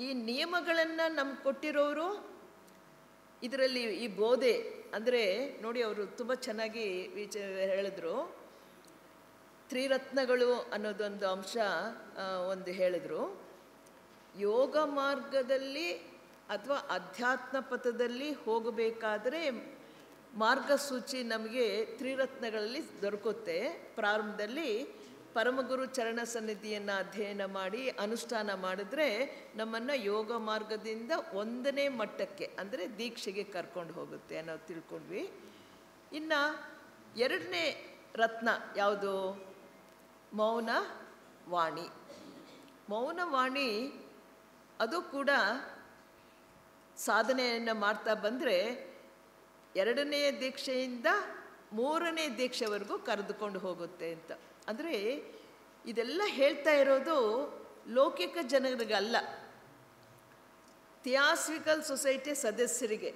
ಈ ನಿಯಮಗಳನ್ನು ನಮ್ಗೆ ಕೊಟ್ಟಿರೋರು ಇದರಲ್ಲಿ ಈ ಬೋಧೆ ಅಂದರೆ ನೋಡಿ, ಅವರು ತುಂಬ ಚೆನ್ನಾಗಿ ಹೇಳಿದ್ರು. ತ್ರಿರತ್ನಗಳು ಅನ್ನೋದೊಂದು ಅಂಶ ಒಂದು ಹೇಳಿದ್ರು. ಯೋಗ ಮಾರ್ಗದಲ್ಲಿ ಅಥವಾ ಅಧ್ಯಾತ್ಮ ಪಥದಲ್ಲಿ ಹೋಗಬೇಕಾದರೆ ಮಾರ್ಗಸೂಚಿ ನಮಗೆ ತ್ರಿರತ್ನಗಳಲ್ಲಿ ದೊರಕುತ್ತೆ. ಪ್ರಾರಂಭದಲ್ಲಿ ಪರಮಗುರು ಚರಣ ಸನ್ನಿಧಿಯನ್ನು ಅಧ್ಯಯನ ಮಾಡಿ ಅನುಷ್ಠಾನ ಮಾಡಿದ್ರೆ ನಮ್ಮನ್ನು ಯೋಗ ಮಾರ್ಗದಿಂದ 1ನೇ ಮಟ್ಟಕ್ಕೆ ಅಂದರೆ ದೀಕ್ಷೆಗೆ ಕರ್ಕೊಂಡು ಹೋಗುತ್ತೆ ಅನ್ನೋದು ತಿಳ್ಕೊಂಡ್ವಿ. ಇನ್ನು 2ನೇ ರತ್ನ ಯಾವುದು? ಮೌನ ವಾಣಿ. ಮೌನ ವಾಣಿ ಅದು ಕೂಡ ಸಾಧನೆಯನ್ನು ಮಾಡ್ತಾ ಬಂದರೆ 2ನೇ ದೀಕ್ಷೆಯಿಂದ 3ನೇ ದೀಕ್ಷೆವರೆಗೂ ಕರೆದುಕೊಂಡು ಹೋಗುತ್ತೆ ಅಂತ. ಅಂದರೆ ಇದೆಲ್ಲ ಹೇಳ್ತಾ ಇರೋದು ಲೌಕಿಕ ಜನರಿಗಲ್ಲ, ಥಿಯಾಸಫಿಕಲ್ ಸೊಸೈಟಿ ಸದಸ್ಯರಿಗೆ.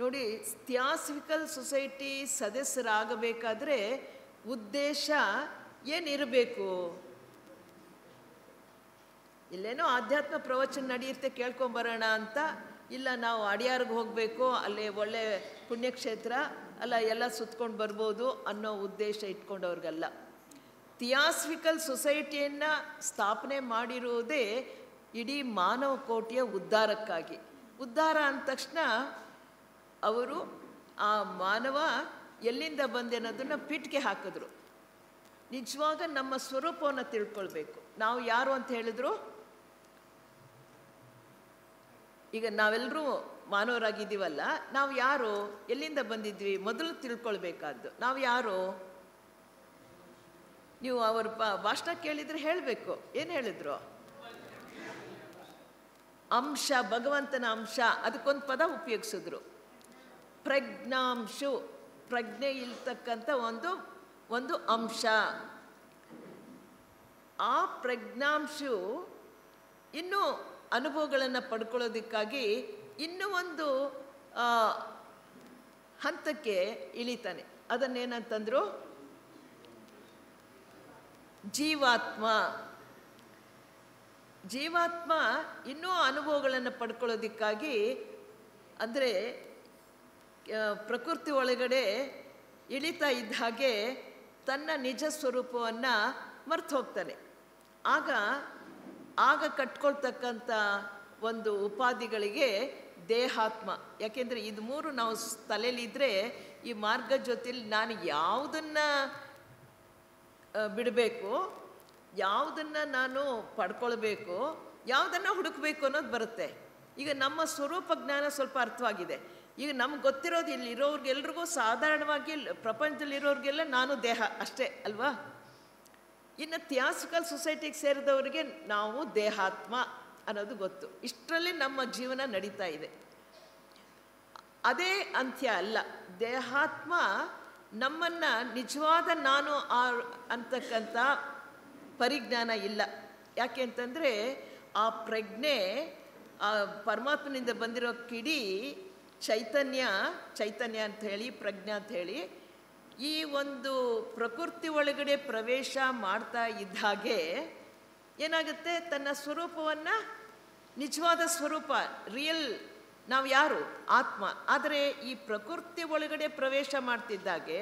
ನೋಡಿ, ಥಿಯಾಸಫಿಕಲ್ ಸೊಸೈಟಿ ಸದಸ್ಯರಾಗಬೇಕಾದ್ರೆ ಉದ್ದೇಶ ಏನಿರಬೇಕು? ಇಲ್ಲೇನೋ ಆಧ್ಯಾತ್ಮ ಪ್ರವಚನ ನಡೆಯುತ್ತೆ ಕೇಳ್ಕೊಂಬರೋಣ ಅಂತ, ಇಲ್ಲ ನಾವು ಅಡಿಯಾರ್ಗೆ ಹೋಗಬೇಕು, ಅಲ್ಲಿ ಒಳ್ಳೆ ಪುಣ್ಯಕ್ಷೇತ್ರ ಅಲ್ಲ ಎಲ್ಲ ಸುತ್ಕೊಂಡು ಬರ್ಬೋದು ಅನ್ನೋ ಉದ್ದೇಶ ಇಟ್ಕೊಂಡವ್ರಿಗಲ್ಲ. ಥಿಯಾಸಫಿಕಲ್ ಸೊಸೈಟಿಯನ್ನು ಸ್ಥಾಪನೆ ಮಾಡಿರುವುದೇ ಇಡೀ ಮಾನವ ಕೋಟಿಯ ಉದ್ಧಾರಕ್ಕಾಗಿ. ಉದ್ಧಾರ ಅಂದ ತಕ್ಷಣ ಅವರು ಆ ಮಾನವ ಎಲ್ಲಿಂದ ಬಂದೆ ಅನ್ನೋದನ್ನು ಪಿಟ್ಗೆ ಹಾಕಿದ್ರು. ನಿಜವಾಗ ನಮ್ಮ ಸ್ವರೂಪವನ್ನು ತಿಳ್ಕೊಳ್ಬೇಕು. ನಾವು ಯಾರು ಅಂತ ಹೇಳಿದ್ರು? ಈಗ ನಾವೆಲ್ಲರೂ ಮಾನವರಾಗಿದ್ದೀವಲ್ಲ, ನಾವು ಯಾರು, ಎಲ್ಲಿಂದ ಬಂದಿದ್ವಿ ಮೊದಲು ತಿಳ್ಕೊಳ್ಬೇಕಾದ್ದು. ನಾವು ಯಾರು? ನೀವು ಅವ್ರ ಭಾಷಣ ಕೇಳಿದರೆ ಹೇಳಬೇಕು. ಏನು ಹೇಳಿದ್ರು? ಅಂಶ, ಭಗವಂತನ ಅಂಶ. ಅದಕ್ಕೊಂದು ಪದ ಉಪಯೋಗಿಸಿದ್ರು, ಪ್ರಜ್ಞಾಂಶು. ಪ್ರಜ್ಞೆ ಇಲ್ತಕ್ಕಂಥ ಒಂದು ಅಂಶ. ಆ ಪ್ರಜ್ಞಾಂಶು ಇನ್ನೂ ಅನುಭವಗಳನ್ನು ಪಡ್ಕೊಳ್ಳೋದಕ್ಕಾಗಿ ಇನ್ನೂ ಒಂದು ಹಂತಕ್ಕೆ ಇಳಿತಾನೆ. ಅದನ್ನೇನಂತಂದ್ರು? ಜೀವಾತ್ಮ. ಜೀವಾತ್ಮ ಇನ್ನೂ ಅನುಭವಗಳನ್ನು ಪಡ್ಕೊಳ್ಳೋದಕ್ಕಾಗಿ ಅಂದರೆ ಪ್ರಕೃತಿ ಒಳಗಡೆ ಇಳಿತಾ ಇದ್ದ ಹಾಗೆ ತನ್ನ ನಿಜ ಸ್ವರೂಪವನ್ನು ಮರ್ತು ಹೋಗ್ತಾನೆ. ಆಗ ಕಟ್ಕೊಳ್ತಕ್ಕಂಥ ಒಂದು ಉಪಾಧಿಗಳಿಗೆ ದೇಹಾತ್ಮ. ಯಾಕೆಂದರೆ ಇದು 3 ನಾವು ತಲೆಯಲ್ಲಿದ್ದರೆ ಈ ಮಾರ್ಗ ಜೊತೆಲಿ ನಾನು ಯಾವುದನ್ನು ಬಿಡಬೇಕು, ಯಾವುದನ್ನು ನಾನು ಪಡ್ಕೊಳ್ಬೇಕು, ಯಾವುದನ್ನು ಹುಡುಕಬೇಕು ಅನ್ನೋದು ಬರುತ್ತೆ. ಈಗ ನಮ್ಮ ಸ್ವರೂಪ ಜ್ಞಾನ ಸ್ವಲ್ಪ ಅರ್ಥವಾಗಿದೆ. ಈಗ ನಮ್ಗೆ ಗೊತ್ತಿರೋದು ಇಲ್ಲಿರೋರಿಗೆಲ್ರಿಗೂ ಸಾಧಾರಣವಾಗಿ ಪ್ರಪಂಚದಲ್ಲಿರೋರಿಗೆಲ್ಲ ನಾನು ದೇಹ ಅಷ್ಟೇ ಅಲ್ವಾ. ಇನ್ನು ಥಿಯಾಸಫಿಕಲ್ ಸೊಸೈಟಿಗೆ ಸೇರಿದವರಿಗೆ ನಾವು ದೇಹಾತ್ಮ ಅನ್ನೋದು ಗೊತ್ತು. ಇಷ್ಟರಲ್ಲಿ ನಮ್ಮ ಜೀವನ ನಡೀತಾ ಇದೆ. ಅದೇ ಅಂತ್ಯ ಅಲ್ಲ. ದೇಹಾತ್ಮ ನಮ್ಮನ್ನು ನಿಜವಾದ ನಾನು ಅಂತಕ್ಕಂಥ ಪರಿಜ್ಞಾನ ಇಲ್ಲ. ಯಾಕೆ ಅಂತಂದರೆ ಆ ಪ್ರಜ್ಞೆ ಆ ಪರಮಾತ್ಮನಿಂದ ಬಂದಿರೋ ಕಿಡಿ ಚೈತನ್ಯ ಅಂತ ಹೇಳಿ, ಪ್ರಜ್ಞೆ ಅಂತ ಹೇಳಿ, ಈ ಒಂದು ಪ್ರಕೃತಿ ಒಳಗಡೆ ಪ್ರವೇಶ ಮಾಡ್ತಾ ಇದ್ದ ಹಾಗೆ ಏನಾಗುತ್ತೆ, ತನ್ನ ಸ್ವರೂಪವನ್ನು, ನಿಜವಾದ ಸ್ವರೂಪ, ರಿಯಲ್ ನಾವು ಯಾರು, ಆತ್ಮ. ಆದರೆ ಈ ಪ್ರಕೃತಿ ಒಳಗಡೆ ಪ್ರವೇಶ ಮಾಡ್ತಿದ್ದಾಗೆ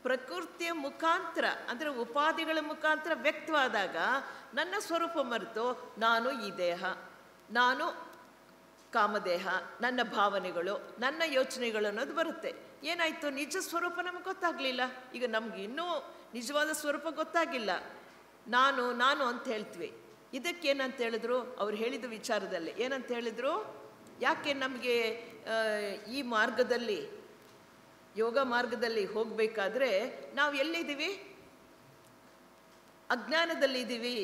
ಪ್ರಕೃತಿಯ ಮುಖಾಂತರ ಅಂದರೆ ಉಪಾಧಿಗಳ ಮುಖಾಂತರ ವ್ಯಕ್ತವಾದಾಗ ನನ್ನ ಸ್ವರೂಪ ಮರೆತು ನಾನು ಈ ದೇಹ, ನಾನು ಕಾಮದೇಹ, ನನ್ನ ಭಾವನೆಗಳು, ನನ್ನ ಯೋಚನೆಗಳು ಅನ್ನೋದು ಬರುತ್ತೆ. ಏನಾಯಿತು? ನಿಜ ಸ್ವರೂಪ ನಮಗೆ ಗೊತ್ತಾಗಲಿಲ್ಲ. ಈಗ ನಮ್ಗೆ ಇನ್ನೂ ನಿಜವಾದ ಸ್ವರೂಪ ಗೊತ್ತಾಗಿಲ್ಲ. ನಾನು ಅಂತ ಹೇಳ್ತೀವಿ. ಇದಕ್ಕೇನಂತ ಹೇಳಿದ್ರು? ಅವ್ರು ಹೇಳಿದ ವಿಚಾರದಲ್ಲಿ ಏನಂತ ಹೇಳಿದ್ರು? ಯಾಕೆ ನಮಗೆ ಈ ಮಾರ್ಗದಲ್ಲಿ, ಯೋಗ ಮಾರ್ಗದಲ್ಲಿ ಹೋಗಬೇಕಾದ್ರೆ ನಾವು ಎಲ್ಲಿದ್ದೀವಿ? ಅಜ್ಞಾನದಲ್ಲಿದ್ದೀವಿ.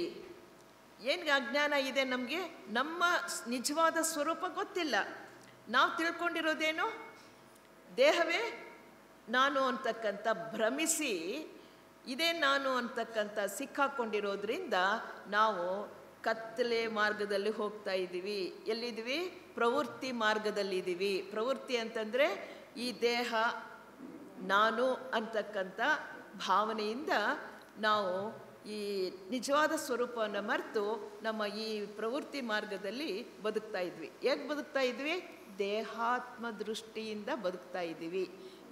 ಏನು ಅಜ್ಞಾನ ಇದೆ ನಮಗೆ? ನಮ್ಮ ನಿಜವಾದ ಸ್ವರೂಪ ಗೊತ್ತಿಲ್ಲ. ನಾವು ತಿಳ್ಕೊಂಡಿರೋದೇನು? ದೇಹವೇ ನಾನು ಅಂತಕ್ಕಂಥ ಭ್ರಮಿಸಿ ಇದೇ ನಾನು ಅಂತಕ್ಕಂಥ ಸಿಕ್ಕಾಕೊಂಡಿರೋದ್ರಿಂದ ನಾವು ಕತ್ತಲೆ ಮಾರ್ಗದಲ್ಲಿ ಹೋಗ್ತಾ ಇದ್ದೀವಿ. ಎಲ್ಲಿದ್ದೀವಿ? ಪ್ರವೃತ್ತಿ ಮಾರ್ಗದಲ್ಲಿದ್ದೀವಿ. ಪ್ರವೃತ್ತಿ ಅಂತಂದರೆ ಈ ದೇಹ ನಾನು ಅಂತಕ್ಕಂಥ ಭಾವನೆಯಿಂದ ನಾವು ಈ ನಿಜವಾದ ಸ್ವರೂಪವನ್ನು ಮರೆತು ನಮ್ಮ ಈ ಪ್ರವೃತ್ತಿ ಮಾರ್ಗದಲ್ಲಿ ಬದುಕ್ತಾ ಇದ್ವಿ. ಹೇಗೆ ಬದುಕ್ತಾ ಇದ್ವಿ? ದೇಹಾತ್ಮ ದೃಷ್ಟಿಯಿಂದ ಬದುಕ್ತಾ ಇದ್ದೀವಿ.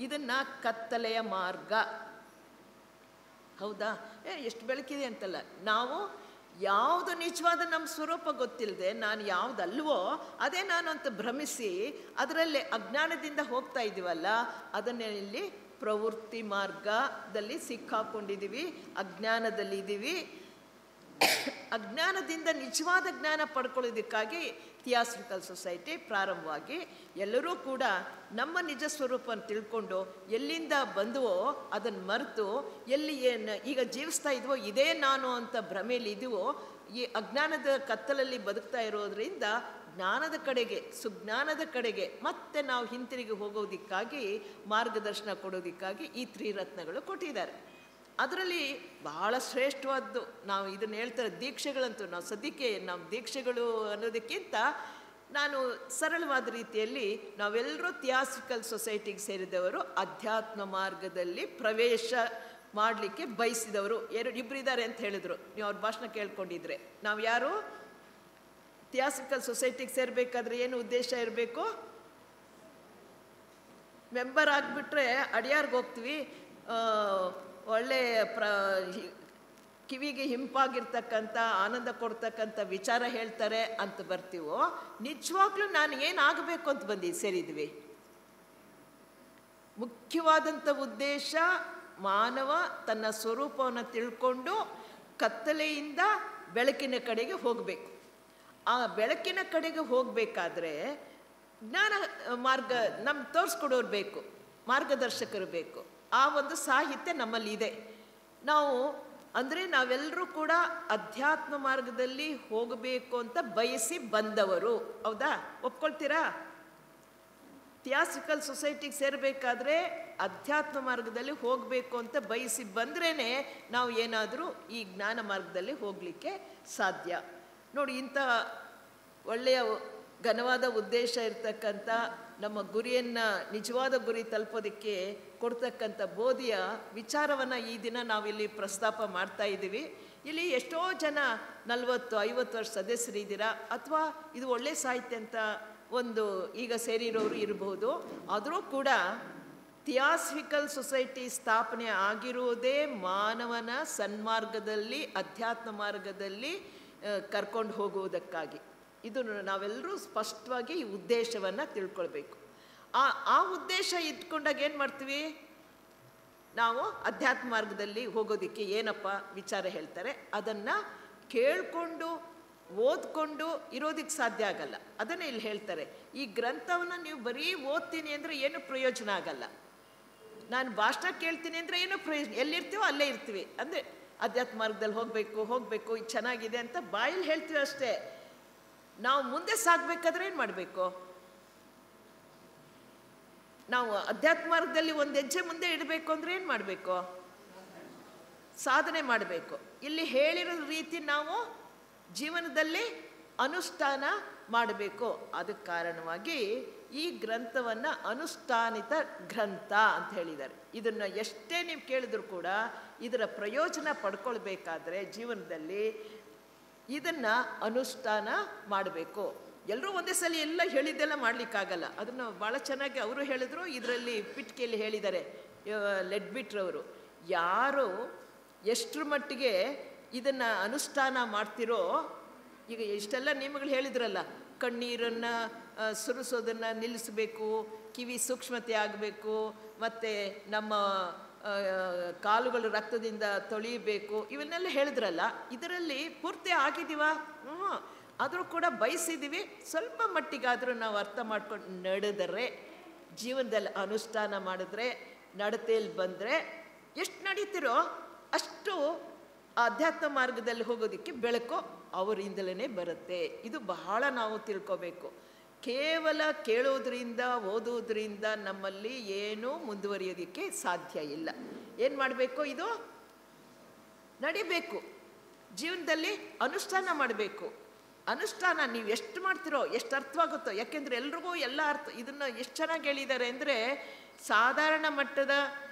ಇದನ್ನು ಕತ್ತಲೆಯ ಮಾರ್ಗ. ಹೌದಾ? ಎಷ್ಟು ಬೆಳಕಿದೆ ಅಂತಲ್ಲ. ನಾವು ಯಾವುದು ನಿಜವಾದ ನಮ್ಮ ಸ್ವರೂಪ ಗೊತ್ತಿಲ್ಲದೆ ನಾನು ಯಾವುದಲ್ವೋ ಅದೇ ನಾನು ಅಂತ ಭ್ರಮಿಸಿ ಅದರಲ್ಲೇ ಅಜ್ಞಾನದಿಂದ ಹೋಗ್ತಾ ಇದ್ದೀವಲ್ಲ, ಅದನ್ನೇ ಇಲ್ಲಿ ಪ್ರವೃತ್ತಿ ಮಾರ್ಗದಲ್ಲಿ ಸಿಕ್ಕಾಕೊಂಡಿದ್ದೀವಿ, ಅಜ್ಞಾನದಲ್ಲಿದ್ದೀವಿ. ಅಜ್ಞಾನದಿಂದ ನಿಜವಾದ ಜ್ಞಾನ ಪಡ್ಕೊಳ್ಳೋದಕ್ಕಾಗಿ ಥಿಯಾಸಫಿಕಲ್ ಸೊಸೈಟಿ ಪ್ರಾರಂಭವಾಗಿ ಎಲ್ಲರೂ ಕೂಡ ನಮ್ಮ ನಿಜ ಸ್ವರೂಪವನ್ನು ತಿಳ್ಕೊಂಡು ಎಲ್ಲಿಂದ ಬಂದುವೋ ಅದನ್ನು ಮರೆತು ಎಲ್ಲಿ ಏನು ಈಗ ಜೀವಿಸ್ತಾ ಇದ್ವೋ ಇದೇ ನಾನು ಅಂತ ಭ್ರಮೆಯಲ್ಲಿ ಇದೀವೋ ಈ ಅಜ್ಞಾನದ ಕತ್ತಲಲ್ಲಿ ಬದುಕ್ತಾ ಇರೋದ್ರಿಂದ ಜ್ಞಾನದ ಕಡೆಗೆ, ಸುಜ್ಞಾನದ ಕಡೆಗೆ ಮತ್ತೆ ನಾವು ಹಿಂತಿರುಗಿ ಹೋಗೋದಕ್ಕಾಗಿ ಮಾರ್ಗದರ್ಶನ ಕೊಡೋದಕ್ಕಾಗಿ ಈ ತ್ರಿರತ್ನಗಳು ಕೊಟ್ಟಿದ್ದಾರೆ. ಅದರಲ್ಲಿ ಬಹಳ ಶ್ರೇಷ್ಠವಾದ್ದು ನಾವು ಇದನ್ನು ಹೇಳ್ತಾರೆ ದೀಕ್ಷೆಗಳಂತೂ. ನಾವು ಸದ್ಯಕ್ಕೆ ನಮ್ಮ ದೀಕ್ಷೆಗಳು ಅನ್ನೋದಕ್ಕಿಂತ ನಾನು ಸರಳವಾದ ರೀತಿಯಲ್ಲಿ ನಾವೆಲ್ಲರೂ ಥಿಯಾಸಫಿಕಲ್ ಸೊಸೈಟಿಗೆ ಸೇರಿದವರು, ಅಧ್ಯಾತ್ಮ ಮಾರ್ಗದಲ್ಲಿ ಪ್ರವೇಶ ಮಾಡಲಿಕ್ಕೆ ಬಯಸಿದವರು. ಇಬ್ಬರಿದ್ದಾರೆ ಅಂತ ಹೇಳಿದ್ರು, ನೀವು ಅವ್ರ ಭಾಷಣ ಕೇಳ್ಕೊಂಡಿದ್ರೆ. ನಾವು ಯಾರು? ಥಿಯಾಸಫಿಕಲ್ ಸೊಸೈಟಿಗೆ ಸೇರಬೇಕಾದ್ರೆ ಏನು ಉದ್ದೇಶ ಇರಬೇಕು? ಮೆಂಬರ್ ಆಗಿಬಿಟ್ರೆ ಅಡಿಯಾರ್ಗೆ ಹೋಗ್ತೀವಿ, ಒಳ್ಳೆ ಕಿವಿಗೆ ಹಿಂಪಾಗಿರ್ತಕ್ಕಂಥ ಆನಂದ ಕೊಡ್ತಕ್ಕಂಥ ವಿಚಾರ ಹೇಳ್ತಾರೆ ಅಂತ ಬರ್ತೀವೋ, ನಿಜವಾಗ್ಲೂ ನಾನು ಏನಾಗಬೇಕು ಅಂತ ಸೇರಿದ್ವಿ? ಮುಖ್ಯವಾದಂಥ ಉದ್ದೇಶ ಮಾನವ ತನ್ನ ಸ್ವರೂಪವನ್ನು ತಿಳ್ಕೊಂಡು ಕತ್ತಲೆಯಿಂದ ಬೆಳಕಿನ ಕಡೆಗೆ ಹೋಗಬೇಕು. ಆ ಬೆಳಕಿನ ಕಡೆಗೆ ಹೋಗಬೇಕಾದ್ರೆ ಜ್ಞಾನ ಮಾರ್ಗ ನಮ್ಗೆ ತೋರಿಸ್ಕೊಡೋರು ಬೇಕು, ಮಾರ್ಗದರ್ಶಕರು ಬೇಕು. ಆ ಒಂದು ಸಾಹಿತ್ಯ ನಮ್ಮಲ್ಲಿ ಇದೆ. ನಾವು ಅಂದರೆ ನಾವೆಲ್ಲರೂ ಕೂಡ ಅಧ್ಯಾತ್ಮ ಮಾರ್ಗದಲ್ಲಿ ಹೋಗಬೇಕು ಅಂತ ಬಯಸಿ ಬಂದವರು. ಹೌದಾ? ಒಪ್ಕೊಳ್ತೀರಾ? ಥಿಯಾಸಫಿಕಲ್ ಸೊಸೈಟಿಗೆ ಸೇರಬೇಕಾದ್ರೆ ಅಧ್ಯಾತ್ಮ ಮಾರ್ಗದಲ್ಲಿ ಹೋಗಬೇಕು ಅಂತ ಬಯಸಿ ಬಂದ್ರೇ ನಾವು ಏನಾದರೂ ಈ ಜ್ಞಾನ ಮಾರ್ಗದಲ್ಲಿ ಹೋಗಲಿಕ್ಕೆ ಸಾಧ್ಯ. ನೋಡಿ, ಇಂಥ ಒಳ್ಳೆಯ ಘನವಾದ ಉದ್ದೇಶ ಇರ್ತಕ್ಕಂಥ ನಮ್ಮ ಗುರಿಯನ್ನು, ನಿಜವಾದ ಗುರಿ ತಲುಪೋದಕ್ಕೆ ಕೊಡ್ತಕ್ಕಂಥ ಬೋಧಿಯ ವಿಚಾರವನ್ನು ಈ ದಿನ ನಾವಿಲ್ಲಿ ಪ್ರಸ್ತಾಪ ಮಾಡ್ತಾ ಇದ್ದೀವಿ. ಇಲ್ಲಿ ಎಷ್ಟೋ ಜನ 40-50 ವರ್ಷ ಸದಸ್ಯರಿದ್ದೀರಾ, ಅಥವಾ ಇದು ಒಳ್ಳೆ ಸಾಹಿತ್ಯ ಅಂತ ಒಂದು ಈಗ ಸೇರಿರೋರು ಇರಬಹುದು. ಆದರೂ ಕೂಡ ಥಿಯಾಸಫಿಕಲ್ ಸೊಸೈಟಿ ಸ್ಥಾಪನೆ ಆಗಿರುವುದೇ ಮಾನವನ ಸನ್ಮಾರ್ಗದಲ್ಲಿ, ಅಧ್ಯಾತ್ಮ ಮಾರ್ಗದಲ್ಲಿ ಕರ್ಕೊಂಡು ಹೋಗುವುದಕ್ಕಾಗಿ. ಇದು ನಾವೆಲ್ಲರೂ ಸ್ಪಷ್ಟವಾಗಿ ಈ ಉದ್ದೇಶವನ್ನು ತಿಳ್ಕೊಳ್ಬೇಕು. ಆ ಉದ್ದೇಶ ಇಟ್ಕೊಂಡಾಗ ಏನು ಮಾಡ್ತೀವಿ ನಾವು? ಅಧ್ಯಾತ್ಮ ಮಾರ್ಗದಲ್ಲಿ ಹೋಗೋದಕ್ಕೆ ಏನಪ್ಪ ವಿಚಾರ ಹೇಳ್ತಾರೆ ಅದನ್ನು ಕೇಳಿಕೊಂಡು ಓದ್ಕೊಂಡು ಇರೋದಕ್ಕೆ ಸಾಧ್ಯ ಆಗಲ್ಲ. ಅದನ್ನೇ ಇಲ್ಲಿ ಹೇಳ್ತಾರೆ. ಈ ಗ್ರಂಥವನ್ನು ನೀವು ಬರೀ ಓದ್ತೀನಿ ಅಂದರೆ ಏನು ಪ್ರಯೋಜನ ಆಗಲ್ಲ. ನಾನು ಭಾಷಣ ಕೇಳ್ತೀನಿ ಅಂದರೆ ಏನೂ ಪ್ರಯೋಜನ. ಎಲ್ಲಿರ್ತೀವೋ ಅಲ್ಲೇ ಇರ್ತೀವಿ. ಅಂದರೆ ಅಧ್ಯಾತ್ಮ ಮಾರ್ಗದಲ್ಲಿ ಹೋಗಬೇಕು ಇದು ಚೆನ್ನಾಗಿದೆ ಅಂತ ಬಾಯಲ್ಲಿ ಹೇಳ್ತೀವಿ ಅಷ್ಟೇ. ನಾವು ಮುಂದೆ ಸಾಗಬೇಕಾದ್ರೆ ಏನು ಮಾಡಬೇಕು? ನಾವು ಅಧ್ಯಾತ್ಮ ಮಾರ್ಗದಲ್ಲಿ ಒಂದು ಹೆಜ್ಜೆ ಮುಂದೆ ಇಡಬೇಕು ಅಂದರೆ ಏನು ಮಾಡಬೇಕು? ಸಾಧನೆ ಮಾಡಬೇಕು. ಇಲ್ಲಿ ಹೇಳಿರೋ ರೀತಿ ನಾವು ಜೀವನದಲ್ಲಿ ಅನುಷ್ಠಾನ ಮಾಡಬೇಕು. ಅದಕ್ಕೆ ಕಾರಣವಾಗಿ ಈ ಗ್ರಂಥವನ್ನು ಅನುಷ್ಠಾನಿತ ಗ್ರಂಥ ಅಂತ ಹೇಳಿದ್ದಾರೆ. ಇದನ್ನು ಎಷ್ಟೇ ನೀವು ಕೇಳಿದ್ರು ಕೂಡ ಇದರ ಪ್ರಯೋಜನ ಪಡ್ಕೊಳ್ಬೇಕಾದ್ರೆ ಜೀವನದಲ್ಲಿ ಇದನ್ನು ಅನುಷ್ಠಾನ ಮಾಡಬೇಕು. ಎಲ್ಲರೂ ಒಂದೇ ಸಲ ಎಲ್ಲ ಹೇಳಿದ್ದೆಲ್ಲ ಮಾಡಲಿಕ್ಕಾಗಲ್ಲ. ಅದನ್ನು ಭಾಳ ಚೆನ್ನಾಗಿ ಅವರು ಹೇಳಿದ್ರು. ಇದರಲ್ಲಿ ಪಿಟ್ಕೆಯಲ್ಲಿ ಹೇಳಿದ್ದಾರೆ ಲೆಡ್ಬಿಟ್ರವರು. ಯಾರು ಎಷ್ಟರ ಮಟ್ಟಿಗೆ ಇದನ್ನು ಅನುಷ್ಠಾನ ಮಾಡ್ತಿರೋ, ಈಗ ಇಷ್ಟೆಲ್ಲ ನಿಯಮಗಳು ಹೇಳಿದ್ರಲ್ಲ, ಕಣ್ಣೀರನ್ನು ಸುರಿಸೋದನ್ನು ನಿಲ್ಲಿಸಬೇಕು, ಕಿವಿ ಸೂಕ್ಷ್ಮತೆ ಆಗಬೇಕು, ಮತ್ತು ನಮ್ಮ ಕಾಲುಗಳು ರಕ್ತದಿಂದ ತೊಳಿಬೇಕು, ಇವನ್ನೆಲ್ಲ ಹೇಳಿದ್ರಲ್ಲ. ಇದರಲ್ಲಿ ಪೂರ್ತಿ ಆಗಿದ್ದೀವ? ಆದರೂ ಕೂಡ ಬಯಸಿದ್ದೀವಿ. ಸ್ವಲ್ಪ ಮಟ್ಟಿಗಾದರೂ ನಾವು ಅರ್ಥ ಮಾಡ್ಕೊಂಡು ನಡೆದರೆ, ಜೀವನದಲ್ಲಿ ಅನುಷ್ಠಾನ ಮಾಡಿದ್ರೆ, ನಡತೆಯಲ್ಲಿ ಬಂದರೆ ಎಷ್ಟು ನಡೀತಿರೋ ಅಷ್ಟು ಆಧ್ಯಾತ್ಮ ಮಾರ್ಗದಲ್ಲಿ ಹೋಗೋದಕ್ಕೆ ಬೆಳಕು ಅವರಿಂದಲೇ ಬರುತ್ತೆ. ಇದು ಬಹಳ ನಾವು ತಿಳ್ಕೋಬೇಕು. ಕೇವಲ ಕೇಳೋದ್ರಿಂದ ಓದೋದ್ರಿಂದ ನಮ್ಮಲ್ಲಿ ಏನೂ ಮುಂದುವರಿಯೋದಕ್ಕೆ ಸಾಧ್ಯ ಇಲ್ಲ. ಏನು ಮಾಡಬೇಕು? ಇದು ನಡಿಬೇಕು. ಜೀವನದಲ್ಲಿ ಅನುಷ್ಠಾನ ಮಾಡಬೇಕು. ಅನುಷ್ಠಾನ ನೀವು ಎಷ್ಟು ಮಾಡ್ತಿರೋ, ಎಷ್ಟು ಅರ್ಥವಾಗುತ್ತೋ. ಯಾಕೆಂದರೆ ಎಲ್ರಿಗೂ ಎಲ್ಲ ಅರ್ಥ. ಇದನ್ನು ಎಷ್ಟು ಚೆನ್ನಾಗಿ ಹೇಳಿದ್ದಾರೆ ಅಂದರೆ, ಸಾಧಾರಣ ಮಟ್ಟದ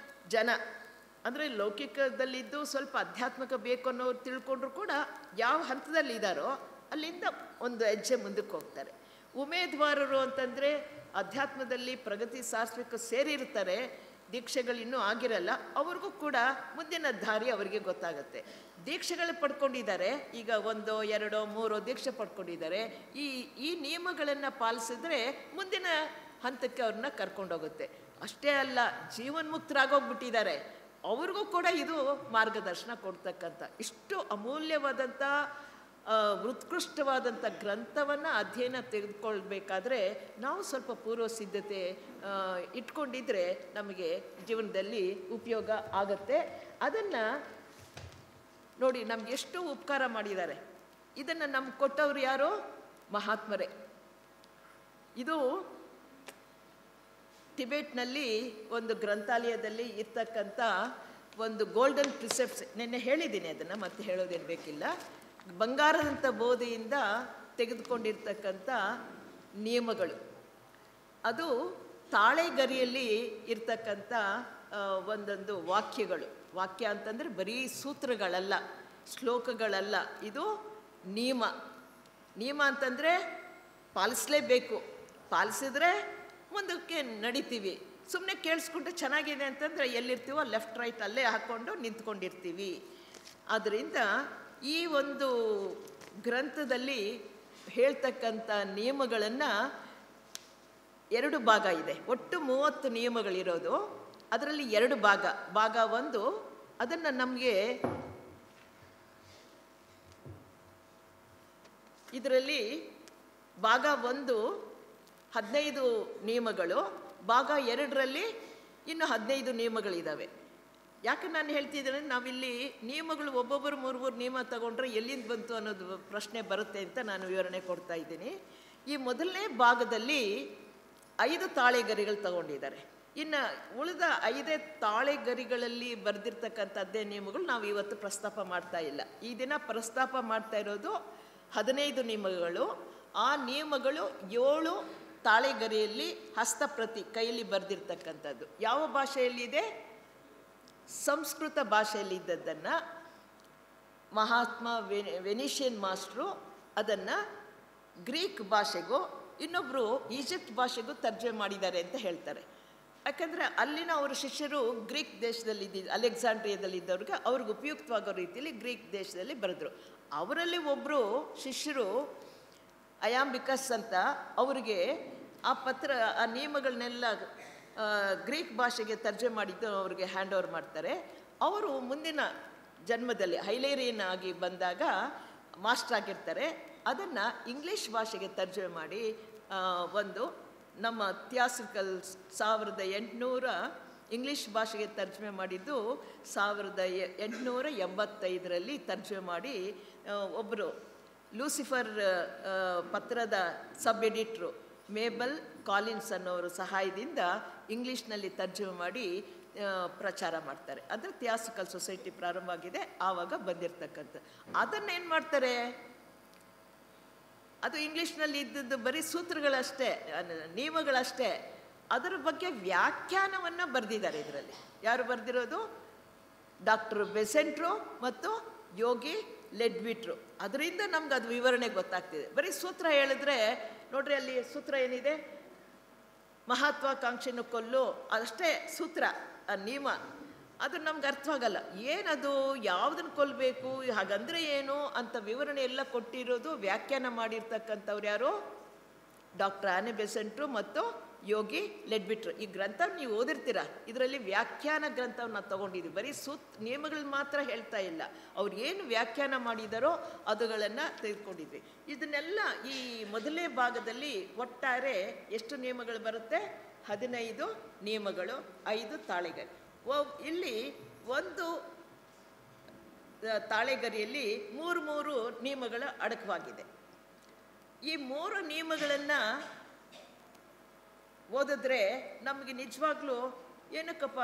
ಜನ ಅಂದರೆ ಲೌಕಿಕದಲ್ಲಿದ್ದು ಸ್ವಲ್ಪ ಆಧ್ಯಾತ್ಮಿಕ ಬೇಕು ಅನ್ನೋರು ತಿಳ್ಕೊಂಡ್ರು ಕೂಡ ಯಾವ ಹಂತದಲ್ಲಿ ಇದ್ದಾರೋ ಅಲ್ಲಿಂದ ಒಂದು ಹೆಜ್ಜೆ ಮುಂದಕ್ಕೆ ಹೋಗ್ತಾರೆ. ಉಮೇದ್ವಾರರು ಅಂತಂದರೆ ಅಧ್ಯಾತ್ಮದಲ್ಲಿ ಪ್ರಗತಿ ಸಾಧಿಸಬೇಕು ಸೇರಿರ್ತಾರೆ, ದೀಕ್ಷೆಗಳಿನ್ನೂ ಆಗಿರಲ್ಲ, ಅವ್ರಿಗೂ ಕೂಡ ಮುಂದಿನ ದಾರಿ ಅವರಿಗೆ ಗೊತ್ತಾಗುತ್ತೆ. ದೀಕ್ಷೆಗಳು ಪಡ್ಕೊಂಡಿದ್ದಾರೆ, ಈಗ 1, 2, 3 ದೀಕ್ಷೆ ಪಡ್ಕೊಂಡಿದ್ದಾರೆ. ಈ ನಿಯಮಗಳನ್ನು ಪಾಲಿಸಿದ್ರೆ ಮುಂದಿನ ಹಂತಕ್ಕೆ ಅವ್ರನ್ನ ಕರ್ಕೊಂಡೋಗುತ್ತೆ. ಅಷ್ಟೇ ಅಲ್ಲ, ಜೀವನ್ಮುಕ್ತರಾಗೋಗ್ಬಿಟ್ಟಿದ್ದಾರೆ, ಅವ್ರಿಗೂ ಕೂಡ ಇದು ಮಾರ್ಗದರ್ಶನ ಕೊಡ್ತಕ್ಕಂಥ ಇಷ್ಟು ಅಮೂಲ್ಯವಾದಂಥ ಉತ್ಕೃಷ್ಟವಾದಂಥ ಗ್ರಂಥವನ್ನು ಅಧ್ಯಯನ ತೆಗೆದುಕೊಳ್ಬೇಕಾದ್ರೆ ನಾವು ಸ್ವಲ್ಪ ಪೂರ್ವ ಸಿದ್ಧತೆ ಇಟ್ಕೊಂಡಿದ್ರೆ ನಮಗೆ ಜೀವನದಲ್ಲಿ ಉಪಯೋಗ ಆಗತ್ತೆ. ಅದನ್ನು ನೋಡಿ, ನಮ್ಗೆ ಎಷ್ಟು ಉಪಕಾರ ಮಾಡಿದ್ದಾರೆ. ಇದನ್ನು ನಮ್ಗೆ ಕೊಟ್ಟವ್ರು ಯಾರು? ಮಹಾತ್ಮರೇ. ಇದು ಟಿಬೆಟ್ನಲ್ಲಿ ಒಂದು ಗ್ರಂಥಾಲಯದಲ್ಲಿ ಇರ್ತಕ್ಕಂಥ ಒಂದು ಗೋಲ್ಡನ್ ಪ್ರಿಸೆಪ್ಟ್ಸ್, ನಿನ್ನೆ ಹೇಳಿದ್ದೀನಿ, ಅದನ್ನು ಮತ್ತೆ ಹೇಳೋದೇನು ಬೇಕಿಲ್ಲ. ಬಂಗಾರದಂಥ ಬೋಧೆಯಿಂದ ತೆಗೆದುಕೊಂಡಿರ್ತಕ್ಕಂಥ ನಿಯಮಗಳು. ಅದು ತಾಳೆಗರಿಯಲ್ಲಿ ಇರ್ತಕ್ಕಂಥ ಒಂದೊಂದು ವಾಕ್ಯಗಳು. ವಾಕ್ಯ ಅಂತಂದರೆ ಬರೀ ಸೂತ್ರಗಳಲ್ಲ, ಶ್ಲೋಕಗಳಲ್ಲ, ಇದು ನಿಯಮ. ನಿಯಮ ಅಂತಂದರೆ ಪಾಲಿಸಲೇಬೇಕು, ಪಾಲಿಸಿದ್ರೆ ಮುಂದಕ್ಕೆ ನಡಿತೀವಿ. ಸುಮ್ಮನೆ ಕೇಳಿಸ್ಕೊಂಡ್ರೆ ಚೆನ್ನಾಗಿದೆ ಅಂತಂದರೆ ಎಲ್ಲಿರ್ತೀವೋ ಲೆಫ್ಟ್ ರೈಟ್ ಅಲ್ಲೇ ಹಾಕ್ಕೊಂಡು ನಿಂತ್ಕೊಂಡಿರ್ತೀವಿ. ಆದ್ದರಿಂದ ಈ ಒಂದು ಗ್ರಂಥದಲ್ಲಿ ಹೇಳ್ತಕ್ಕಂಥ ನಿಯಮಗಳನ್ನು 2 ಭಾಗ ಇದೆ. ಒಟ್ಟು 30 ನಿಯಮಗಳಿರೋದು, ಅದರಲ್ಲಿ 2 ಭಾಗ. ಭಾಗ 1 ಅದನ್ನು ನಮಗೆ ಇದರಲ್ಲಿ ಭಾಗ 1 15 ನಿಯಮಗಳು, ಭಾಗ 2ರಲ್ಲಿ ಇನ್ನು 15 ನಿಯಮಗಳಿದ್ದಾವೆ. ಯಾಕೆ ನಾನು ಹೇಳ್ತಿದ್ದೇನೆ, ನಾವಿಲ್ಲಿ ನಿಯಮಗಳು ಒಬ್ಬೊಬ್ಬರು 3 ನಿಯಮ ತಗೊಂಡ್ರೆ ಎಲ್ಲಿಂದ ಬಂತು ಅನ್ನೋದು ಪ್ರಶ್ನೆ ಬರುತ್ತೆ ಅಂತ ನಾನು ವಿವರಣೆ ಕೊಡ್ತಾ ಇದ್ದೀನಿ. ಈ ಮೊದಲನೇ ಭಾಗದಲ್ಲಿ 5 ತಾಳೆಗರಿಗಳು ತಗೊಂಡಿದ್ದಾರೆ. ಇನ್ನು ಉಳಿದ 5 ತಾಳೆಗರಿಗಳಲ್ಲಿ ಬರೆದಿರ್ತಕ್ಕಂಥದ್ದೇ ನಿಯಮಗಳು ನಾವು ಇವತ್ತು ಪ್ರಸ್ತಾಪ ಮಾಡ್ತಾ ಇಲ್ಲ. ಈ ದಿನ ಪ್ರಸ್ತಾಪ ಮಾಡ್ತಾ ಇರೋದು 15 ನಿಯಮಗಳು. ಆ ನಿಯಮಗಳು 7 ತಾಳೆಗರಿಯಲ್ಲಿ ಹಸ್ತಪ್ರತಿ ಕೈಯಲ್ಲಿ ಬರೆದಿರ್ತಕ್ಕಂಥದ್ದು. ಯಾವ ಭಾಷೆಯಲ್ಲಿದೆ? ಸಂಸ್ಕೃತ ಭಾಷೆಯಲ್ಲಿ ಇದ್ದದ್ದನ್ನು ಮಹಾತ್ಮ ವೆನಿಷಿಯನ್ ಮಾಸ್ಟ್ರು ಅದನ್ನು ಗ್ರೀಕ್ ಭಾಷೆಗೂ ಇನ್ನೊಬ್ಬರು ಈಜಿಪ್ಟ್ ಭಾಷೆಗೂ ತರ್ಜುಮೆ ಮಾಡಿದ್ದಾರೆ ಅಂತ ಹೇಳ್ತಾರೆ. ಯಾಕಂದರೆ ಅಲ್ಲಿನ ಅವರ ಶಿಷ್ಯರು ಗ್ರೀಕ್ ದೇಶದಲ್ಲಿ ಅಲೆಕ್ಸಾಂಡ್ರಿಯಾದಲ್ಲಿದ್ದವ್ರಿಗೆ ಅವ್ರಿಗೆ ಉಪಯುಕ್ತವಾಗೋ ರೀತಿಯಲ್ಲಿ ಗ್ರೀಕ್ ದೇಶದಲ್ಲಿ ಬರೆದ್ರು. ಅವರಲ್ಲಿ ಒಬ್ಬರು ಶಿಷ್ಯರು ಅಯಾಂಬಿಕಸ್ ಅಂತ, ಅವರಿಗೆ ಆ ಆ ನಿಯಮಗಳನ್ನೆಲ್ಲ ಗ್ರೀಕ್ ಭಾಷೆಗೆ ತರ್ಜುಮೆ ಮಾಡಿದ್ದು ಅವ್ರಿಗೆ ಹ್ಯಾಂಡ್ ಓವರ್ ಮಾಡ್ತಾರೆ. ಅವರು ಮುಂದಿನ ಜನ್ಮದಲ್ಲಿ ಹೈಲೇರಿಯನ್ ಆಗಿ ಬಂದಾಗ ಮಾಸ್ಟರ್ ಆಗಿರ್ತಾರೆ. ಅದನ್ನು ಇಂಗ್ಲೀಷ್ ಭಾಷೆಗೆ ತರ್ಜುಮೆ ಮಾಡಿ ಒಂದು ನಮ್ಮ ಥಿಯಾಸಿಕಲ್ 1800 ಇಂಗ್ಲೀಷ್ ಭಾಷೆಗೆ ತರ್ಜುಮೆ ಮಾಡಿದ್ದು 1885ರಲ್ಲಿ ತರ್ಜುಮೆ ಮಾಡಿ ಒಬ್ಬರು ಲೂಸಿಫರ್ ಪತ್ರದ ಸಬ್ ಎಡಿಟ್ರು ಮೇಬಲ್ ಕಾಲಿನ್ಸ್ ಅನ್ನೋರ ಸಹಾಯದಿಂದ ಇಂಗ್ಲೀಷ್ನಲ್ಲಿ ತರ್ಜುಮೆ ಮಾಡಿ ಪ್ರಚಾರ ಮಾಡ್ತಾರೆ. ಅಂದರೆ ಥಿಯಾಸಿಕಲ್ ಸೊಸೈಟಿ ಪ್ರಾರಂಭ ಆಗಿದೆ, ಆವಾಗ ಬಂದಿರತಕ್ಕಂಥ. ಅದನ್ನೇನು ಮಾಡ್ತಾರೆ, ಅದು ಇಂಗ್ಲೀಷ್ನಲ್ಲಿ ಇದ್ದದ್ದು ಬರೀ ಸೂತ್ರಗಳಷ್ಟೇ, ನಿಯಮಗಳಷ್ಟೇ. ಅದರ ಬಗ್ಗೆ ವ್ಯಾಖ್ಯಾನವನ್ನು ಬರೆದಿದ್ದಾರೆ. ಇದರಲ್ಲಿ ಯಾರು ಬರೆದಿರೋದು? ಡಾಕ್ಟರ್ ಬೆಸೆಂಟ್ರು ಮತ್ತು ಯೋಗಿ ಲೆಡ್ವಿಟ್ರು. ಅದರಿಂದ ನಮ್ಗೆ ಅದು ವಿವರಣೆ ಗೊತ್ತಾಗ್ತಿದೆ. ಬರೀ ಸೂತ್ರ ಹೇಳಿದ್ರೆ ನೋಡ್ರಿ, ಅಲ್ಲಿ ಸೂತ್ರ ಏನಿದೆ, ಮಹತ್ವಾಕಾಂಕ್ಷೆಯನ್ನು ಕೊಲ್ಲು, ಅಷ್ಟೇ ಸೂತ್ರ, ನಿಯಮ. ಅದು ನಮ್ಗೆ ಅರ್ಥವಾಗಲ್ಲ. ಏನದು, ಯಾವುದನ್ನು ಕೊಲ್ಲಬೇಕು, ಹಾಗಂದರೆ ಏನು ಅಂತ ವಿವರಣೆ ಎಲ್ಲ ಕೊಟ್ಟಿರೋದು, ವ್ಯಾಖ್ಯಾನ ಮಾಡಿರ್ತಕ್ಕಂಥವ್ರು ಯಾರು? ಡಾಕ್ಟರ್ ಆನೆ ಬೆಸೆಂಟ್ರು ಮತ್ತು ಯೋಗಿ ಲೆಡ್ಬಿಟ್ರು. ಈ ಗ್ರಂಥ ನೀವು ಓದಿರ್ತೀರ, ಇದರಲ್ಲಿ ವ್ಯಾಖ್ಯಾನ ಗ್ರಂಥವನ್ನು ತಗೊಂಡಿದ್ದೀವಿ. ಬರೀ ನಿಯಮಗಳನ್ನ ಮಾತ್ರ ಹೇಳ್ತಾ ಇಲ್ಲ, ಅವ್ರು ಏನು ವ್ಯಾಖ್ಯಾನ ಮಾಡಿದಾರೋ ಅದುಗಳನ್ನು ತೆಗೆದುಕೊಂಡಿದ್ವಿ. ಇದನ್ನೆಲ್ಲ ಈ ಮೊದಲನೇ ಭಾಗದಲ್ಲಿ ಒಟ್ಟಾರೆ ಎಷ್ಟು ನಿಯಮಗಳು ಬರುತ್ತೆ? 15 ನಿಯಮಗಳು, 5 ತಾಳೆಗರಿ. ಇಲ್ಲಿ ಒಂದು ತಾಳೆಗರಿಯಲ್ಲಿ 3 ನಿಯಮಗಳ ಅಡಕವಾಗಿದೆ. ಈ 3 ನಿಯಮಗಳನ್ನು ಓದಿದ್ರೆ ನಮಗೆ ನಿಜವಾಗ್ಲೂ ಏನಕ್ಕಪ್ಪ,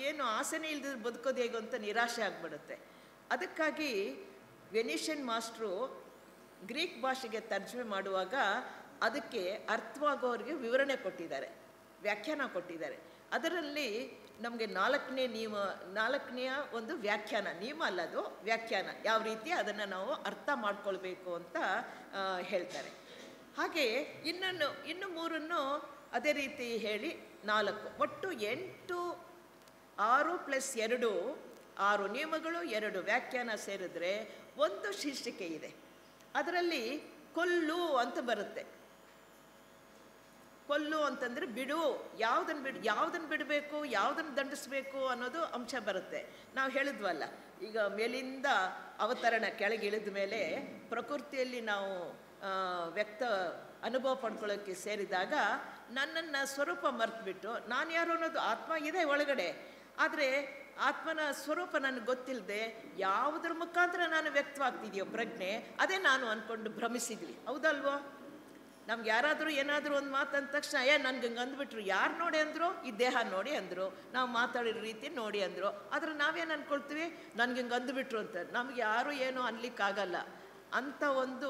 ಏನು ಆಸೆನೇ ಇಲ್ಲದ ಬದುಕೋದು ಹೇಗೋ ಅಂತ ನಿರಾಶೆ ಆಗಿಬಿಡುತ್ತೆ. ಅದಕ್ಕಾಗಿ ವೆನಿಷಿಯನ್ ಮಾಸ್ಟ್ರು ಗ್ರೀಕ್ ಭಾಷೆಗೆ ತರ್ಜುಮೆ ಮಾಡುವಾಗ ಅದಕ್ಕೆ ಅರ್ಥವಾಗೋರಿಗೆ ವಿವರಣೆ ಕೊಟ್ಟಿದ್ದಾರೆ, ವ್ಯಾಖ್ಯಾನ ಕೊಟ್ಟಿದ್ದಾರೆ. ಅದರಲ್ಲಿ ನಮಗೆ ನಾಲ್ಕನೆಯ ಒಂದು ವ್ಯಾಖ್ಯಾನ, ನಿಯಮ ಅಲ್ಲ ಅದು ವ್ಯಾಖ್ಯಾನ, ಯಾವ ರೀತಿ ಅದನ್ನು ನಾವು ಅರ್ಥ ಮಾಡ್ಕೊಳ್ಬೇಕು ಅಂತ ಹೇಳ್ತಾರೆ. ಹಾಗೆ ಇನ್ನು 3 ಅದೇ ರೀತಿ ಹೇಳಿ 4, ಒಟ್ಟು 8, 6 + 2 6 ನಿಯಮಗಳು, 2 ವ್ಯಾಖ್ಯಾನ ಸೇರಿದ್ರೆ ಒಂದು ಶೀರ್ಷಿಕೆ ಇದೆ. ಅದರಲ್ಲಿ ಕೊಲ್ಲು ಅಂತ ಬರುತ್ತೆ. ಕೊಲ್ಲು ಅಂತಂದರೆ ಬಿಡು, ಯಾವುದನ್ನು ಬಿಡಬೇಕು, ಯಾವುದನ್ನು ದಂಡಿಸ್ಬೇಕು ಅನ್ನೋದು ಅಂಶ ಬರುತ್ತೆ. ನಾವು ಹೇಳಿದ್ವಲ್ಲ, ಈಗ ಮೇಲಿಂದ ಅವತರಣ ಕೆಳಗೆ ಇಳಿದ ಮೇಲೆ ಪ್ರಕೃತಿಯಲ್ಲಿ ನಾವು ಅನುಭವ ಪಡ್ಕೊಳ್ಳೋಕ್ಕೆ ಸೇರಿದಾಗ ನನ್ನನ್ನು ಸ್ವರೂಪ ಮರೆತುಬಿಟ್ಟು ನಾನು ಯಾರು ಅನ್ನೋದು ಆತ್ಮ ಇದೆ ಒಳಗಡೆ, ಆದರೆ ಆತ್ಮನ ಸ್ವರೂಪ ನನಗೆ ಗೊತ್ತಿಲ್ಲದೆ ಯಾವುದರ ಮುಖಾಂತರ ನಾನು ವ್ಯಕ್ತವಾಗ್ತಿದೆಯೋ ಪ್ರಜ್ಞೆ, ಅದೇ ನಾನು ಅಂದ್ಕೊಂಡು ಭ್ರಮಿಸಿದ್ವಿ. ಹೌದಲ್ವೋ? ನಮ್ಗೆ ಯಾರಾದರೂ ಏನಾದರೂ ಒಂದು ಮಾತು ಅಂದ ತಕ್ಷಣ ನನ್ಗೆ ಹಂಗೆ ಅಂದ್ಬಿಟ್ರು, ಯಾರು ನೋಡಿ ಅಂದರು, ಈ ದೇಹ ನೋಡಿ ಅಂದರು, ನಾವು ಮಾತಾಡಿರೋ ರೀತಿ ನೋಡಿ ಅಂದರು. ಆದರೆ ನಾವೇನು ಅಂದ್ಕೊಳ್ತೀವಿ, ನನಗೆ ಹಿಂಗೆ ಅಂದುಬಿಟ್ರು ಅಂತ. ನಮ್ಗೆ ಯಾರೂ ಏನೂ ಅನ್ಲಿಕ್ಕಾಗಲ್ಲ. ಅಂಥ ಒಂದು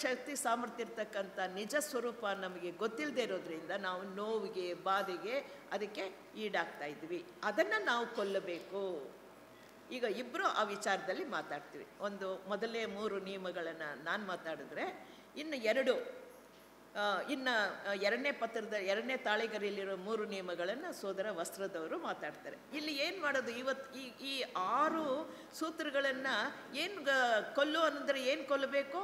ಶಕ್ತಿ ಸಾಮರ್ಥ್ಯ ಇರ್ತಕ್ಕಂಥ ನಿಜ ಸ್ವರೂಪ ನಮಗೆ ಗೊತ್ತಿಲ್ಲದೆ ಇರೋದ್ರಿಂದ ನಾವು ನೋವಿಗೆ, ಬಾಧೆಗೆ ಅದಕ್ಕೆ ಈಡಾಗ್ತಾ ಇದ್ವಿ. ಅದನ್ನು ನಾವು ಕೊಲ್ಲಬೇಕು. ಈಗ ಇಬ್ಬರು ಆ ವಿಚಾರದಲ್ಲಿ ಮಾತಾಡ್ತೀವಿ. ಮೊದಲೇ 3 ನಿಯಮಗಳನ್ನು ನಾನು ಮಾತಾಡಿದ್ರೆ, ಇನ್ನು 2ನೇ ಪತ್ರದ 2ನೇ ತಾಳೆಗರಿಯಲ್ಲಿರೋ 3 ನಿಯಮಗಳನ್ನು ಸೋದರ ವಸ್ತ್ರದವರು ಮಾತಾಡ್ತಾರೆ. ಇಲ್ಲಿ ಏನು ಮಾಡೋದು, ಈ 6 ಸೂತ್ರಗಳನ್ನು ಏನು ಕೊಲ್ಲು ಅಂದರೆ ಏನು ಕೊಲ್ಲಬೇಕು,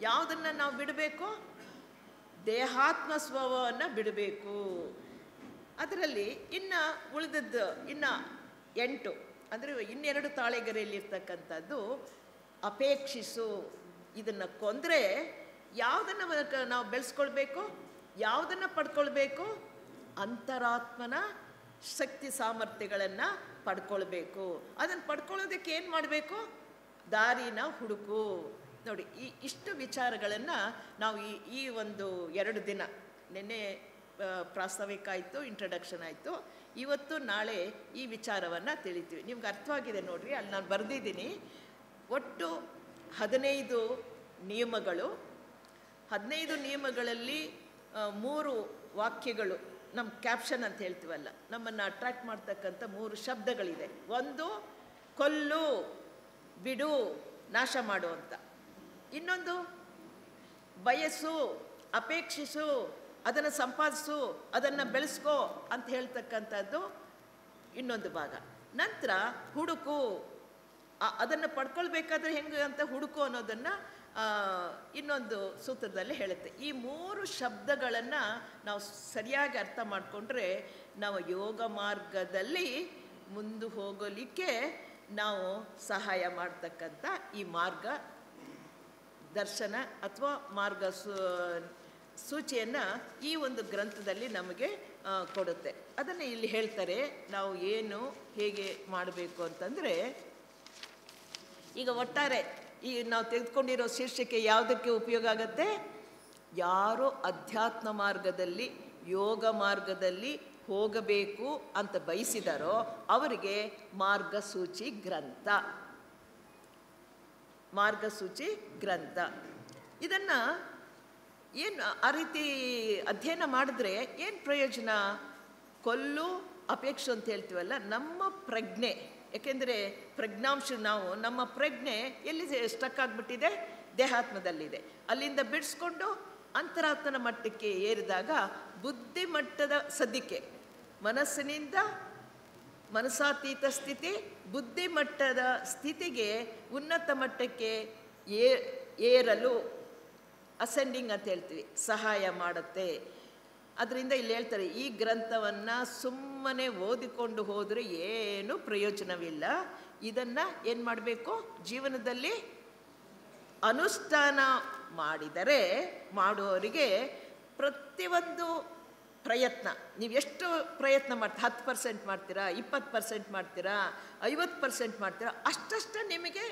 ಯಾವುದನ್ನು ನಾವು ಬಿಡಬೇಕು, ದೇಹಾತ್ಮ ಸ್ವಭಾವವನ್ನು ಬಿಡಬೇಕು. ಅದರಲ್ಲಿ ಉಳಿದದ್ದು 8 ಅಂದರೆ 2 ತಾಳೆಗರಿಯಲ್ಲಿರ್ತಕ್ಕಂಥದ್ದು ಅಪೇಕ್ಷಿಸು. ಇದನ್ನು ಕೊಂದರೆ ಯಾವುದನ್ನು ನಾವು ಬೆಳೆಸ್ಕೊಳ್ಬೇಕು, ಯಾವುದನ್ನು ಪಡ್ಕೊಳ್ಬೇಕು, ಅಂತರಾತ್ಮನ ಶಕ್ತಿ ಸಾಮರ್ಥ್ಯಗಳನ್ನು ಪಡ್ಕೊಳ್ಬೇಕು. ಅದನ್ನು ಪಡ್ಕೊಳ್ಳೋದಕ್ಕೆ ಏನು ಮಾಡಬೇಕು, ದಾರಿನ ಹುಡುಕು. ನೋಡಿ, ಇಷ್ಟು ವಿಚಾರಗಳನ್ನು ನಾವು ಈ ಒಂದು 2 ದಿನ, ನಿನ್ನೆ ಪ್ರಾಸ್ತಾವಿಕ ಆಯಿತು, ಇಂಟ್ರಡಕ್ಷನ್ ಆಯಿತು, ಇವತ್ತು ನಾಳೆ ಈ ವಿಚಾರವನ್ನು ತಿಳಿತೀವಿ. ನಿಮ್ಗೆ ಅರ್ಥವಾಗಿದೆ ನೋಡ್ರಿ, ಅಲ್ಲಿ ನಾನು ಬರೆದಿದ್ದೀನಿ. ಒಟ್ಟು 15 ನಿಯಮಗಳು. 15 ನಿಯಮಗಳಲ್ಲಿ 3 ವಾಕ್ಯಗಳು, ನಮ್ಮ ಕ್ಯಾಪ್ಷನ್ ಅಂತ ಹೇಳ್ತೀವಲ್ಲ, ನಮ್ಮನ್ನು ಅಟ್ರಾಕ್ಟ್ ಮಾಡ್ತಕ್ಕಂಥ 3 ಶಬ್ದಗಳಿದೆ. ಒಂದು ಕೊಲ್ಲು, ಬಿಡು, ನಾಶ ಮಾಡು ಅಂತ. ಇನ್ನೊಂದು ಬಯಸು, ಅಪೇಕ್ಷಿಸು, ಅದನ್ನು ಸಂಪಾದಿಸು, ಅದನ್ನು ಬೆಳೆಸ್ಕೋ ಅಂತ ಹೇಳ್ತಕ್ಕಂಥದ್ದು ಇನ್ನೊಂದು ಭಾಗ. ನಂತರ ಹುಡುಕು, ಅದನ್ನು ಪಡ್ಕೊಳ್ಬೇಕಾದ್ರೆ ಹೆಂಗೆ ಅಂತ ಹುಡುಕು ಅನ್ನೋದನ್ನು ಇನ್ನೊಂದು ಸೂತ್ರದಲ್ಲಿ ಹೇಳುತ್ತೆ. ಈ 3 ಶಬ್ದಗಳನ್ನು ನಾವು ಸರಿಯಾಗಿ ಅರ್ಥ ಮಾಡಿಕೊಂಡ್ರೆ ನಾವು ಯೋಗ ಮಾರ್ಗದಲ್ಲಿ ಮುಂದೆ ಹೋಗಲಿಕ್ಕೆ ನಾವು ಸಹಾಯ ಮಾಡ್ತಕ್ಕಂಥ ಈ ಮಾರ್ಗ ದರ್ಶನ ಅಥವಾ ಮಾರ್ಗ ಸೂಚಿಯನ್ನು ಈ ಒಂದು ಗ್ರಂಥದಲ್ಲಿ ನಮಗೆ ಕೊಡುತ್ತೆ. ಅದನ್ನು ಇಲ್ಲಿ ಹೇಳ್ತಾರೆ. ನಾವು ಏನು ಹೇಗೆ ಮಾಡಬೇಕು ಅಂತಂದರೆ, ಈಗ ಒಟ್ಟಾರೆ ಈ ನಾವು ತೆಗೆದುಕೊಂಡಿರೋ ಶೀರ್ಷಿಕೆ ಯಾವುದಕ್ಕೆ ಉಪಯೋಗ ಆಗುತ್ತೆ, ಯಾರು ಅಧ್ಯಾತ್ಮ ಮಾರ್ಗದಲ್ಲಿ, ಯೋಗ ಮಾರ್ಗದಲ್ಲಿ ಹೋಗಬೇಕು ಅಂತ ಬಯಸಿದಾರೋ ಅವರಿಗೆ ಮಾರ್ಗಸೂಚಿ ಗ್ರಂಥ. ಮಾರ್ಗಸೂಚಿ ಗ್ರಂಥ ಇದನ್ನು ಏನು ಆ ರೀತಿ ಅಧ್ಯಯನ ಮಾಡಿದ್ರೆ ಏನು ಪ್ರಯೋಜನ? ಕೊಲ್ಲು, ಅಪೇಕ್ಷೆ ಅಂತ ಹೇಳ್ತೀವಲ್ಲ, ನಮ್ಮ ಪ್ರಜ್ಞೆ, ಏಕೆಂದರೆ ಪ್ರಜ್ಞಾಂಶ, ನಮ್ಮ ಪ್ರಜ್ಞೆ ಎಲ್ಲಿ ಸ್ಟಕ್ ಆಗಿಬಿಟ್ಟಿದೆ, ದೇಹಾತ್ಮದಲ್ಲಿದೆ. ಅಲ್ಲಿಂದ ಬಿಡಿಸ್ಕೊಂಡು ಅಂತರಾತ್ಮನ ಮಟ್ಟಕ್ಕೆ ಏರಿದಾಗ ಬುದ್ಧಿ ಮಟ್ಟದ ಸದ್ಯಕ್ಕೆ ಮನಸ್ಸಿನಿಂದ ಮನಸಾತೀತ ಸ್ಥಿತಿ, ಬುದ್ಧಿ ಮಟ್ಟದ ಸ್ಥಿತಿಗೆ, ಉನ್ನತ ಮಟ್ಟಕ್ಕೆ ಏರಲು ಅಸೆಂಡಿಂಗ್ ಅಂತ ಹೇಳ್ತೀವಿ, ಸಹಾಯ ಮಾಡುತ್ತೆ. ಅದರಿಂದ ಇಲ್ಲಿ ಹೇಳ್ತಾರೆ, ಈ ಗ್ರಂಥವನ್ನು ಸುಮ್ಮನೆ ಓದಿಕೊಂಡು ಹೋದರೆ ಏನೂ ಪ್ರಯೋಜನವಿಲ್ಲ. ಇದನ್ನು ಏನು ಮಾಡಬೇಕು, ಜೀವನದಲ್ಲಿ ಅನುಷ್ಠಾನ ಮಾಡಿದರೆ, ಮಾಡುವವರಿಗೆ ಪ್ರತಿಯೊಂದು ಪ್ರಯತ್ನ, ನೀವು ಎಷ್ಟು ಪ್ರಯತ್ನ ಮಾಡ್ತೀರಾ, 10% ಮಾಡ್ತೀರಾ, 20% ಮಾಡ್ತೀರಾ, 50% ಮಾಡ್ತೀರಾ, ಅಷ್ಟಷ್ಟು ನಿಮಗೆ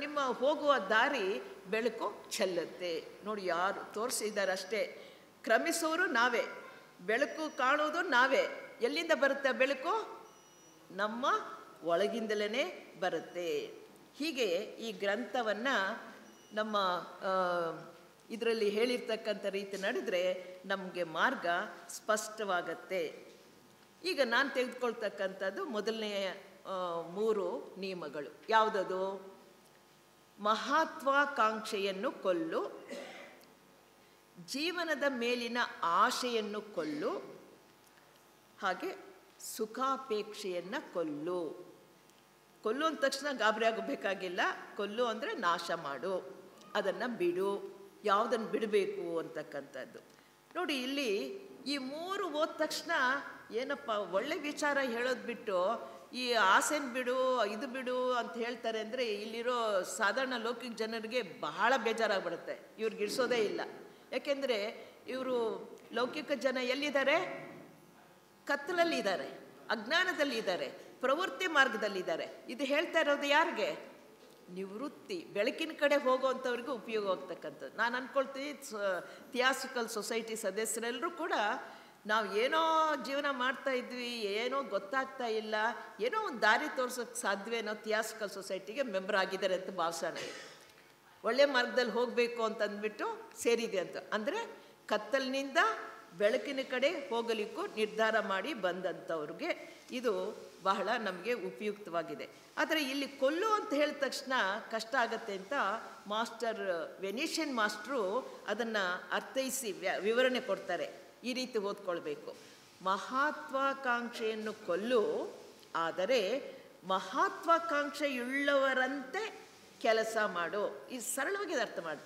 ನಿಮ್ಮ ಹೋಗುವ ದಾರಿ ಬೆಳಕು ಚೆಲ್ಲುತ್ತೆ. ನೋಡಿ, ಯಾರು ತೋರಿಸಿದ್ದಾರೆ ಅಷ್ಟೇ, ಕ್ರಮಿಸೋರು ನಾವೇ, ಬೆಳಕು ಕಾಣೋದು ನಾವೇ. ಎಲ್ಲಿಂದ ಬರುತ್ತೆ ಬೆಳಕು? ನಮ್ಮ ಒಳಗಿಂದಲೇ ಬರುತ್ತೆ. ಹೀಗೆ ಈ ಗ್ರಂಥವನ್ನು ನಮ್ಮ ಇದರಲ್ಲಿ ಹೇಳಿರ್ತಕ್ಕಂಥ ರೀತಿ ನಡೆದರೆ ನಮಗೆ ಮಾರ್ಗ ಸ್ಪಷ್ಟವಾಗತ್ತೆ. ಈಗ ನಾನು ತೆಗೆದುಕೊಳ್ತಕ್ಕಂಥದ್ದು ಮೊದಲನೆಯ 3 ನಿಯಮಗಳು. ಯಾವುದದು? ಮಹತ್ವಾಕಾಂಕ್ಷೆಯನ್ನು ಕೊಲ್ಲು, ಜೀವನದ ಮೇಲಿನ ಆಶೆಯನ್ನು ಕೊಲ್ಲು, ಹಾಗೆ ಸುಖಾಪೇಕ್ಷೆಯನ್ನು ಕೊಲ್ಲು. ಕೊಲ್ಲು ಅಂದ ತಕ್ಷಣ ಗಾಬರಿ ಆಗಬೇಕಾಗಿಲ್ಲ. ಕೊಲ್ಲು ಅಂದರೆ ನಾಶ ಮಾಡು, ಅದನ್ನು ಬಿಡು, ಯಾವುದನ್ನು ಬಿಡಬೇಕು ಅಂತಕ್ಕಂಥದ್ದು. ನೋಡಿ, ಇಲ್ಲಿ ಈ 3 ಓದ ತಕ್ಷಣ ಏನಪ್ಪ ಒಳ್ಳೆ ವಿಚಾರ ಹೇಳೋದು ಬಿಟ್ಟು ಈ ಆಸೆನ ಬಿಡು, ಇದು ಬಿಡು ಅಂತ ಹೇಳ್ತಾರೆ ಅಂದರೆ ಇಲ್ಲಿರೋ ಸಾಧಾರಣ ಲೌಕಿಕ ಜನರಿಗೆ ಬಹಳ ಬೇಜಾರಾಗ್ಬಿಡುತ್ತೆ. ಇವ್ರಿಗೆ ಇಡಿಸೋದೇ ಇಲ್ಲ. ಯಾಕೆಂದರೆ ಇವರು ಲೌಕಿಕ ಜನ ಎಲ್ಲಿದ್ದಾರೆ? ಕತ್ತಲಲ್ಲಿದ್ದಾರೆ, ಅಜ್ಞಾನದಲ್ಲಿದ್ದಾರೆ, ಪ್ರವೃತ್ತಿ ಮಾರ್ಗದಲ್ಲಿದ್ದಾರೆ. ಇದು ಹೇಳ್ತಾ ಇರೋದು ಯಾರಿಗೆ? ನಿವೃತ್ತಿ, ಬೆಳಕಿನ ಕಡೆ ಹೋಗೋವಂಥವ್ರಿಗೆ ಉಪಯೋಗ ಆಗ್ತಕ್ಕಂಥದ್ದು. ನಾನು ಅಂದ್ಕೊಳ್ತೀನಿ ಥಿಯಾಸಿಕಲ್ ಸೊಸೈಟಿ ಸದಸ್ಯರೆಲ್ಲರೂ ಕೂಡ ನಾವು ಏನೋ ಜೀವನ ಮಾಡ್ತಾ ಇದ್ವಿ, ಏನೋ ಗೊತ್ತಾಗ್ತಾ ಇಲ್ಲ, ಏನೋ ಒಂದು ದಾರಿ ತೋರ್ಸೋಕ್ಕೆ ಸಾಧ್ಯವೇನೋ ಥಿಯಾಸಿಕಲ್ ಸೊಸೈಟಿಗೆ ಮೆಂಬರ್ ಆಗಿದ್ದಾರೆ ಅಂತ ಭಾವಿಸೋಣ. ಒಳ್ಳೆ ಮಾರ್ಗದಲ್ಲಿ ಹೋಗಬೇಕು ಅಂತ ಅಂದ್ಬಿಟ್ಟು ಸೇರಿದೆ ಅಂತ ಅಂದರೆ ಕತ್ತಲಿನಿಂದ ಬೆಳಕಿನ ಕಡೆ ಹೋಗಲಿಕ್ಕೂ ನಿರ್ಧಾರ ಮಾಡಿ ಬಂದಂಥವ್ರಿಗೆ ಇದು ಬಹಳ ನಮಗೆ ಉಪಯುಕ್ತವಾಗಿದೆ. ಆದರೆ ಇಲ್ಲಿ ಕೊಲ್ಲು ಅಂತ ಹೇಳಿದ ತಕ್ಷಣ ಕಷ್ಟ ಆಗತ್ತೆ ಅಂತ ಮಾಸ್ಟರ್ ವೆನಿಷಿಯನ್ ಮಾಸ್ಟ್ರು ಅದನ್ನು ಅರ್ಥೈಸಿ ವಿವರಣೆ ಕೊಡ್ತಾರೆ. ಈ ರೀತಿ ಓದ್ಕೊಳ್ಬೇಕು. ಮಹತ್ವಾಕಾಂಕ್ಷೆಯನ್ನು ಕೊಲ್ಲು, ಆದರೆ ಮಹತ್ವಾಕಾಂಕ್ಷೆಯುಳ್ಳವರಂತೆ ಕೆಲಸ ಮಾಡು. ಈ ಸರಳವಾಗಿ ಅರ್ಥ ಮಾಡು.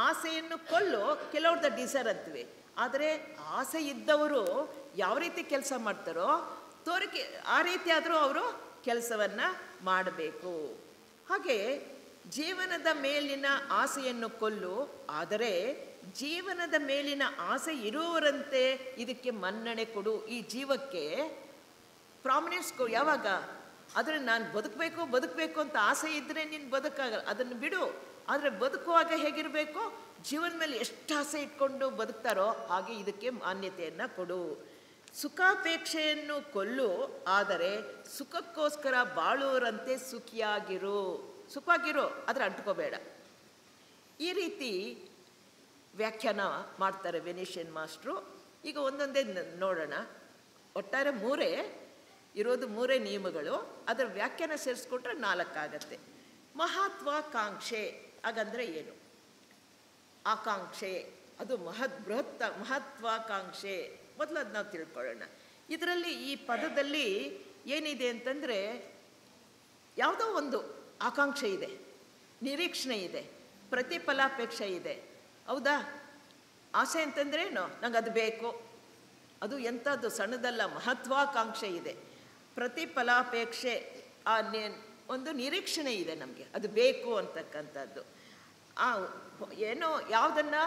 ಆಸೆಯನ್ನು ಕೊಲ್ಲು, ಕೆಲವ್ರದ್ದು ಡಿಸೈರ್ ಅಂತೀವಿ. ಆದರೆ ಆಸೆ ಇದ್ದವರು ಯಾವ ರೀತಿ ಕೆಲಸ ಮಾಡ್ತಾರೋ ತೋರಿಕೆ ಆ ರೀತಿ ಆದರೂ ಅವರು ಕೆಲಸವನ್ನು ಮಾಡಬೇಕು. ಹಾಗೆ ಜೀವನದ ಮೇಲಿನ ಆಸೆಯನ್ನು ಕೊಲ್ಲು, ಆದರೆ ಜೀವನದ ಮೇಲಿನ ಆಸೆ ಇರುವವರಂತೆ ಇದಕ್ಕೆ ಮನ್ನಣೆ ಕೊಡು. ಈ ಜೀವಕ್ಕೆ ಪ್ರಾಮಿನೆನ್ಸ್ ಕೊಡು. ಯಾವಾಗ? ಆದರೆ ನಾನು ಬದುಕಬೇಕು ಅಂತ ಆಸೆ ಇದ್ದರೆ ನೀನು ಬದುಕಾಗಲ್ಲ, ಅದನ್ನು ಬಿಡು. ಆದರೆ ಬದುಕುವಾಗ ಹೇಗಿರಬೇಕು? ಜೀವನ ಮೇಲೆ ಎಷ್ಟು ಆಸೆ ಇಟ್ಕೊಂಡು ಬದುಕ್ತಾರೋ ಹಾಗೆ ಇದಕ್ಕೆ ಮಾನ್ಯತೆಯನ್ನು ಕೊಡು. ಸುಖಾಪೇಕ್ಷೆಯನ್ನು ಕೊಲ್ಲು, ಆದರೆ ಸುಖಕ್ಕೋಸ್ಕರ ಬಾಳುವರಂತೆ ಸುಖವಾಗಿರು, ಆದರೆ ಅಂಟ್ಕೋಬೇಡ. ಈ ರೀತಿ ವ್ಯಾಖ್ಯಾನ ಮಾಡ್ತಾರೆ ವೆನಿಷಿಯನ್ ಮಾಸ್ಟ್ರು. ಈಗ ಒಂದೊಂದೇ ನೋಡೋಣ. ಒಟ್ಟಾರೆ 3 ಇರೋದು 3 ನಿಯಮಗಳು. ಅದರ ವ್ಯಾಖ್ಯಾನ ಸೇರಿಸ್ಕೊಂಡ್ರೆ 4 ಆಗತ್ತೆ. ಮಹತ್ವಾಕಾಂಕ್ಷೆ ಹಾಗಂದರೆ ಏನು? ಆಕಾಂಕ್ಷೆ ಅದು ಮಹತ್ವಾಕಾಂಕ್ಷೆ. ಮೊದಲು ಅದು ನಾವು ತಿಳ್ಕೊಳ್ಳೋಣ. ಇದರಲ್ಲಿ ಈ ಪದದಲ್ಲಿ ಏನಿದೆ ಅಂತಂದರೆ ಯಾವುದೋ ಒಂದು ಆಕಾಂಕ್ಷೆ ಇದೆ, ನಿರೀಕ್ಷಣೆ ಇದೆ, ಪ್ರತಿಫಲಾಪೇಕ್ಷೆ ಇದೆ. ಹೌದಾ? ಆಸೆ ಅಂತಂದ್ರೆ ಏನು? ನಂಗೆ ಅದು ಬೇಕು, ಅದು ಎಂಥದ್ದು ಸಣ್ಣದಲ್ಲ, ಮಹತ್ವಾಕಾಂಕ್ಷೆ ಇದೆ. ಪ್ರತಿಫಲಾಪೇಕ್ಷೆ, ಒಂದು ನಿರೀಕ್ಷಣೆ ಇದೆ ನಮಗೆ, ಅದು ಬೇಕು ಅಂತಕ್ಕಂಥದ್ದು. ಏನೋ ಯಾವುದನ್ನು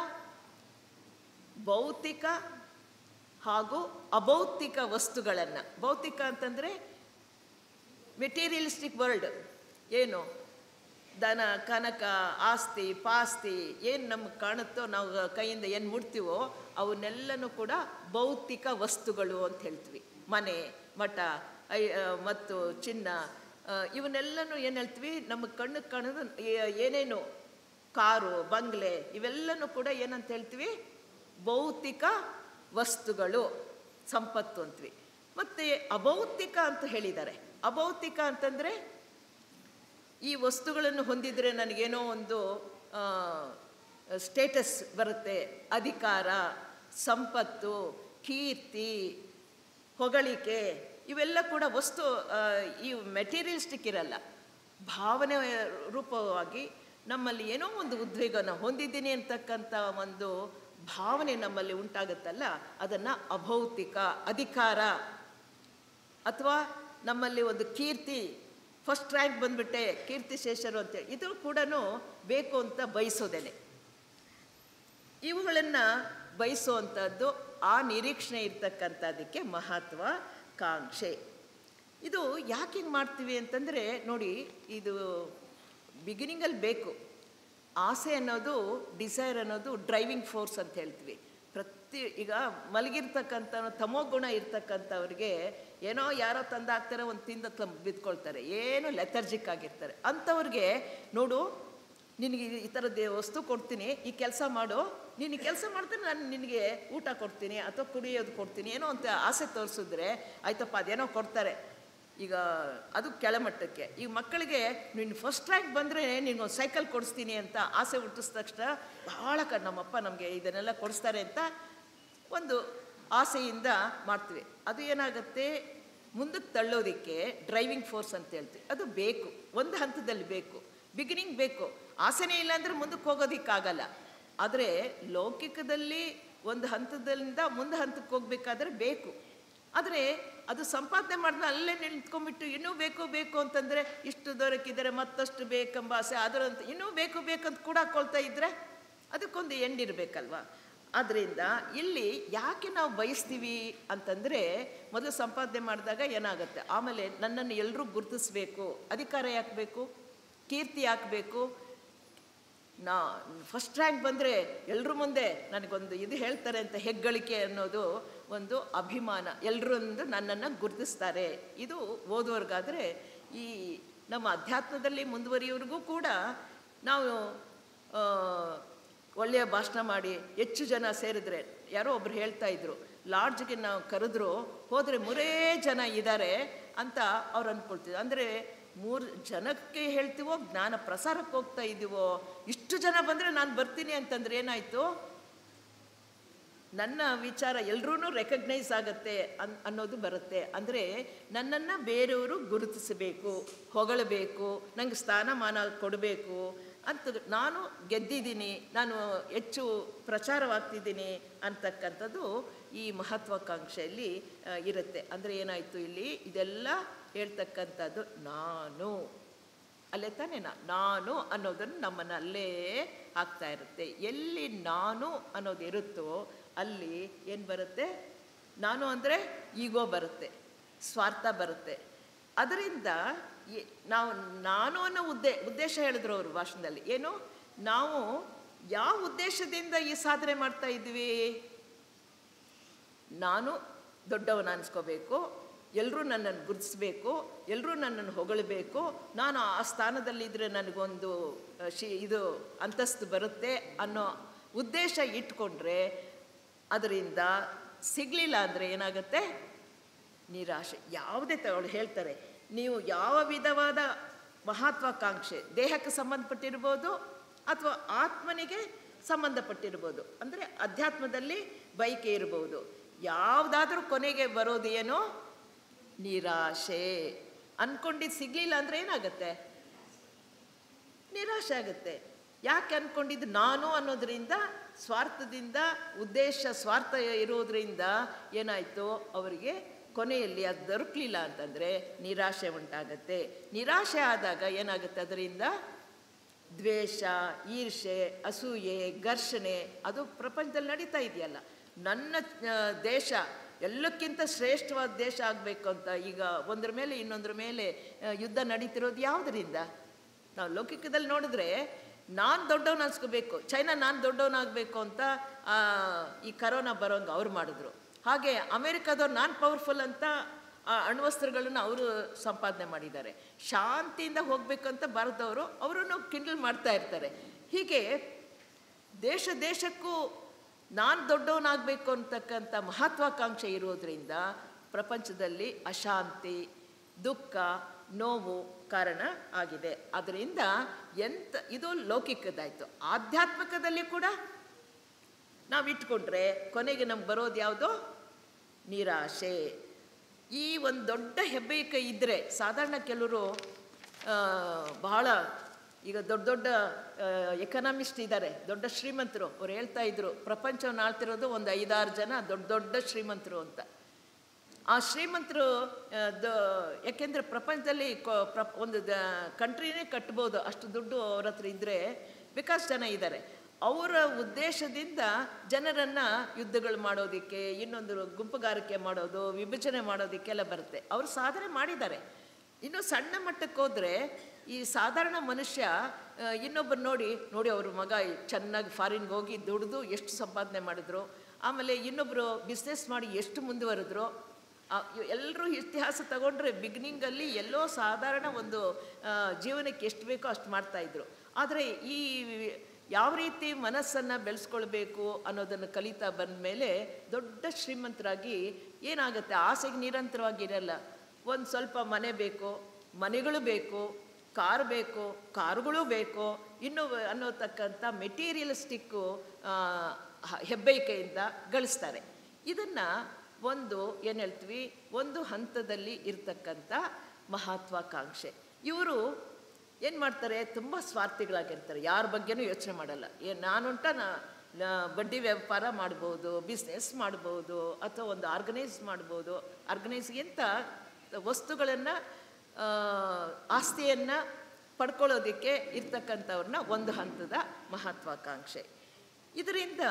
ಭೌತಿಕ ಹಾಗೂ ಅಭೌತಿಕ ವಸ್ತುಗಳನ್ನು, ಭೌತಿಕ ಅಂತಂದರೆ ಮೆಟೀರಿಯಲಿಸ್ಟಿಕ್ ವರ್ಲ್ಡ್, ಏನು ದನ ಕನಕ ಆಸ್ತಿ ಪಾಸ್ತಿ ಏನು ನಮಗೆ ಕಾಣುತ್ತೋ, ನಾವು ಕೈಯಿಂದ ಏನು ಮುಡ್ತೀವೋ ಅವನ್ನೆಲ್ಲನೂ ಕೂಡ ಭೌತಿಕ ವಸ್ತುಗಳು ಅಂತ ಹೇಳ್ತೀವಿ. ಮನೆ ಮಠ ಮತ್ತು ಚಿನ್ನ ಇವನ್ನೆಲ್ಲನೂ ಏನು ಹೇಳ್ತೀವಿ, ನಮಗೆ ಕಣ್ಣಿಗೆ ಕಾಣೋದು ಏನೇನು ಕಾರು ಬಂಗ್ಲೆ ಇವೆಲ್ಲನೂ ಕೂಡ ಏನಂತ ಹೇಳ್ತೀವಿ? ಭೌತಿಕ ವಸ್ತುಗಳು, ಸಂಪತ್ತು ಅಂತೀವಿ. ಮತ್ತು ಅಭೌತಿಕ ಅಂತ ಹೇಳಿದ್ದಾರೆ. ಅಭೌತಿಕ ಅಂತಂದರೆ ಈ ವಸ್ತುಗಳನ್ನು ಹೊಂದಿದರೆ ನನಗೇನೋ ಒಂದು ಸ್ಟೇಟಸ್ ಬರುತ್ತೆ, ಅಧಿಕಾರ, ಸಂಪತ್ತು, ಕೀರ್ತಿ, ಹೊಗಳಿಕೆ, ಇವೆಲ್ಲ ಕೂಡ ವಸ್ತು. ಈ ಮೆಟೀರಿಯಲಿಸ್ಟಿಕ್ ಇರಲ್ಲ. ಭಾವನೆ ರೂಪವಾಗಿ ನಮ್ಮಲ್ಲಿ ಏನೋ ಒಂದು ಉದ್ವೇಗನ ಹೊಂದಿದ್ದೀನಿ ಅಂತಕ್ಕಂಥ ಒಂದು ಭಾವನೆ ನಮ್ಮಲ್ಲಿ ಉಂಟಾಗುತ್ತಲ್ಲ, ಅದನ್ನು ಅಭೌತಿಕ. ಅಧಿಕಾರ ಅಥವಾ ನಮ್ಮಲ್ಲಿ ಒಂದು ಕೀರ್ತಿ, ಫಸ್ಟ್ ರ್ಯಾಂಕ್ ಬಂದುಬಿಟ್ಟೆ ಕೀರ್ತಿಶೇಷರು ಅಂತೇಳಿ, ಇದು ಕೂಡ ಬೇಕು ಅಂತ ಬಯಸೋದೇನೆ. ಇವುಗಳನ್ನು ಬಯಸುವಂಥದ್ದು, ಆ ನಿರೀಕ್ಷಣೆ ಇರ್ತಕ್ಕಂಥದ್ದಕ್ಕೆ ಮಹತ್ವಾಕಾಂಕ್ಷೆ. ಇದು ಯಾಕೆ ಹಿಂಗೆ ಮಾಡ್ತೀವಿ ಅಂತಂದರೆ ನೋಡಿ, ಇದು ಬಿಗಿನಿಂಗಲ್ಲಿ ಬೇಕು. ಆಸೆ ಅನ್ನೋದು, ಡಿಸೈರ್ ಅನ್ನೋದು ಡ್ರೈವಿಂಗ್ ಫೋರ್ಸ್ ಅಂತ ಹೇಳ್ತೀವಿ. ಈಗ ಮಲಗಿರ್ತಕ್ಕಂಥ ತಮೋಗುಣ ಇರ್ತಕ್ಕಂಥವ್ರಿಗೆ ಏನೋ ಯಾರೋ ತಂದಾಕ್ತಾರೆ, ಒಂದು ತಿಂದ ಬಿದ್ಕೊಳ್ತಾರೆ, ಏನೋ ಲೆಥರ್ಜಿಕ್ ಆಗಿರ್ತಾರೆ. ಅಂಥವ್ರಿಗೆ ನೋಡು, ನಿನಗೆ ಈ ಥರದ್ದು ವಸ್ತು ಕೊಡ್ತೀನಿ, ಈ ಕೆಲಸ ಮಾಡು, ನೀನು ಈ ಕೆಲಸ ಮಾಡಿದ್ರೆ ನಾನು ನಿನಗೆ ಊಟ ಕೊಡ್ತೀನಿ ಅಥವಾ ಕುಡಿಯೋದು ಕೊಡ್ತೀನಿ ಏನೋ ಅಂತ ಆಸೆ ತೋರಿಸಿದ್ರೆ ಆಯ್ತಪ್ಪ ಅದೇನೋ ಕೊಡ್ತಾರೆ. ಈಗ ಅದು ಕೆಳಮಟ್ಟಕ್ಕೆ. ಈಗ ಮಕ್ಕಳಿಗೆ ನೀನು ಫಸ್ಟ್ ರ್ಯಾಂಕ್ ಬಂದರೆ ನೀನು ಸೈಕಲ್ ಕೊಡಿಸ್ತೀನಿ ಅಂತ ಆಸೆ ಹುಟ್ಟಿಸಿದ ತಕ್ಷಣ ಭಾಳ ನಮ್ಮಪ್ಪ ನಮಗೆ ಇದನ್ನೆಲ್ಲ ಕೊಡಿಸ್ತಾರೆ ಅಂತ ಒಂದು ಆಸೆಯಿಂದ ಮಾಡ್ತೀವಿ. ಅದು ಏನಾಗುತ್ತೆ, ಮುಂದಕ್ಕೆ ತಳ್ಳೋದಕ್ಕೆ ಡ್ರೈವಿಂಗ್ ಫೋರ್ಸ್ ಅಂತ ಹೇಳ್ತೀವಿ. ಅದು ಬೇಕು, ಒಂದು ಹಂತದಲ್ಲಿ ಬೇಕು, ಬಿಗಿನಿಂಗ್ ಬೇಕು. ಆಸೆನೇ ಇಲ್ಲ ಅಂದರೆ ಮುಂದಕ್ಕೆ ಹೋಗೋದಕ್ಕಾಗಲ್ಲ. ಆದರೆ ಲೌಕಿಕದಲ್ಲಿ ಒಂದು ಹಂತದಿಂದ ಮುಂದೆ ಹಂತಕ್ಕೆ ಹೋಗ್ಬೇಕಾದ್ರೆ ಬೇಕು. ಆದರೆ ಅದು ಸಂಪಾದನೆ ಮಾಡಿದ್ರೆ ಅಲ್ಲೇ ನಿಂತ್ಕೊಂಡ್ಬಿಟ್ಟು ಇನ್ನೂ ಬೇಕು ಬೇಕು ಅಂತಂದರೆ ಇಷ್ಟು ದೊರಕಿದರೆ ಮತ್ತಷ್ಟು ಬೇಕೆಂಬ ಆಸೆ, ಅದರಂತ ಇನ್ನೂ ಬೇಕು ಬೇಕಂತ ಕೂಡ ಹಾಕ್ಕೊಳ್ತಾ ಇದ್ದರೆ ಅದಕ್ಕೊಂದು ಎಂಡ್ ಇರಬೇಕಲ್ವ. ಆದ್ದರಿಂದ ಇಲ್ಲಿ ಯಾಕೆ ನಾವು ಬಯಸ್ತೀವಿ ಅಂತಂದರೆ, ಮೊದಲು ಸಂಪಾದನೆ ಮಾಡಿದಾಗ ಏನಾಗುತ್ತೆ, ಆಮೇಲೆ ನನ್ನನ್ನು ಎಲ್ಲರೂ ಗುರುತಿಸ್ಬೇಕು, ಅಧಿಕಾರ ಯಾಕೆ ಬೇಕು, ಕೀರ್ತಿ ಯಾಕಬೇಕು, ನಾ ಫಸ್ಟ್ ರ್ಯಾಂಕ್ ಬಂದರೆ ಎಲ್ಲರ ಮುಂದೆ ನನಗೊಂದು ಇದು ಹೇಳ್ತಾರೆ ಅಂತ ಹೆಗ್ಗಳಿಕೆ ಅನ್ನೋದು ಒಂದು ಅಭಿಮಾನ, ಎಲ್ಲರೊಂದು ನನ್ನನ್ನು ಗುರುತಿಸ್ತಾರೆ. ಇದು ಓದುವವ್ರಿಗಾದರೆ ಈ ನಮ್ಮ ಅಧ್ಯಾತ್ಮದಲ್ಲಿ ಮುಂದುವರಿಯೋರಿಗೂ ಕೂಡ ನಾವು ಒಳ್ಳೆಯ ಭಾಷಣ ಮಾಡಿ ಹೆಚ್ಚು ಜನ ಸೇರಿದ್ರೆ, ಯಾರೋ ಒಬ್ರು ಹೇಳ್ತಾ ಇದ್ರು, ಲಾಡ್ಜ್ಗೆ ನಾವು ಕರೆದ್ರು ಹೋದರೆ 3 ಜನ ಇದ್ದಾರೆ ಅಂತ ಅವ್ರು ಅಂದ್ಕೊಳ್ತಿದ್ರು. ಅಂದರೆ 3 ಜನಕ್ಕೆ ಹೇಳ್ತೀವೋ ಜ್ಞಾನ ಪ್ರಸಾರಕ್ಕೆ ಹೋಗ್ತಾ ಇದ್ದೀವೋ, ಇಷ್ಟು ಜನ ಬಂದರೆ ನಾನು ಬರ್ತೀನಿ ಅಂತಂದ್ರೆ ಏನಾಯಿತು, ನನ್ನ ವಿಚಾರ ಎಲ್ರೂ ರೆಕಗ್ನೈಸ್ ಆಗುತ್ತೆ ಅನ್ನೋದು ಬರುತ್ತೆ. ಅಂದರೆ ನನ್ನನ್ನು ಬೇರೆಯವರು ಗುರುತಿಸಬೇಕು, ಹೊಗಳಬೇಕು, ನನಗೆ ಸ್ಥಾನಮಾನ ಕೊಡಬೇಕು ಅಂತ, ನಾನು ಗೆದ್ದಿದ್ದೀನಿ, ನಾನು ಹೆಚ್ಚು ಪ್ರಚಾರವಾಗ್ತಿದ್ದೀನಿ ಅಂತಕ್ಕಂಥದ್ದು ಈ ಮಹತ್ವಾಕಾಂಕ್ಷೆಯಲ್ಲಿ ಇರುತ್ತೆ. ಅಂದರೆ ಏನಾಯಿತು, ಇಲ್ಲಿ ಇದೆಲ್ಲ ಹೇಳ್ತಕ್ಕಂಥದ್ದು ನಾನು, ಅಲ್ಲೇ ತಾನೇ ನಾನು ಅನ್ನೋದನ್ನು ನಮ್ಮನ್ನು ಅಲ್ಲೇ ಆಗ್ತಾ ಇರುತ್ತೆ. ಎಲ್ಲಿ ನಾನು ಅನ್ನೋದು ಇರುತ್ತೋ ಅಲ್ಲಿ ಏನು ಬರುತ್ತೆ, ನಾನು ಅಂದರೆ ಈಗೋ ಬರುತ್ತೆ, ಸ್ವಾರ್ಥ ಬರುತ್ತೆ. ಅದರಿಂದ ನಾವು ನಾನು ಅನ್ನೋ ಉದ್ದೇಶ ಹೇಳಿದ್ರು ಅವರು ಭಾಷಣದಲ್ಲಿ. ಏನು, ನಾವು ಯಾವ ಉದ್ದೇಶದಿಂದ ಈ ಸಾಧನೆ ಮಾಡ್ತಾ ಇದ್ವಿ, ನಾನು ದೊಡ್ಡವನ ಅನ್ಸ್ಕೋಬೇಕು, ಎಲ್ಲರೂ ನನ್ನನ್ನು ಗುರುತಿಸ್ಬೇಕು, ಎಲ್ಲರೂ ನನ್ನನ್ನು ಹೊಗಳಬೇಕು, ನಾನು ಆ ಸ್ಥಾನದಲ್ಲಿದ್ದರೆ ನನಗೊಂದು ಇದು ಅಂತಸ್ತು ಬರುತ್ತೆ ಅನ್ನೋ ಉದ್ದೇಶ ಇಟ್ಕೊಂಡ್ರೆ, ಅದರಿಂದ ಸಿಗಲಿಲ್ಲ ಅಂದರೆ ಏನಾಗುತ್ತೆ, ನಿರಾಶೆ. ಯಾವುದೇ ತಗೊಳ್ಳಿ ಹೇಳ್ತಾರೆ, ನೀವು ಯಾವ ವಿಧವಾದ ಮಹತ್ವಾಕಾಂಕ್ಷೆ, ದೇಹಕ್ಕೆ ಸಂಬಂಧಪಟ್ಟಿರ್ಬೋದು ಅಥವಾ ಆತ್ಮನಿಗೆ ಸಂಬಂಧಪಟ್ಟಿರ್ಬೋದು, ಅಂದರೆ ಅಧ್ಯಾತ್ಮದಲ್ಲಿ ಬಯಕೆ ಇರ್ಬೋದು, ಯಾವುದಾದ್ರೂ ಕೊನೆಗೆ ಬರೋದು ಏನೋ ನಿರಾಶೆ. ಅಂದ್ಕೊಂಡಿದ್ದು ಸಿಗಲಿಲ್ಲ ಅಂದರೆ ಏನಾಗುತ್ತೆ, ನಿರಾಶೆ ಆಗುತ್ತೆ. ಯಾಕೆ ಅಂದ್ಕೊಂಡಿದ್ದು ನಾನು ಅನ್ನೋದ್ರಿಂದ, ಸ್ವಾರ್ಥದಿಂದ, ಉದ್ದೇಶ ಸ್ವಾರ್ಥ ಇರೋದ್ರಿಂದ ಏನಾಯಿತು, ಅವರಿಗೆ ಕೊನೆಯಲ್ಲಿ ಅದು ದೊರಕಲಿಲ್ಲ ಅಂತಂದರೆ ನಿರಾಶೆ ಉಂಟಾಗತ್ತೆ. ನಿರಾಶೆ ಆದಾಗ ಏನಾಗುತ್ತೆ, ಅದರಿಂದ ದ್ವೇಷ, ಈರ್ಷೆ, ಅಸೂಯೆ, ಘರ್ಷಣೆ ಅದು ಪ್ರಪಂಚದಲ್ಲಿ ನಡೀತಾ ಇದೆಯಲ್ಲ. ನನ್ನ ದೇಶ ಎಲ್ಲಕ್ಕಿಂತ ಶ್ರೇಷ್ಠವಾದ ದೇಶ ಆಗಬೇಕು ಅಂತ ಈಗ ಒಂದರ ಮೇಲೆ ಇನ್ನೊಂದರ ಮೇಲೆ ಯುದ್ಧ ನಡೀತಿರೋದು ಯಾವುದರಿಂದ, ನಾವು ಲೌಕಿಕದಲ್ಲಿ ನೋಡಿದ್ರೆ ನಾನು ದೊಡ್ಡವನು ಅನ್ಸ್ಕೋಬೇಕು, ಚೈನಾ ನಾನು ದೊಡ್ಡವನಾಗಬೇಕು ಅಂತ ಈ ಕರೋನಾ ಬರೋಂಗೆ ಅವ್ರು ಮಾಡಿದ್ರು. ಹಾಗೆ ಅಮೇರಿಕಾದವ್ರು ನಾನು ಪವರ್ಫುಲ್ ಅಂತ ಅಣ್ವಸ್ತ್ರಗಳನ್ನು ಅವರು ಸಂಪಾದನೆ ಮಾಡಿದ್ದಾರೆ. ಶಾಂತಿಯಿಂದ ಹೋಗ್ಬೇಕಂತ ಭಾರತದವರು ಅವರನ್ನು ಕಿಂಡಲ್ ಮಾಡ್ತಾ ಇರ್ತಾರೆ. ಹೀಗೆ ದೇಶ ದೇಶಕ್ಕೂ ನಾನು ದೊಡ್ಡವನಾಗಬೇಕು ಅಂತಕ್ಕಂಥ ಮಹತ್ವಾಕಾಂಕ್ಷೆ ಇರೋದ್ರಿಂದ ಪ್ರಪಂಚದಲ್ಲಿ ಅಶಾಂತಿ, ದುಃಖ, ನೋವು ಕಾರಣ ಆಗಿದೆ. ಅದರಿಂದ ಇದು ಲೌಕಿಕದಾಯಿತು. ಆಧ್ಯಾತ್ಮಿಕದಲ್ಲಿ ಕೂಡ ನಾವು ಇಟ್ಕೊಂಡ್ರೆ ಕೊನೆಗೆ ನಮ್ಗೆ ಬರೋದು ಯಾವುದೋ ನಿರಾಶೆ. ಈ ಒಂದು ದೊಡ್ಡ ಹೆಬ್ಬೆಯಿಕೆ ಇದ್ದರೆ, ಸಾಧಾರಣ ಕೆಲವರು ಬಹಳ ಈಗ ದೊಡ್ಡ ದೊಡ್ಡ ಎಕನಾಮಿಸ್ಟ್ ಇದ್ದಾರೆ, ದೊಡ್ಡ ಶ್ರೀಮಂತರು, ಅವ್ರು ಹೇಳ್ತಾ ಇದ್ರು ಪ್ರಪಂಚವನ್ನು ಆಳ್ತಿರೋದು ಒಂದು 5-6 ಜನ ದೊಡ್ಡ ದೊಡ್ಡ ಶ್ರೀಮಂತರು ಅಂತ. ಆ ಶ್ರೀಮಂತರು ಯಾಕೆಂದರೆ ಪ್ರಪಂಚದಲ್ಲಿ ಒಂದು ಕಂಟ್ರಿನೇ ಕಟ್ಬೋದು, ಅಷ್ಟು ದುಡ್ಡು ಅವ್ರ ಹತ್ರ ಇದ್ದರೆ ಬೇಕಾಷ್ಟು ಜನ ಇದ್ದಾರೆ. ಅವರ ಉದ್ದೇಶದಿಂದ ಜನರನ್ನು ಯುದ್ಧಗಳು ಮಾಡೋದಕ್ಕೆ, ಇನ್ನೊಂದು ಗುಂಪುಗಾರಿಕೆ ಮಾಡೋದು, ವಿಭಜನೆ ಮಾಡೋದಕ್ಕೆಲ್ಲ ಬರುತ್ತೆ. ಅವರು ಸಾಧನೆ ಮಾಡಿದ್ದಾರೆ. ಇನ್ನು ಸಣ್ಣ ಮಟ್ಟಕ್ಕೆ ಹೋದರೆ ಈ ಸಾಧಾರಣ ಮನುಷ್ಯ ಇನ್ನೊಬ್ಬರು ನೋಡಿ ಅವ್ರ ಮಗ ಚೆನ್ನಾಗಿ ಫಾರಿನ್ಗೆ ಹೋಗಿ ದುಡಿದು ಎಷ್ಟು ಸಂಪಾದನೆ ಮಾಡಿದ್ರು, ಆಮೇಲೆ ಇನ್ನೊಬ್ಬರು ಬಿಸ್ನೆಸ್ ಮಾಡಿ ಎಷ್ಟು ಮುಂದುವರೆದ್ರು. ಎಲ್ಲರೂ ಇತಿಹಾಸ ತಗೊಂಡ್ರೆ ಬಿಗಿನಿಂಗಲ್ಲಿ ಎಲ್ಲೋ ಸಾಧಾರಣ ಒಂದು ಜೀವನಕ್ಕೆ ಎಷ್ಟು ಬೇಕೋ ಅಷ್ಟು ಮಾಡ್ತಾಯಿದ್ರು. ಆದರೆ ಈ ಯಾವ ರೀತಿ ಮನಸ್ಸನ್ನು ಬೆಳೆಸ್ಕೊಳ್ಬೇಕು ಅನ್ನೋದನ್ನು ಕಲಿತಾ ಬಂದ ಮೇಲೆ ದೊಡ್ಡ ಶ್ರೀಮಂತರಾಗಿ ಏನಾಗುತ್ತೆ, ಆಸೆಗೆ ನಿರಂತರವಾಗಿ ಇರಲ್ಲ. ಒಂದು ಸ್ವಲ್ಪ ಮನೆ ಬೇಕು, ಮನೆಗಳು ಬೇಕು, ಕಾರ್ ಬೇಕು, ಕಾರುಗಳು ಬೇಕು, ಇನ್ನು ಅನ್ನೋತಕ್ಕಂಥ ಮೆಟೀರಿಯಲಿಸ್ಟಿಕ್ಕು ಹೆಬ್ಬೈಕೆಯಿಂದ ಗಳಿಸ್ತಾರೆ. ಇದನ್ನು ಏನು ಹೇಳ್ತೀವಿ, ಒಂದು ಹಂತದಲ್ಲಿ ಇರ್ತಕ್ಕಂಥ ಮಹತ್ವಾಕಾಂಕ್ಷೆ. ಇವರು ಏನು ಮಾಡ್ತಾರೆ, ತುಂಬ ಸ್ವಾರ್ಥಿಗಳಾಗಿರ್ತಾರೆ, ಯಾರ ಬಗ್ಗೆನೂ ಯೋಚನೆ ಮಾಡಲ್ಲ. ನಾನುಂಟ ಬಡ್ಡಿ ವ್ಯಾಪಾರ ಮಾಡ್ಬೋದು, ಬಿಸ್ನೆಸ್ ಮಾಡ್ಬೋದು, ಅಥವಾ ಒಂದು ಆರ್ಗನೈಸ್ಗಿಂತ ವಸ್ತುಗಳನ್ನು ಆಸ್ತಿಯನ್ನು ಪಡ್ಕೊಳ್ಳೋದಕ್ಕೆ ಇರ್ತಕ್ಕಂಥವ್ರನ್ನ ಒಂದು ಹಂತದ ಮಹತ್ವಾಕಾಂಕ್ಷೆ. ಇದರಿಂದ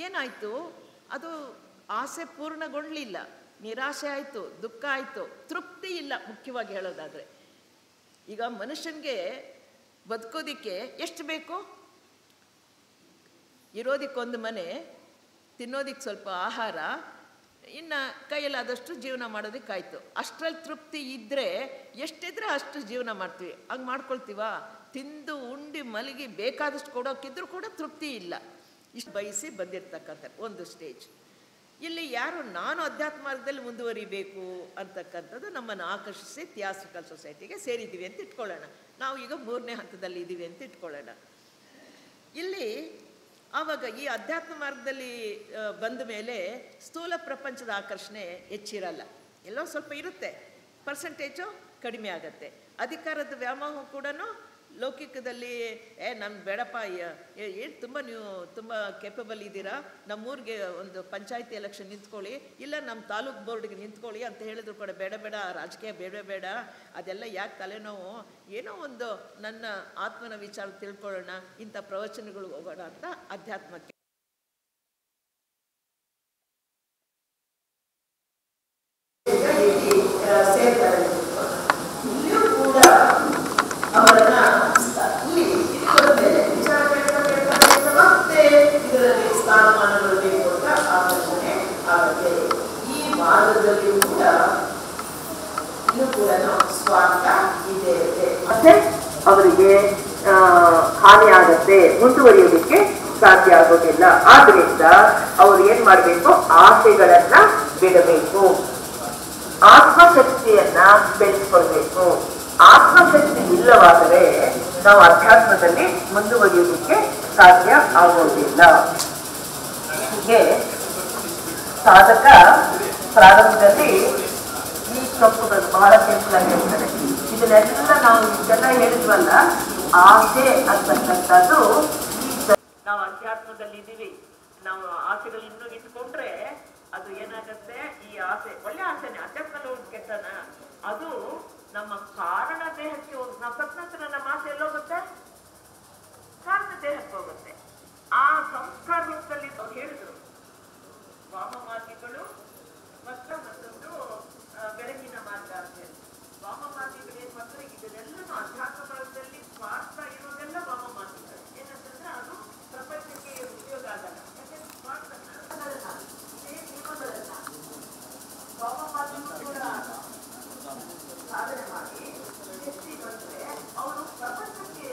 ಏನಾಯಿತು, ಅದು ಆಸೆ ಪೂರ್ಣಗೊಳ್ಳಲಿಲ್ಲ, ನಿರಾಶೆ ಆಯಿತು, ದುಃಖ ಆಯಿತು, ತೃಪ್ತಿ ಇಲ್ಲ. ಮುಖ್ಯವಾಗಿ ಹೇಳೋದಾದರೆ ಈಗ ಮನುಷ್ಯನಿಗೆ ಬದುಕೋದಿಕ್ಕೆ ಎಷ್ಟು ಬೇಕು? ಇರೋದಕ್ಕೊಂದು ಮನೆ, ತಿನ್ನೋದಕ್ಕೆ ಸ್ವಲ್ಪ ಆಹಾರ, ಇನ್ನು ಕೈಯಲ್ಲಾದಷ್ಟು ಜೀವನ ಮಾಡೋದಕ್ಕಾಯ್ತು. ಅಷ್ಟರಲ್ಲಿ ತೃಪ್ತಿ ಇದ್ದರೆ, ಎಷ್ಟಿದ್ರೆ ಅಷ್ಟು ಜೀವನ ಮಾಡ್ತೀವಿ. ಹಂಗೆ ಮಾಡ್ಕೊಳ್ತೀವ? ತಿಂದು ಉಂಡು ಮಲಗಿ ಬೇಕಾದಷ್ಟು ಕೊಡೋಕ್ಕಿದ್ರೂ ಕೂಡ ತೃಪ್ತಿ ಇಲ್ಲ. ಇಷ್ಟು ಬಯಸಿ ಬಂದಿರ್ತಕ್ಕಂಥ ಒಂದು ಸ್ಟೇಜ್. ಇಲ್ಲಿ ಯಾರು ನಾನು ಅಧ್ಯಾತ್ಮ ಮಾರ್ಗದಲ್ಲಿ ಮುಂದುವರಿಬೇಕು ಅಂತಕ್ಕಂಥದ್ದು ನಮ್ಮನ್ನು ಆಕರ್ಷಿಸಿ ಥಿಯಾಸಫಿಕಲ್ ಸೊಸೈಟಿಗೆ ಸೇರಿದ್ದೀವಿ ಅಂತ ಇಟ್ಕೊಳ್ಳೋಣ. ನಾವು ಈಗ 3ನೇ ಹಂತದಲ್ಲಿ ಇದ್ದೀವಿ ಅಂತ ಇಟ್ಕೊಳ್ಳೋಣ. ಇಲ್ಲಿ ಆವಾಗ ಈ ಅಧ್ಯಾತ್ಮ ಮಾರ್ಗದಲ್ಲಿ ಬಂದ ಮೇಲೆ ಸ್ಥೂಲ ಪ್ರಪಂಚದ ಆಕರ್ಷಣೆ ಹೆಚ್ಚಿರಲ್ಲ, ಎಲ್ಲೋ ಸ್ವಲ್ಪ ಇರುತ್ತೆ, ಪರ್ಸೆಂಟೇಜು ಕಡಿಮೆ ಆಗುತ್ತೆ. ಅಧಿಕಾರದ ವ್ಯಾಮೋಹ ಕೂಡ ಲೌಕಿಕದಲ್ಲಿ ನಮ್ಗೆ ಬೇಡಪ್ಪ, ಏನು ನೀವು ತುಂಬ ಕೇಪಬಲ್ ಇದ್ದೀರಾ, ನಮ್ಮೂರಿಗೆ ಒಂದು ಪಂಚಾಯತಿ ಎಲೆಕ್ಷನ್ ನಿಂತ್ಕೊಳ್ಳಿ, ಇಲ್ಲ ನಮ್ಮ ತಾಲೂಕು ಬೋರ್ಡ್ಗೆ ನಿಂತ್ಕೊಳ್ಳಿ ಅಂತ ಹೇಳಿದ್ರು ಕೂಡ ಬೇಡ, ರಾಜಕೀಯ ಬೇಡ, ಅದೆಲ್ಲ ಯಾಕೆ ತಲೆನೋವು, ಏನೋ ಒಂದು ನನ್ನ ಆತ್ಮನ ವಿಚಾರ ತಿಳ್ಕೊಳ್ಳೋಣ, ಇಂಥ ಪ್ರವಚನಗಳು ಹೋಗೋಣ ಅಂತ ಅಧ್ಯಾತ್ಮಕ್ಕೆ ಅವರಿಗೆ ಹಾನಿ ಆಗತ್ತೆ, ಮುಂದುವರಿಯೋದಕ್ಕೆ ಸಾಧ್ಯ ಆಗೋದಿಲ್ಲ. ಆದ್ರಿಂದ ಅವ್ರು ಏನ್ ಮಾಡ್ಬೇಕು, ಆಸೆಗಳನ್ನ ಬಿಡಬೇಕು, ಆತ್ಮಶಕ್ತಿಯನ್ನ ಬೆಳೆಸ್ಕೊಳ್ಬೇಕು. ಆತ್ಮಶಕ್ತಿ ಇಲ್ಲವಾದರೆ ನಾವು ಅಧ್ಯಾತ್ಮದಲ್ಲಿ ಮುಂದುವರಿಯೋದಕ್ಕೆ ಸಾಧ್ಯ ಆಗೋದಿಲ್ಲ. ಹೀಗೆ ಸಾಧಕ ಪ್ರಾರಂಭದಲ್ಲಿ ಈ ತಪ್ಪುಗಳು ಬಹಳ ಸಿಂಪಲ್ ಆಗಿರ್ತದೆ. ಇದನ್ನೆಲ್ಲ ನಾವು ಇದೆಲ್ಲ ಹೇಳಿದ್ವಲ್ಲ, ಆಸೆ ಅಂತಕ್ಕಂಥದ್ದು ನಾವು ಅಧ್ಯಾತ್ಮದಲ್ಲಿ ಇದ್ದೀವಿ, ನಾವು ಆಸೆಗಳಿನ್ನೂ ಇಟ್ಕೊಂಡ್ರೆ ಅದು ಏನಾಗತ್ತೆ, ಈ ಆಸೆ ಒಳ್ಳೆ ಆಸೆನೆ, ಅಧ್ಯಾತ್ಮದಲ್ಲಿ ಹೋಗಿ ಕೆಟ್ಟನ, ಅದು ನಮ್ಮ ಕಾರಣ ದೇಹಕ್ಕೆ ನಾವು ಸತ್ನಂತರ ನಮ್ಮ ಆಸೆ ಎಲ್ಲೋಗುತ್ತೆ, ಕಾರಣ ದೇಹಕ್ಕೆ ಹೋಗುತ್ತೆ. ಆ ಸಂಸ್ಕಾರ ರೂಪದಲ್ಲಿ ಹೇಳಿದ್ರು ವಾಮಮಾರ್ಗಿಗಳು ಮತ್ತೊಂದು ಬೆಳಗಿನ ಮಾರ್ಗ ಅಂತ ಹೇಳಿ. ವಾಮಮಾರ್ಗಿಗಳು ಏನ್ ಮಾಡ್ತಾರೆ, ಇದನ್ನೆಲ್ಲ ಅಧ್ಯಾತ್ಮ ಮಾರ್ಗದಲ್ಲಿ ಸ್ವಾರ್ಥ ಇರೋದೆಲ್ಲ ವಾಮಮಾರ್ಗಿಗಳು. ಏನಂತಂದ್ರೆ ಅದು ಪ್ರಪಂಚಕ್ಕೆ ಉಪಯೋಗ ಆಗಲ್ಲ. ವಾಮಮಾರ್ಗಿಗಳು ಕೂಡ ಸಾಧನೆ ಮಾಡಿ ಶಕ್ತಿ ಬಂದ್ರೆ ಅವರು ಪ್ರಪಂಚಕ್ಕೆ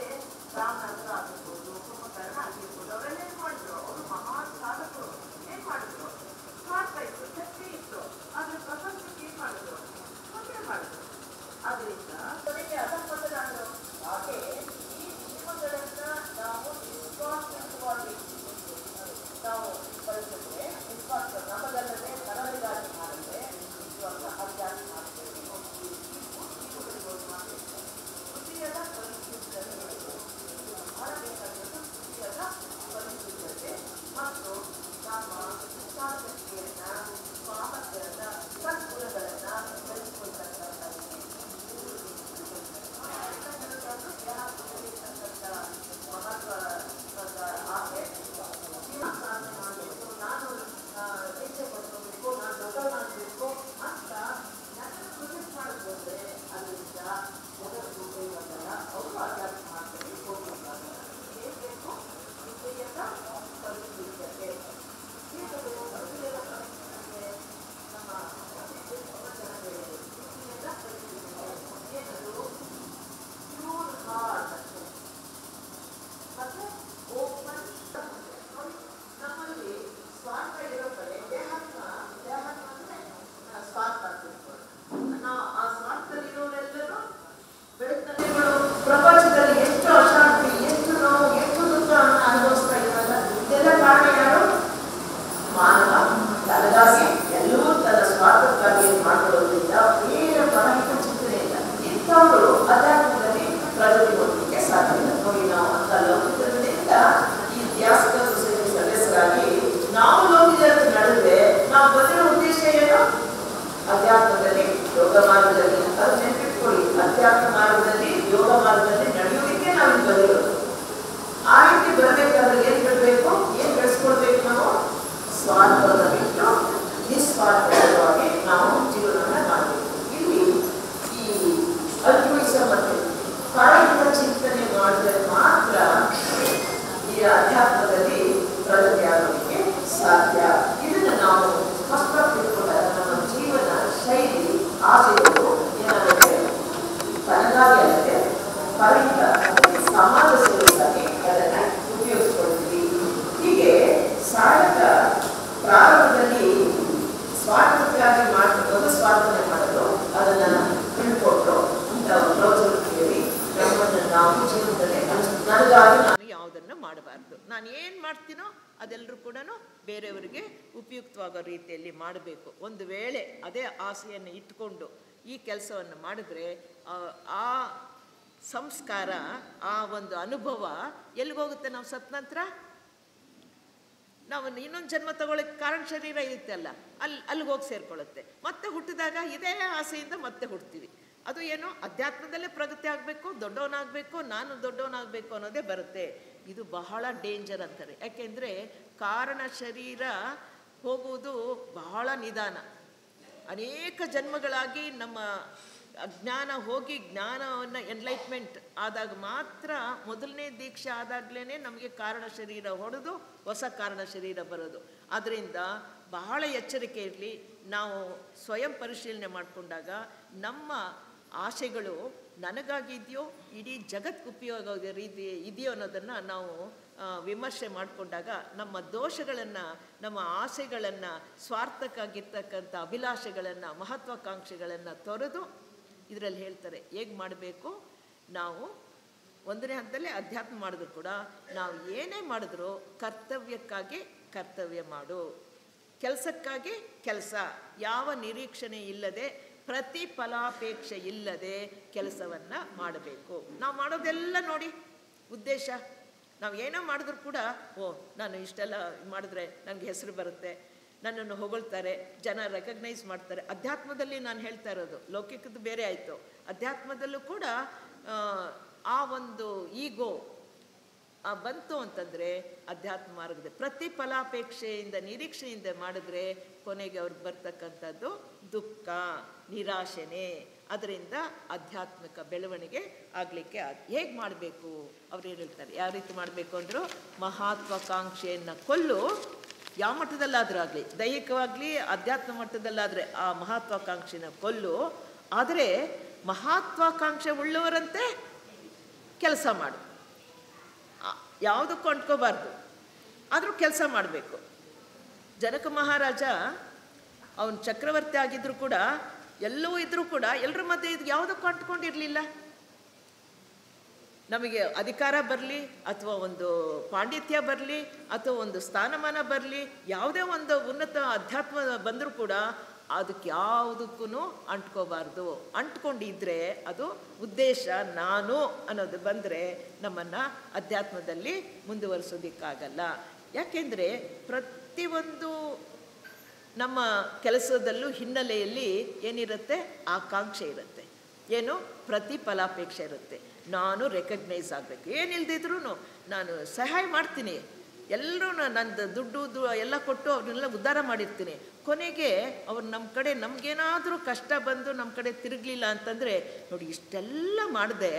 ರಾಮನಾಥ ಆಗಿರ್ಬೋದು, ಕುಂಭಕರ್ಣ ಆಗಿರ್ಬೋದು, ಅವರೆಲ್ಲ ಏನ್ ಮಾಡಿದ್ರು, ಅವರು ಮಹಾ ಸಾಧಕರು. ಏನ್ ಮಾಡಿದ್ರು, ಸ್ವಾರ್ಥ ಇತ್ತು, ಶಕ್ತಿ ಇತ್ತು, ಆದ್ರೆ ಪ್ರಪಂಚಕ್ಕೆ ಏನ್ ಮಾಡಿದ್ರು, ತೊಂದರೆ ಮಾಡಿದ್ರು. ಆದ್ರಿಂದ ಕೊನೆಗೆ ಅಧಪತನಾದ್ರು. ಹಾಗೆ ಈ ನಿಯಮಗಳನ್ನ ನಾವು ನಿಸ್ವಾರ್ಥವಾಗಿ ನಾವು ಬಳಸಿದ್ರೆ, ನಿಸ್ವಾರ್ಥ ನಮಗಲ್ಲದೆ ನರರಿಗಾಗಿ ಮಾಡಿದ್ರೆ ನಿಸ್ವಾರ್ಥ ಅಭ್ಯಾಸ ಮಾಡ್ತೇವೆ. ಬುದ್ಧಿಯದ ಪರಿಶುದ್ಧತೆ ಮಾಡಬೇಕಾದದ್ದು, ಬುದ್ಧಿಯದ ಪರಿಶುದ್ಧತೆ ಮತ್ತು ನಮ್ಮ ವಿಚಾರಶಕ್ತಿಯನ್ನ, ಸಾಮರ್ಥ್ಯದ ಸದ್ಗುಣಗಳನ್ನ ಬೆಳೆಸಿಕೊಳ್ತಕ್ಕಂಥದ್ದು ಮಹತ್ವದ ಆಸೆ. ಸಾಧನೆ ಮಾಡಬೇಕು, ನಾನು ಹೆಜ್ಜೆ ಕೊಟ್ಟು ಮಾಡ್ತೀನೋ ಅದೆಲ್ಲರೂ ಕೂಡ ಬೇರೆಯವರಿಗೆ ಉಪಯುಕ್ತವಾಗೋ ರೀತಿಯಲ್ಲಿ ಮಾಡಬೇಕು. ಒಂದು ವೇಳೆ ಅದೇ ಆಸೆಯನ್ನು ಇಟ್ಕೊಂಡು ಈ ಕೆಲಸವನ್ನು ಮಾಡಿದ್ರೆ ಆ ಸಂಸ್ಕಾರ, ಆ ಒಂದು ಅನುಭವ ಎಲ್ಲಿಗೋಗುತ್ತೆ? ನಾವು ಸತ್ತ ನಂತರ ನಾವು ಇನ್ನೊಂದು ಜನ್ಮ ತಗೊಳ್ಳೋಕ್ಕೆ ಕಾರಣ ಶರೀರ ಇರುತ್ತಲ್ಲ, ಅಲ್ಲಿಗೆ ಹೋಗಿ ಸೇರಿಕೊಳ್ಳುತ್ತೆ. ಮತ್ತೆ ಹುಟ್ಟಿದಾಗ ಇದೇ ಆಸೆಯಿಂದ ಮತ್ತೆ ಹುಡ್ತೀವಿ. ಅದು ಏನೋ ಅಧ್ಯಾತ್ಮದಲ್ಲೇ ಪ್ರಗತಿ ಆಗಬೇಕು, ದೊಡ್ಡವನಾಗಬೇಕು, ನಾನು ದೊಡ್ಡವನಾಗಬೇಕು ಅನ್ನೋದೇ ಬರುತ್ತೆ. ಇದು ಬಹಳ ಡೇಂಜರ್ ಅಂತಾರೆ. ಯಾಕೆಂದರೆ ಕಾರಣ ಶರೀರ ಹೋಗುವುದು ಬಹಳ ನಿಧಾನ. ಅನೇಕ ಜನ್ಮಗಳಾಗಿ ನಮ್ಮ ಅಜ್ಞಾನ ಹೋಗಿ ಜ್ಞಾನವನ್ನು ಎನ್ಲೈಟ್ಮೆಂಟ್ ಆದಾಗ ಮಾತ್ರ, ಮೊದಲನೇ ದೀಕ್ಷೆ ಆದಾಗಲೇ ನಮಗೆ ಕಾರಣ ಶರೀರ ಹೊಡೆದು ಹೊಸ ಕಾರಣ ಶರೀರ ಬರೋದು. ಆದ್ದರಿಂದ ಬಹಳ ಎಚ್ಚರಿಕೆ ಇರಲಿ. ನಾವು ಸ್ವಯಂ ಪರಿಶೀಲನೆ ಮಾಡಿಕೊಂಡಾಗ ನಮ್ಮ ಆಸೆಗಳು ನನಗಾಗಿದೆಯೋ ಇಡೀ ಜಗತ್ತಿಗೆ ಉಪಯೋಗ ರೀತಿ ಇದೆಯೋ ಅನ್ನೋದನ್ನು ನಾವು ವಿಮರ್ಶೆ ಮಾಡಿಕೊಂಡಾಗ ನಮ್ಮ ದೋಷಗಳನ್ನು, ನಮ್ಮ ಆಸೆಗಳನ್ನು, ಸ್ವಾರ್ಥಕ್ಕಾಗಿರ್ತಕ್ಕಂಥ ಅಭಿಲಾಷೆಗಳನ್ನು, ಮಹತ್ವಾಕಾಂಕ್ಷೆಗಳನ್ನು ತೊರೆದು ಇದರಲ್ಲಿ ಹೇಳ್ತಾರೆ ಹೇಗೆ ಮಾಡಬೇಕು. ನಾವು ಒಂದನೇ ಹಂತದಲ್ಲಿ ಅಧ್ಯಾತ್ಮ ಮಾಡಿದ್ರು ಕೂಡ ನಾವು ಏನೇ ಮಾಡಿದ್ರೂ ಕರ್ತವ್ಯಕ್ಕಾಗಿ ಕರ್ತವ್ಯ ಮಾಡು, ಕೆಲಸಕ್ಕಾಗಿ ಕೆಲಸ, ಯಾವ ನಿರೀಕ್ಷಣೆ ಇಲ್ಲದೆ, ಪ್ರತಿಫಲಾಪೇಕ್ಷೆ ಇಲ್ಲದೆ ಕೆಲಸವನ್ನು ಮಾಡಬೇಕು. ನಾವು ಮಾಡೋದೆಲ್ಲ ನೋಡಿ ಉದ್ದೇಶ. ನಾವು ಏನೋ ಮಾಡಿದ್ರು ಕೂಡ ನಾನು ಇಷ್ಟೆಲ್ಲ ಮಾಡಿದ್ರೆ ನನಗೆ ಹೆಸರು ಬರುತ್ತೆ, ನನ್ನನ್ನು ಹೊಗಳ್ತಾರೆ, ಜನ ರೆಕಗ್ನೈಸ್ ಮಾಡ್ತಾರೆ. ಅಧ್ಯಾತ್ಮದಲ್ಲಿ ನಾನು ಹೇಳ್ತಾ ಇರೋದು, ಲೌಕಿಕದ್ದು ಬೇರೆ ಆಯಿತು. ಅಧ್ಯಾತ್ಮದಲ್ಲೂ ಕೂಡ ಆ ಒಂದು ಈಗೋ ಬಂತು ಅಂತಂದರೆ ಅಧ್ಯಾತ್ಮ ಮಾರ್ಗದ ಪ್ರತಿಫಲಾಪೇಕ್ಷೆಯಿಂದ, ನಿರೀಕ್ಷೆಯಿಂದ ಮಾಡಿದ್ರೆ ಕೊನೆಗೆ ಅವ್ರಿಗೆ ಬರ್ತಕ್ಕಂಥದ್ದು ದುಃಖ, ನಿರಾಶೆನೇ. ಅದರಿಂದ ಆಧ್ಯಾತ್ಮಿಕ ಬೆಳವಣಿಗೆ ಆಗಲಿಕ್ಕೆ ಹೇಗೆ ಮಾಡಬೇಕು ಅವ್ರು ಏನು ಹೇಳ್ತಾರೆ, ಯಾವ ರೀತಿ ಮಾಡಬೇಕು ಅಂದರು, ಮಹತ್ವಾಕಾಂಕ್ಷೆಯನ್ನು ಕೊಲ್ಲು. ಯಾವ ಮಟ್ಟದಲ್ಲಾದರೂ ಆಗಲಿ, ದೈಹಿಕವಾಗಲಿ ಅಧ್ಯಾತ್ಮ ಮಟ್ಟದಲ್ಲಾದರೆ ಆ ಮಹತ್ವಾಕಾಂಕ್ಷೆನ ಕೊಲ್ಲು. ಆದರೆ ಮಹತ್ವಾಕಾಂಕ್ಷೆ ಉಳ್ಳವರಂತೆ ಕೆಲಸ ಮಾಡು, ಯಾವುದಕ್ಕೂ ಅಂಟ್ಕೋಬಾರ್ದು, ಆದರೂ ಕೆಲಸ ಮಾಡಬೇಕು. ಜನಕ ಮಹಾರಾಜ ಅವನು ಚಕ್ರವರ್ತಿ ಆಗಿದ್ದರೂ ಕೂಡ, ಎಲ್ಲವೂ ಇದ್ದರೂ ಕೂಡ ಎಲ್ಲರ ಮಧ್ಯೆ ಇದು ಯಾವುದಕ್ಕೂ ಅಂಟ್ಕೊಂಡಿರಲಿಲ್ಲ. ನಮಗೆ ಅಧಿಕಾರ ಬರಲಿ, ಅಥವಾ ಒಂದು ಪಾಂಡಿತ್ಯ ಬರಲಿ, ಅಥವಾ ಒಂದು ಸ್ಥಾನಮಾನ ಬರಲಿ, ಯಾವುದೇ ಒಂದು ಉನ್ನತ ಅಧ್ಯಾತ್ಮ ಬಂದರೂ ಕೂಡ ಅದಕ್ಕೆ ಯಾವುದಕ್ಕೂ ಅಂಟ್ಕೋಬಾರ್ದು. ಅಂಟ್ಕೊಂಡಿದ್ರೆ ಅದು ಉದ್ದೇಶ ನಾನು ಅನ್ನೋದು ಬಂದರೆ ನಮ್ಮನ್ನು ಅಧ್ಯಾತ್ಮದಲ್ಲಿ ಮುಂದುವರಿಸೋದಕ್ಕಾಗಲ್ಲ. ಯಾಕೆಂದರೆ ಪ್ರತಿಯೊಂದು ನಮ್ಮ ಕೆಲಸದಲ್ಲೂ ಹಿನ್ನೆಲೆಯಲ್ಲಿ ಏನಿರುತ್ತೆ, ಆಕಾಂಕ್ಷೆ ಇರುತ್ತೆ, ಏನು ಪ್ರತಿಫಲಾಪೇಕ್ಷೆ ಇರುತ್ತೆ. ನಾನು ರೆಕಗ್ನೈಸ್ ಆಗಬೇಕು, ಏನಿಲ್ದಿದ್ರೂ ನಾನು ಸಹಾಯ ಮಾಡ್ತೀನಿ, ಎಲ್ಲರೂ ನಂದು ದುಡ್ಡು ಎಲ್ಲ ಕೊಟ್ಟು ಅವ್ರನ್ನೆಲ್ಲ ಉದ್ಧಾರ ಮಾಡಿರ್ತೀನಿ. ಕೊನೆಗೆ ಅವ್ರು ನಮ್ಮ ಕಡೆ ನಮಗೇನಾದರೂ ಕಷ್ಟ ಬಂದು ನಮ್ಮ ಕಡೆ ತಿರುಗಲಿಲ್ಲ ಅಂತಂದರೆ, ನೋಡಿ ಇಷ್ಟೆಲ್ಲ ಮಾಡಿದೆ,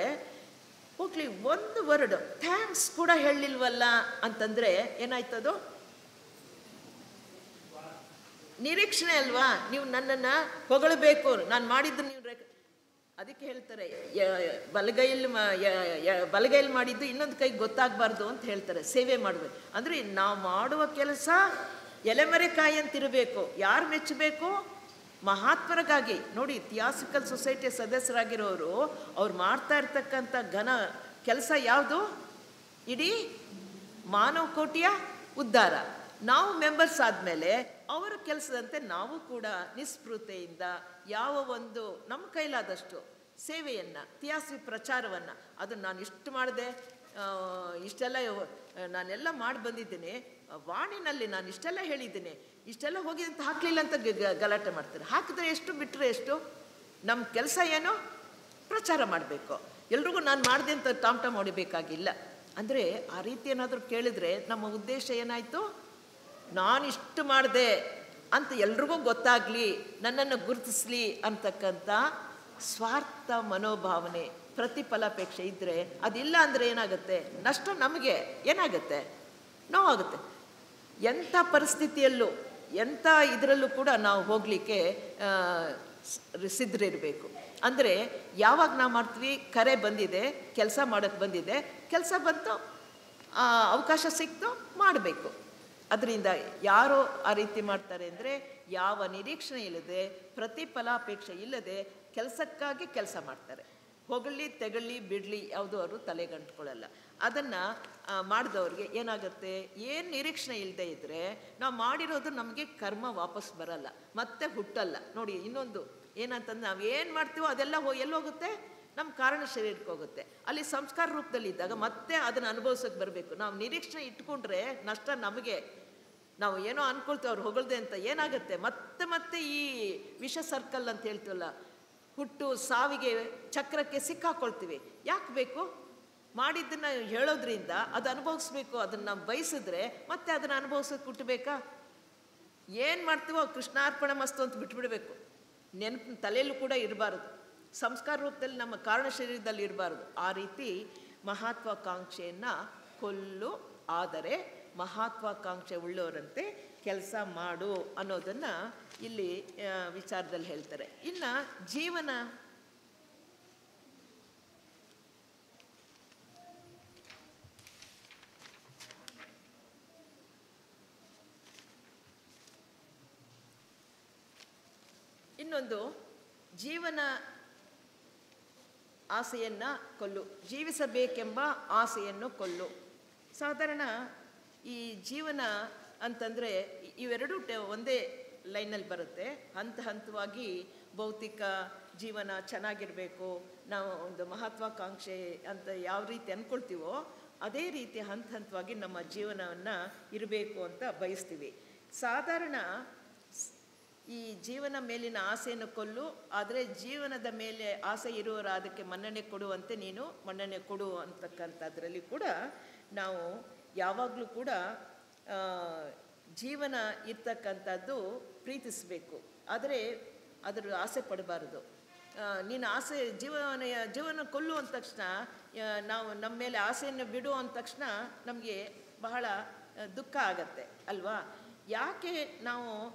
ಹೋಗ್ಲಿ ಒಂದು ವರ್ಡ್ ಥ್ಯಾಂಕ್ಸ್ ಕೂಡ ಹೇಳಲಿಲ್ವಲ್ಲ ಅಂತಂದರೆ ಏನಾಯ್ತದು? ನಿರೀಕ್ಷಣೆ ಅಲ್ವಾ? ನೀವು ನನ್ನನ್ನು ಹೊಗಳಬೇಕು, ನಾನು ಮಾಡಿದ್ದು ನೀವು ಅದಕ್ಕೆ ಹೇಳ್ತಾರೆ, ಬಲಗೈಯಲ್ಲಿ ಮಾಡಿದ್ದು ಇನ್ನೊಂದು ಕೈಗೆ ಗೊತ್ತಾಗಬಾರ್ದು ಅಂತ ಹೇಳ್ತಾರೆ. ಸೇವೆ ಮಾಡಬೇಕು ಅಂದರೆ ನಾವು ಮಾಡುವ ಕೆಲಸ ಎಲೆಮರೆಕಾಯಿ ಅಂತಿರಬೇಕು. ಯಾರು ಮೆಚ್ಚಬೇಕು? ಮಹಾತ್ಮರಿಗಾಗಿ. ನೋಡಿ, ಥಿಯಾಸಿಕಲ್ ಸೊಸೈಟಿಯ ಸದಸ್ಯರಾಗಿರೋರು ಅವ್ರು ಮಾಡ್ತಾ ಇರ್ತಕ್ಕಂಥ ಘನ ಕೆಲಸ ಯಾವುದು? ಇಡೀ ಮಾನವ ಕೋಟಿಯ ಉದ್ಧಾರ. ನಾವು ಮೆಂಬರ್ಸ್ ಆದಮೇಲೆ ಅವರ ಕೆಲಸದಂತೆ ನಾವು ಕೂಡ ನಿಸ್ಪೃತೆಯಿಂದ ಯಾವ ಒಂದು ನಮ್ಮ ಕೈಲಾದಷ್ಟು ಸೇವೆಯನ್ನು, ಥಿಯಾಸಿ ಪ್ರಚಾರವನ್ನು, ಅದನ್ನು ನಾನು ಇಷ್ಟು ಮಾಡಿದೆ, ಇಷ್ಟೆಲ್ಲ ನಾನೆಲ್ಲ ಮಾಡಿ ಬಂದಿದ್ದೀನಿ, ವಾಣಿನಲ್ಲಿ ನಾನು ಇಷ್ಟೆಲ್ಲ ಹೇಳಿದ್ದೀನಿ, ಇಷ್ಟೆಲ್ಲ ಹೋಗಿ ಅಂತ ಹಾಕಲಿಲ್ಲ ಅಂತ ಗಲಾಟೆ ಮಾಡ್ತಾರೆ. ಹಾಕಿದ್ರೆ ಎಷ್ಟು, ಬಿಟ್ಟರೆ ಎಷ್ಟು? ನಮ್ಮ ಕೆಲಸ ಏನು? ಪ್ರಚಾರ ಮಾಡಬೇಕು. ಎಲ್ರಿಗೂ ನಾನು ಮಾಡಿದೆ ಅಂತ ಟಾಮ್ ಹೊಡಿಬೇಕಾಗಿಲ್ಲ. ಅಂದರೆ ಆ ರೀತಿ ಏನಾದರೂ ಕೇಳಿದರೆ ನಮ್ಮ ಉದ್ದೇಶ ಏನಾಯಿತು? ನಾನಿಷ್ಟು ಮಾಡಿದೆ ಅಂತ ಎಲ್ರಿಗೂ ಗೊತ್ತಾಗಲಿ, ನನ್ನನ್ನು ಗುರುತಿಸಲಿ ಅಂತಕ್ಕಂಥ ಸ್ವಾರ್ಥ ಮನೋಭಾವನೆ, ಪ್ರತಿಫಲಾಪೇಕ್ಷೆ ಇದ್ದರೆ ಅದಿಲ್ಲ ಅಂದರೆ ಏನಾಗುತ್ತೆ? ನಷ್ಟ ನಮಗೆ ಏನಾಗುತ್ತೆ? ನೋವಾಗುತ್ತೆ. ಎಂಥ ಪರಿಸ್ಥಿತಿಯಲ್ಲೂ ಎಂಥ ಇದರಲ್ಲೂ ಕೂಡ ನಾವು ಹೋಗಲಿಕ್ಕೆ ಸಿದ್ಧರಿರಬೇಕು. ಅಂದರೆ ಯಾವಾಗ ನಾವು ಮಾಡ್ತೀವಿ, ಕರೆ ಬಂದಿದೆ, ಕೆಲಸ ಮಾಡೋಕ್ಕೆ ಬಂದಿದೆ, ಕೆಲಸ ಬಂತು, ಅವಕಾಶ ಸಿಕ್ತು, ಮಾಡಬೇಕು. ಅದರಿಂದ ಯಾರೋ ಆ ರೀತಿ ಮಾಡ್ತಾರೆ ಅಂದರೆ ಯಾವ ನಿರೀಕ್ಷಣೆ ಇಲ್ಲದೆ, ಪ್ರತಿಫಲಾಪೇಕ್ಷೆ ಇಲ್ಲದೆ ಕೆಲಸಕ್ಕಾಗಿ ಕೆಲಸ ಮಾಡ್ತಾರೆ. ಹೊಗಳಿ ತೆಗಳಿ ಬಿಡಲಿ ಯಾವುದೂ ಅವರು ತಲೆಗಂಟ್ಕೊಳ್ಳಲ್ಲ. ಅದನ್ನು ಮಾಡಿದವ್ರಿಗೆ ಏನಾಗುತ್ತೆ, ಏನು ನಿರೀಕ್ಷಣೆ ಇಲ್ಲದೆ ಇದ್ದರೆ ನಾವು ಮಾಡಿರೋದು ನಮಗೆ ಕರ್ಮ ವಾಪಸ್ ಬರಲ್ಲ, ಮತ್ತೆ ಹುಟ್ಟಲ್ಲ. ನೋಡಿ ಇನ್ನೊಂದು ಏನಂತಂದ್ರೆ ನಾವು ಏನು ಮಾಡ್ತೀವೋ ಅದೆಲ್ಲ ಎಲ್ಲೋಗುತ್ತೆ, ನಮ್ಮ ಕಾರಣ ಶರೀರಕ್ಕೆ ಹೋಗುತ್ತೆ. ಅಲ್ಲಿ ಸಂಸ್ಕಾರ ರೂಪದಲ್ಲಿ ಇದ್ದಾಗ ಮತ್ತೆ ಅದನ್ನು ಅನುಭವಿಸೋಕೆ ಬರಬೇಕು. ನಾವು ನಿರೀಕ್ಷಣೆ ಇಟ್ಕೊಂಡ್ರೆ ನಷ್ಟ ನಮಗೆ. ನಾವು ಏನೋ ಅಂದ್ಕೊಳ್ತೀವಿ ಅವ್ರು ಹೊಗಳ್ದೆ ಅಂತ, ಏನಾಗುತ್ತೆ ಮತ್ತೆ ಮತ್ತೆ ಈ ವಿಷ ಸರ್ಕಲ್ ಅಂತ ಹೇಳ್ತೀವಲ್ಲ, ಹುಟ್ಟು ಸಾವಿಗೆ ಚಕ್ರಕ್ಕೆ ಸಿಕ್ಕಾಕೊಳ್ತೀವಿ. ಯಾಕೆ ಬೇಕು? ಮಾಡಿದ್ದನ್ನು ಹೇಳೋದ್ರಿಂದ ಅದು ಅನುಭವಿಸ್ಬೇಕು. ಅದನ್ನು ಬಯಸಿದ್ರೆ ಮತ್ತೆ ಅದನ್ನು ಅನುಭವಿಸೋಕೆ ಹುಟ್ಟಬೇಕಾ? ಏನು ಮಾಡ್ತೀವೋ ಕೃಷ್ಣಾರ್ಪಣ ಮಸ್ತು ಅಂತ ಬಿಟ್ಬಿಡಬೇಕು. ನೆನಪು ತಲೆಯಲ್ಲೂ ಕೂಡ ಇರಬಾರ್ದು, ಸಂಸ್ಕಾರ ರೂಪದಲ್ಲಿ ನಮ್ಮ ಕಾರಣ ಶರೀರದಲ್ಲಿ ಇರಬಾರ್ದು. ಆ ರೀತಿ ಮಹತ್ವಾಕಾಂಕ್ಷೆಯನ್ನು ಕೊಲ್ಲು, ಆದರೆ ಮಹತ್ವಾಕಾಂಕ್ಷೆ ಉಳ್ಳವರಂತೆ ಕೆಲಸ ಮಾಡು ಅನ್ನೋದನ್ನು ಇಲ್ಲಿ ವಿಚಾರದಲ್ಲಿ ಹೇಳ್ತಾರೆ. ಇನ್ನು ಜೀವನ ಇನ್ನೊಂದು ಜೀವನ ಆಸೆಯನ್ನು ಕೊಲ್ಲು, ಜೀವಿಸಬೇಕೆಂಬ ಆಸೆಯನ್ನು ಕೊಲ್ಲು. ಸಾಧಾರಣ ಈ ಜೀವನ ಅಂತಂದರೆ ಇವೆರಡೂ ಒಂದೇ ಲೈನಲ್ಲಿ ಬರುತ್ತೆ. ಹಂತ ಹಂತವಾಗಿ ಭೌತಿಕ ಜೀವನ ಚೆನ್ನಾಗಿರಬೇಕು, ನಾವು ಒಂದು ಮಹತ್ವಾಕಾಂಕ್ಷೆ ಅಂತ ಯಾವ ರೀತಿ ಅಂದ್ಕೊಳ್ತೀವೋ ಅದೇ ರೀತಿ ಹಂತ ಹಂತವಾಗಿ ನಮ್ಮ ಜೀವನವನ್ನು ಇರಬೇಕು ಅಂತ ಬಯಸ್ತೀವಿ. ಸಾಧಾರಣ ಈ ಜೀವನ ಮೇಲಿನ ಆಸೆಯನ್ನು ಕೊಲ್ಲು, ಆದರೆ ಜೀವನದ ಮೇಲೆ ಆಸೆ ಇರುವವರು ಅದಕ್ಕೆ ಮನ್ನಣೆ ಕೊಡುವಂತೆ ನೀನು ಮನ್ನಣೆ ಕೊಡು ಅಂತಕ್ಕಂಥದ್ರಲ್ಲಿ ಕೂಡ ನಾವು ಯಾವಾಗಲೂ ಕೂಡ ಜೀವನ ಇರ್ತಕ್ಕಂಥದ್ದು ಪ್ರೀತಿಸಬೇಕು, ಆದರೆ ಅದರ ಆಸೆ ಪಡಬಾರದು. ನೀನು ಆಸೆ ಜೀವನ ಕೊಲ್ಲು ಅಂದ ತಕ್ಷಣ ನಾವು ನಮ್ಮ ಮೇಲೆ ಆಸೆಯನ್ನು ಬಿಡು ಅಂದ ತಕ್ಷಣ ನಮಗೆ ಬಹಳ ದುಃಖ ಆಗತ್ತೆ ಅಲ್ವಾ? ಯಾಕೆ ನಾವು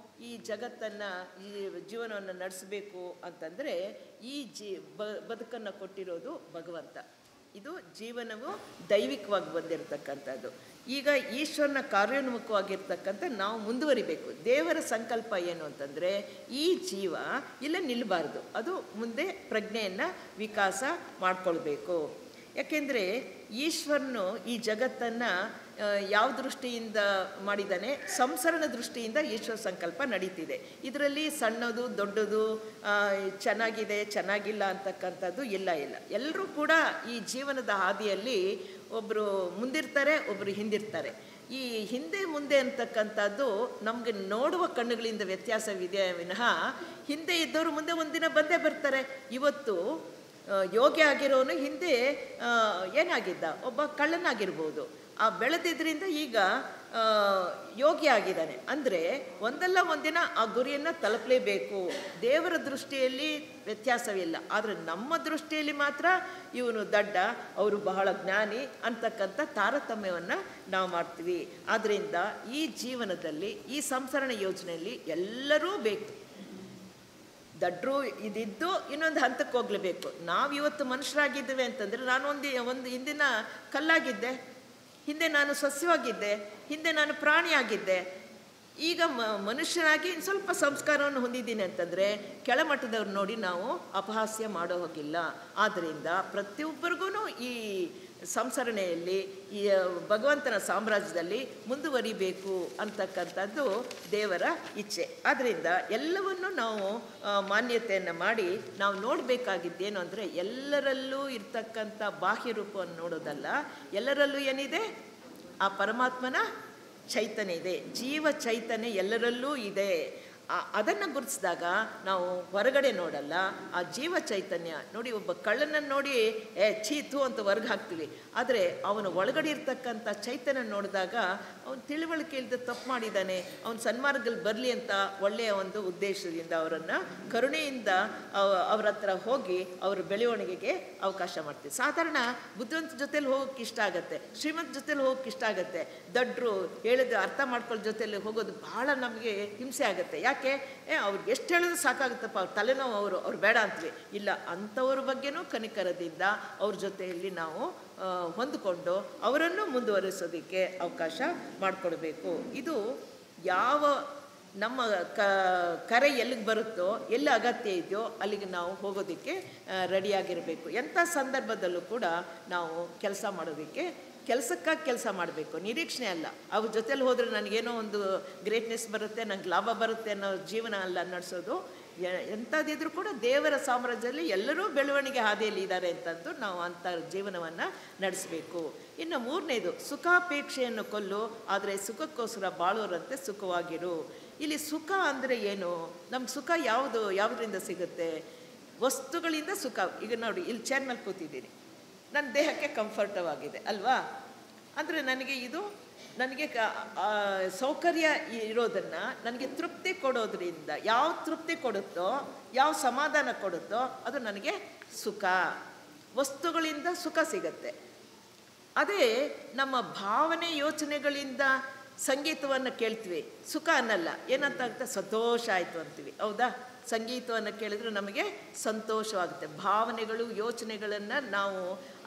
ಈ ಜಗತ್ತನ್ನು ಈ ಜೀವನವನ್ನು ನಡೆಸಬೇಕು ಅಂತಂದರೆ ಈ ಬದುಕನ್ನು ಕೊಟ್ಟಿರೋದು ಭಗವಂತ. ಇದು ಜೀವನವು ದೈವಿಕವಾಗಿ ಬಂದಿರತಕ್ಕಂಥದ್ದು. ಈಗ ಈಶ್ವರನ ಕಾರ್ಯೋನ್ಮುಖವಾಗಿರ್ತಕ್ಕಂಥ ನಾವು ಮುಂದುವರಿಬೇಕು. ದೇವರ ಸಂಕಲ್ಪ ಏನು ಅಂತಂದರೆ ಈ ಜೀವ ಇಲ್ಲೇ ನಿಲ್ಲಬಾರ್ದು, ಅದು ಮುಂದೆ ಪ್ರಜ್ಞೆಯನ್ನು ವಿಕಾಸ ಮಾಡಿಕೊಳ್ಬೇಕು. ಯಾಕೆಂದರೆ ಈಶ್ವರನು ಈ ಜಗತ್ತನ್ನು ಯಾವ ದೃಷ್ಟಿಯಿಂದ ಮಾಡಿದ್ದಾನೆ? ಸಂಸರಣ ದೃಷ್ಟಿಯಿಂದ ಈಶ್ವರ ಸಂಕಲ್ಪ ನಡೀತಿದೆ. ಇದರಲ್ಲಿ ಸಣ್ಣದು ದೊಡ್ಡದು, ಚೆನ್ನಾಗಿದೆ ಚೆನ್ನಾಗಿಲ್ಲ ಅಂತಕ್ಕಂಥದ್ದು ಇಲ್ಲ. ಎಲ್ಲರೂ ಕೂಡ ಈ ಜೀವನದ ಹಾದಿಯಲ್ಲಿ ಒಬ್ಬರು ಮುಂದಿರ್ತಾರೆ, ಒಬ್ಬರು ಹಿಂದಿರ್ತಾರೆ. ಈ ಹಿಂದೆ ಮುಂದೆ ಅಂತಕ್ಕಂಥದ್ದು ನಮಗೆ ನೋಡುವ ಕಣ್ಣುಗಳಿಂದ ವ್ಯತ್ಯಾಸವಿದೆ ವಿನಃ ಹಿಂದೆ ಇದ್ದವರು ಮುಂದೆ ಒಂದಿನ ಬಂದೇ ಬರ್ತಾರೆ. ಇವತ್ತು ಯೋಗಿ ಆಗಿರೋನು ಹಿಂದೆ ಏನಾಗಿದ್ದ? ಒಬ್ಬ ಕಳ್ಳನಾಗಿರ್ಬೋದು. ಆ ಬೆಳೆದಿದ್ದರಿಂದ ಈಗ ಯೋಗಿ ಆಗಿದ್ದಾನೆ. ಅಂದರೆ ಒಂದಲ್ಲ ಒಂದಿನ ಆ ಗುರಿಯನ್ನು ತಲುಪಲೇಬೇಕು. ದೇವರ ದೃಷ್ಟಿಯಲ್ಲಿ ವ್ಯತ್ಯಾಸವಿಲ್ಲ, ಆದರೆ ನಮ್ಮ ದೃಷ್ಟಿಯಲ್ಲಿ ಮಾತ್ರ ಇವನು ದಡ್ಡ, ಅವರು ಬಹಳ ಜ್ಞಾನಿ ಅಂತಕ್ಕಂಥ ತಾರತಮ್ಯವನ್ನು ನಾವು ಮಾಡ್ತೀವಿ. ಆದ್ದರಿಂದ ಈ ಜೀವನದಲ್ಲಿ ಈ ಸಂಸರಣ ಯೋಜನೆಯಲ್ಲಿ ಎಲ್ಲರೂ ಬೇಕು. ದಡ್ರು ಇದಿದ್ದು ಇನ್ನೊಂದು ಹಂತಕ್ಕೆ ಹೋಗಲೇಬೇಕು. ನಾವಿವತ್ತು ಮನುಷ್ಯರಾಗಿದ್ದೇವೆ ಅಂತಂದರೆ ನಾನು ಒಂದು ಹಿಂದಿನ ಕಲ್ಲಾಗಿದ್ದೆ, ಹಿಂದೆ ನಾನು ಸಸ್ಯವಾಗಿದ್ದೆ, ಹಿಂದೆ ನಾನು ಪ್ರಾಣಿಯಾಗಿದ್ದೆ. ಈಗ ಮನುಷ್ಯನಾಗಿ ಸ್ವಲ್ಪ ಸಂಸ್ಕಾರವನ್ನು ಹೊಂದಿದ್ದೀನಿ ಅಂತಂದರೆ ಕೆಳಮಟ್ಟದವ್ರು ನೋಡಿ ನಾವು ಅಪಹಾಸ್ಯ ಮಾಡೋ ಹೋಗಿಲ್ಲ. ಆದ್ದರಿಂದ ಪ್ರತಿಯೊಬ್ಬರಿಗೂ ಈ ಸಂಸರಣೆಯಲ್ಲಿ ಈ ಭಗವಂತನ ಸಾಮ್ರಾಜ್ಯದಲ್ಲಿ ಮುಂದುವರಿಬೇಕು ಅಂತಕ್ಕಂಥದ್ದು ದೇವರ ಇಚ್ಛೆ. ಆದ್ದರಿಂದ ಎಲ್ಲವನ್ನು ನಾವು ಮಾನ್ಯತೆಯನ್ನು ಮಾಡಿ ನಾವು ನೋಡಬೇಕಾಗಿದ್ದೇನು ಅಂದರೆ ಎಲ್ಲರಲ್ಲೂ ಇರ್ತಕ್ಕಂಥ ಬಾಹ್ಯ ರೂಪವನ್ನು ನೋಡೋದಲ್ಲ, ಎಲ್ಲರಲ್ಲೂ ಏನಿದೆ? ಆ ಪರಮಾತ್ಮನ ಚೈತನ್ಯ ಇದೆ, ಜೀವ ಚೈತನ್ಯ ಎಲ್ಲರಲ್ಲೂ ಇದೆ. ಅದನ್ನು ಗುರುತಿಸಿದಾಗ ನಾವು ಹೊರಗಡೆ ನೋಡಲ್ಲ, ಆ ಜೀವ ಚೈತನ್ಯ ನೋಡಿ. ಒಬ್ಬ ಕಳ್ಳನನ್ನು ನೋಡಿ ಚೀತು ಅಂತ ಹೊರಗೆ ಹಾಕ್ತೀವಿ, ಆದರೆ ಅವನು ಒಳಗಡೆ ಇರ್ತಕ್ಕಂಥ ಚೈತನ್ಯ ನೋಡಿದಾಗ ಅವನು ತಿಳುವಳಿಕೆ ಇಲ್ಲದೆ ತಪ್ಪು ಮಾಡಿದ್ದಾನೆ, ಅವನು ಸನ್ಮಾರ್ಗದಲ್ಲಿ ಬರಲಿ ಅಂತ ಒಳ್ಳೆಯ ಒಂದು ಉದ್ದೇಶದಿಂದ ಅವರನ್ನು ಕರುಣೆಯಿಂದ ಅವ್ರ ಹತ್ರ ಹೋಗಿ ಅವ್ರ ಬೆಳವಣಿಗೆಗೆ ಅವಕಾಶ ಮಾಡ್ತೀವಿ. ಸಾಧಾರಣ ಬುದ್ಧಿವಂತ ಜೊತೆಲಿ ಹೋಗೋಕ್ಕೆ ಇಷ್ಟ ಆಗುತ್ತೆ, ಶ್ರೀಮಂತ ಜೊತೆಲಿ ಹೋಗೋಕ್ಕೆ ಇಷ್ಟ ಆಗುತ್ತೆ, ದಡ್ರು ಹೇಳಿದ್ರೆ ಅರ್ಥ ಮಾಡ್ಕೊಳ್ಳೋ ಜೊತೆಲಿ ಹೋಗೋದು ಭಾಳ ನಮಗೆ ಹಿಂಸೆ ಆಗುತ್ತೆ. ಯಾಕೆ? ಅವ್ರಿಗೆ ಎಷ್ಟು ಹೇಳಿದ್ರು ಸಾಕಾಗುತ್ತಪ್ಪ, ಅವ್ರ ತಲೆನೋವು, ಅವ್ರು ಬೇಡ ಅಂತೀವಿ. ಇಲ್ಲ, ಅಂಥವ್ರ ಬಗ್ಗೆನೂ ಕನಿಕರದಿಂದ ಅವ್ರ ಜೊತೆಯಲ್ಲಿ ನಾವು ಹೊಂದಿಕೊಂಡು ಅವರನ್ನು ಮುಂದುವರಿಸೋದಕ್ಕೆ ಅವಕಾಶ ಮಾಡಿಕೊಡ್ಬೇಕು. ಇದು ಯಾವ ನಮ್ಮ ಕರೆ ಎಲ್ಲಿಗೆ ಬರುತ್ತೋ, ಎಲ್ಲಿ ಅಗತ್ಯ ಇದೆಯೋ ಅಲ್ಲಿಗೆ ನಾವು ಹೋಗೋದಕ್ಕೆ ರೆಡಿಯಾಗಿರಬೇಕು. ಎಂಥ ಸಂದರ್ಭದಲ್ಲೂ ಕೂಡ ನಾವು ಕೆಲಸ ಮಾಡೋದಕ್ಕೆ ಕೆಲಸಕ್ಕಾಗಿ ಕೆಲಸ ಮಾಡಬೇಕು, ನಿರೀಕ್ಷಣೆ ಅಲ್ಲ. ಅವ್ರ ಜೊತೆಲಿ ಹೋದರೆ ನನಗೇನೋ ಒಂದು ಗ್ರೇಟ್ನೆಸ್ ಬರುತ್ತೆ, ನನಗೆ ಲಾಭ ಬರುತ್ತೆ ಅನ್ನೋ ಜೀವನ ಅಲ್ಲ ನಡೆಸೋದು. ಎಂಥದ್ದಿದ್ರೂ ಕೂಡ ದೇವರ ಸಾಮ್ರಾಜ್ಯದಲ್ಲಿ ಎಲ್ಲರೂ ಬೆಳವಣಿಗೆ ಹಾದಿಯಲ್ಲಿ ಇದ್ದಾರೆ ಅಂತಂದು ನಾವು ಅಂಥ ಜೀವನವನ್ನು ನಡೆಸಬೇಕು. ಇನ್ನು ಮೂರನೇದು, ಸುಖಾಪೇಕ್ಷೆಯನ್ನು ಕೊಲ್ಲು, ಆದರೆ ಸುಖಕ್ಕೋಸ್ಕರ ಬಾಳೋರಂತೆ ಸುಖವಾಗಿರು. ಇಲ್ಲಿ ಸುಖ ಅಂದರೆ ಏನು? ನಮ್ಗೆ ಸುಖ ಯಾವುದರಿಂದ ಸಿಗುತ್ತೆ? ವಸ್ತುಗಳಿಂದ ಸುಖ. ಈಗ ನೋಡಿ, ಇಲ್ಲಿ ಚೇರ್ ಮೇಲೆ ಕೂತಿದ್ದೀನಿ, ನನ್ನ ದೇಹಕ್ಕೆ ಕಂಫರ್ಟವಾಗಿದೆ ಅಲ್ವಾ? ಅಂದರೆ ನನಗೆ ಸೌಕರ್ಯ ಇರೋದನ್ನು ನನಗೆ ತೃಪ್ತಿ ಕೊಡೋದ್ರಿಂದ, ಯಾವ ತೃಪ್ತಿ ಕೊಡುತ್ತೋ, ಯಾವ ಸಮಾಧಾನ ಕೊಡುತ್ತೋ ಅದು ನನಗೆ ಸುಖ. ವಸ್ತುಗಳಿಂದ ಸುಖ ಸಿಗತ್ತೆ. ಅದೇ ನಮ್ಮ ಭಾವನೆ ಯೋಚನೆಗಳಿಂದ ಸಂಗೀತವನ್ನು ಕೇಳ್ತೀವಿ, ಸುಖ ಅನ್ನಲ್ಲ. ಏನಂತ ಆಗುತ್ತೆ? ಸಂತೋಷ ಆಯಿತು ಅಂತೀವಿ, ಹೌದಾ? ಸಂಗೀತವನ್ನು ಕೇಳಿದ್ರೆ ನಮಗೆ ಸಂತೋಷವಾಗುತ್ತೆ. ಭಾವನೆಗಳು ಯೋಚನೆಗಳನ್ನು ನಾವು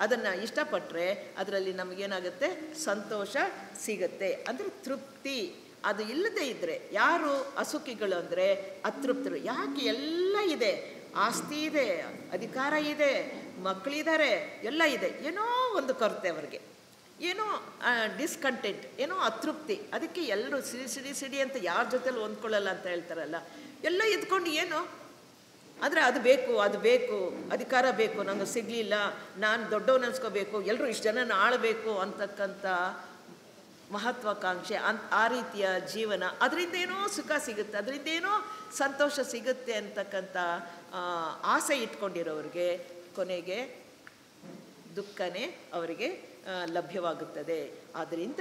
ಅದನ್ನು ಇಷ್ಟಪಟ್ಟರೆ ಅದರಲ್ಲಿ ನಮಗೇನಾಗುತ್ತೆ? ಸಂತೋಷ ಸಿಗುತ್ತೆ, ಅಂದರೆ ತೃಪ್ತಿ. ಅದು ಇಲ್ಲದೆ ಇದ್ದರೆ ಯಾರು ಅಸುಖಿಗಳು ಅಂದರೆ ಅತೃಪ್ತರು. ಯಾಕೆ? ಎಲ್ಲ ಇದೆ, ಆಸ್ತಿ ಇದೆ, ಅಧಿಕಾರ ಇದೆ, ಮಕ್ಕಳಿದ್ದಾರೆ, ಎಲ್ಲ ಇದೆ, ಏನೋ ಒಂದು ಕೊರತೆ ಅವ್ರಿಗೆ, ಏನೋ ಡಿಸ್ಕಂಟೆಂಟ್, ಏನೋ ಅತೃಪ್ತಿ. ಅದಕ್ಕೆ ಎಲ್ಲರೂ ಸಿಡಿ ಅಂತ ಯಾರ ಜೊತೆಲಿ ಹೊಂದ್ಕೊಳ್ಳಲ್ಲ ಅಂತ ಹೇಳ್ತಾರಲ್ಲ, ಎಲ್ಲ ಇದ್ಕೊಂಡು ಏನು ಅಂದರೆ ಅದು ಬೇಕು, ಅಧಿಕಾರ ಬೇಕು, ನನಗೆ ಸಿಗಲಿಲ್ಲ, ನಾನು ದೊಡ್ಡವನು ಅನ್ಸ್ಕೋಬೇಕು, ಎಲ್ಲರೂ ಇಷ್ಟು ಜನನ ಆಳಬೇಕು ಅಂತಕ್ಕಂಥ ಮಹತ್ವಾಕಾಂಕ್ಷೆ, ಆ ರೀತಿಯ ಜೀವನ. ಅದರಿಂದ ಏನೋ ಸುಖ ಸಿಗುತ್ತೆ, ಅದರಿಂದ ಏನೋ ಸಂತೋಷ ಸಿಗುತ್ತೆ ಅಂತಕ್ಕಂಥ ಆಸೆ ಇಟ್ಕೊಂಡಿರೋರಿಗೆ ಕೊನೆಗೆ ದುಃಖನೇ ಅವರಿಗೆ ಲಭ್ಯವಾಗುತ್ತದೆ. ಆದ್ದರಿಂದ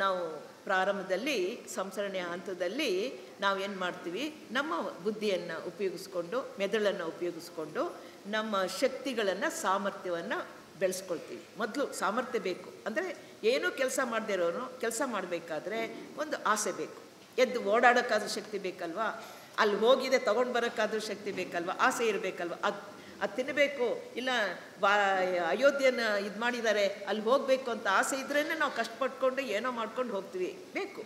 ನಾವು ಪ್ರಾರಂಭದಲ್ಲಿ ಸಂಸ್ಕರಣೆಯ ಹಂತದಲ್ಲಿ ನಾವೇನು ಮಾಡ್ತೀವಿ? ನಮ್ಮ ಬುದ್ಧಿಯನ್ನು ಉಪಯೋಗಿಸ್ಕೊಂಡು, ಮೆದುಳನ್ನು ಉಪಯೋಗಿಸ್ಕೊಂಡು ನಮ್ಮ ಶಕ್ತಿಗಳನ್ನು, ಸಾಮರ್ಥ್ಯವನ್ನು ಬೆಳೆಸ್ಕೊಳ್ತೀವಿ. ಮೊದಲು ಸಾಮರ್ಥ್ಯ ಬೇಕು. ಅಂದರೆ ಏನೂ ಕೆಲಸ ಮಾಡದೇ ಇರೋನು ಕೆಲಸ ಮಾಡಬೇಕಾದ್ರೆ ಒಂದು ಆಸೆ ಬೇಕು. ಎದ್ದು ಓಡಾಡೋಕ್ಕಾದ್ರೂ ಶಕ್ತಿ ಬೇಕಲ್ವಾ? ಅಲ್ಲಿ ಹೋಗಿದೆ ತೊಗೊಂಡು ಬರೋಕ್ಕಾದ್ರೂ ಶಕ್ತಿ ಬೇಕಲ್ವ? ಆಸೆ ಇರಬೇಕಲ್ವ? ಅದು ತಿನ್ನಬೇಕು, ಇಲ್ಲ ಅಯೋಧ್ಯೆನ ಇದು ಮಾಡಿದ್ದಾರೆ ಅಲ್ಲಿ ಹೋಗಬೇಕು ಅಂತ ಆಸೆ ಇದ್ರೇ ನಾವು ಕಷ್ಟಪಟ್ಕೊಂಡು ಏನೋ ಮಾಡ್ಕೊಂಡು ಹೋಗ್ತೀವಿ, ಬೇಕು.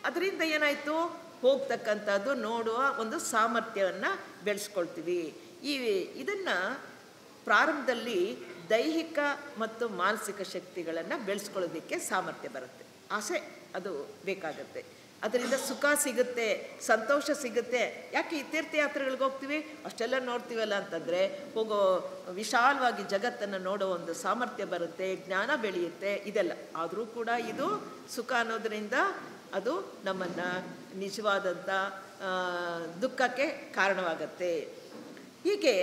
ಅದರಿಂದ ಏನಾಯಿತು? ಹೋಗ್ತಕ್ಕಂಥದ್ದು ನೋಡುವ ಒಂದು ಸಾಮರ್ಥ್ಯವನ್ನು ಬೆಳೆಸ್ಕೊಳ್ತೀವಿ. ಇದನ್ನು ಪ್ರಾರಂಭದಲ್ಲಿ ದೈಹಿಕ ಮತ್ತು ಮಾನಸಿಕ ಶಕ್ತಿಗಳನ್ನು ಬೆಳೆಸ್ಕೊಳ್ಳೋದಕ್ಕೆ ಸಾಮರ್ಥ್ಯ ಬರುತ್ತೆ. ಆಸೆ ಅದು ಬೇಕಾಗತ್ತೆ. ಅದರಿಂದ ಸುಖ ಸಿಗುತ್ತೆ, ಸಂತೋಷ ಸಿಗುತ್ತೆ. ಯಾಕೆ ಈ ತೀರ್ಥಯಾತ್ರೆಗಳಿಗೆ ಹೋಗ್ತೀವಿ? ಅಷ್ಟೆಲ್ಲ ನೋಡ್ತೀವಲ್ಲ ಅಂತಂದರೆ ಹೋಗೋ ವಿಶಾಲವಾಗಿ ಜಗತ್ತನ್ನು ನೋಡೋ ಒಂದು ಸಾಮರ್ಥ್ಯ ಬರುತ್ತೆ, ಜ್ಞಾನ ಬೆಳೆಯುತ್ತೆ, ಇದೆಲ್ಲ. ಆದರೂ ಕೂಡ ಇದು ಸುಖ ಅನ್ನೋದರಿಂದ ಅದು ನಮ್ಮನ್ನು ನಿಜವಾದಂಥ ದುಃಖಕ್ಕೆ ಕಾರಣವಾಗತ್ತೆ. ಹೀಗೆ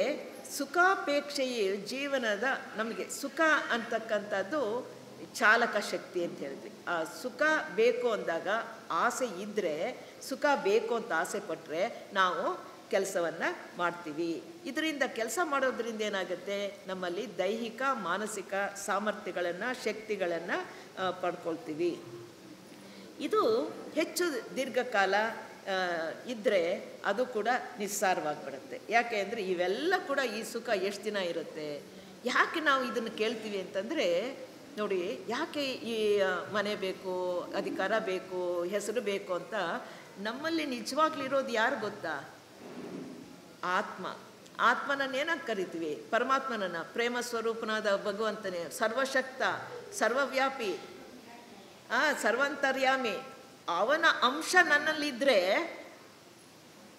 ಸುಖಾಪೇಕ್ಷೆಯು ಜೀವನದ ನಮಗೆ ಸುಖ ಅಂತಕ್ಕಂಥದ್ದು ಚಾಲಕ ಶಕ್ತಿ ಅಂತ ಹೇಳಿದ್ವಿ. ಆ ಸುಖ ಬೇಕು ಅಂದಾಗ ಆಸೆ ಇದ್ದರೆ, ಸುಖ ಬೇಕು ಅಂತ ಆಸೆ ಪಟ್ಟರೆ ನಾವು ಕೆಲಸವನ್ನು ಮಾಡ್ತೀವಿ. ಇದರಿಂದ ಕೆಲಸ ಮಾಡೋದ್ರಿಂದ ಏನಾಗುತ್ತೆ? ನಮ್ಮಲ್ಲಿ ದೈಹಿಕ ಮಾನಸಿಕ ಸಾಮರ್ಥ್ಯಗಳನ್ನು, ಶಕ್ತಿಗಳನ್ನು ಪಡ್ಕೊಳ್ತೀವಿ. ಇದು ಹೆಚ್ಚು ದೀರ್ಘಕಾಲ ಇದ್ದರೆ ಅದು ಕೂಡ ನಿಸ್ಸಾರವಾಗಿಬಿಡುತ್ತೆ. ಯಾಕೆ ಅಂದರೆ ಇವೆಲ್ಲ ಕೂಡ, ಈ ಸುಖ ಎಷ್ಟು ದಿನ ಇರುತ್ತೆ? ಯಾಕೆ ನಾವು ಇದನ್ನು ಕೇಳ್ತೀವಿ ಅಂತಂದರೆ, ನೋಡಿ, ಯಾಕೆ ಈ ಮನೆ ಬೇಕು, ಅಧಿಕಾರ ಬೇಕು, ಹೆಸರು ಬೇಕು ಅಂತ ನಮ್ಮಲ್ಲಿ ನಿಜವಾಗ್ಲಿರೋದು ಯಾರು ಗೊತ್ತಾ? ಆತ್ಮನನ್ನು ಏನಂತ ಕರಿತೀವಿ? ಪರಮಾತ್ಮನನ್ನು, ಪ್ರೇಮ ಸ್ವರೂಪನಾದ ಭಗವಂತನೇ, ಸರ್ವಶಕ್ತ, ಸರ್ವವ್ಯಾಪಿ, ಸರ್ವಂತರ್ಯಾಮಿ. ಅವನ ಅಂಶ ನನ್ನಲ್ಲಿದ್ದರೆ,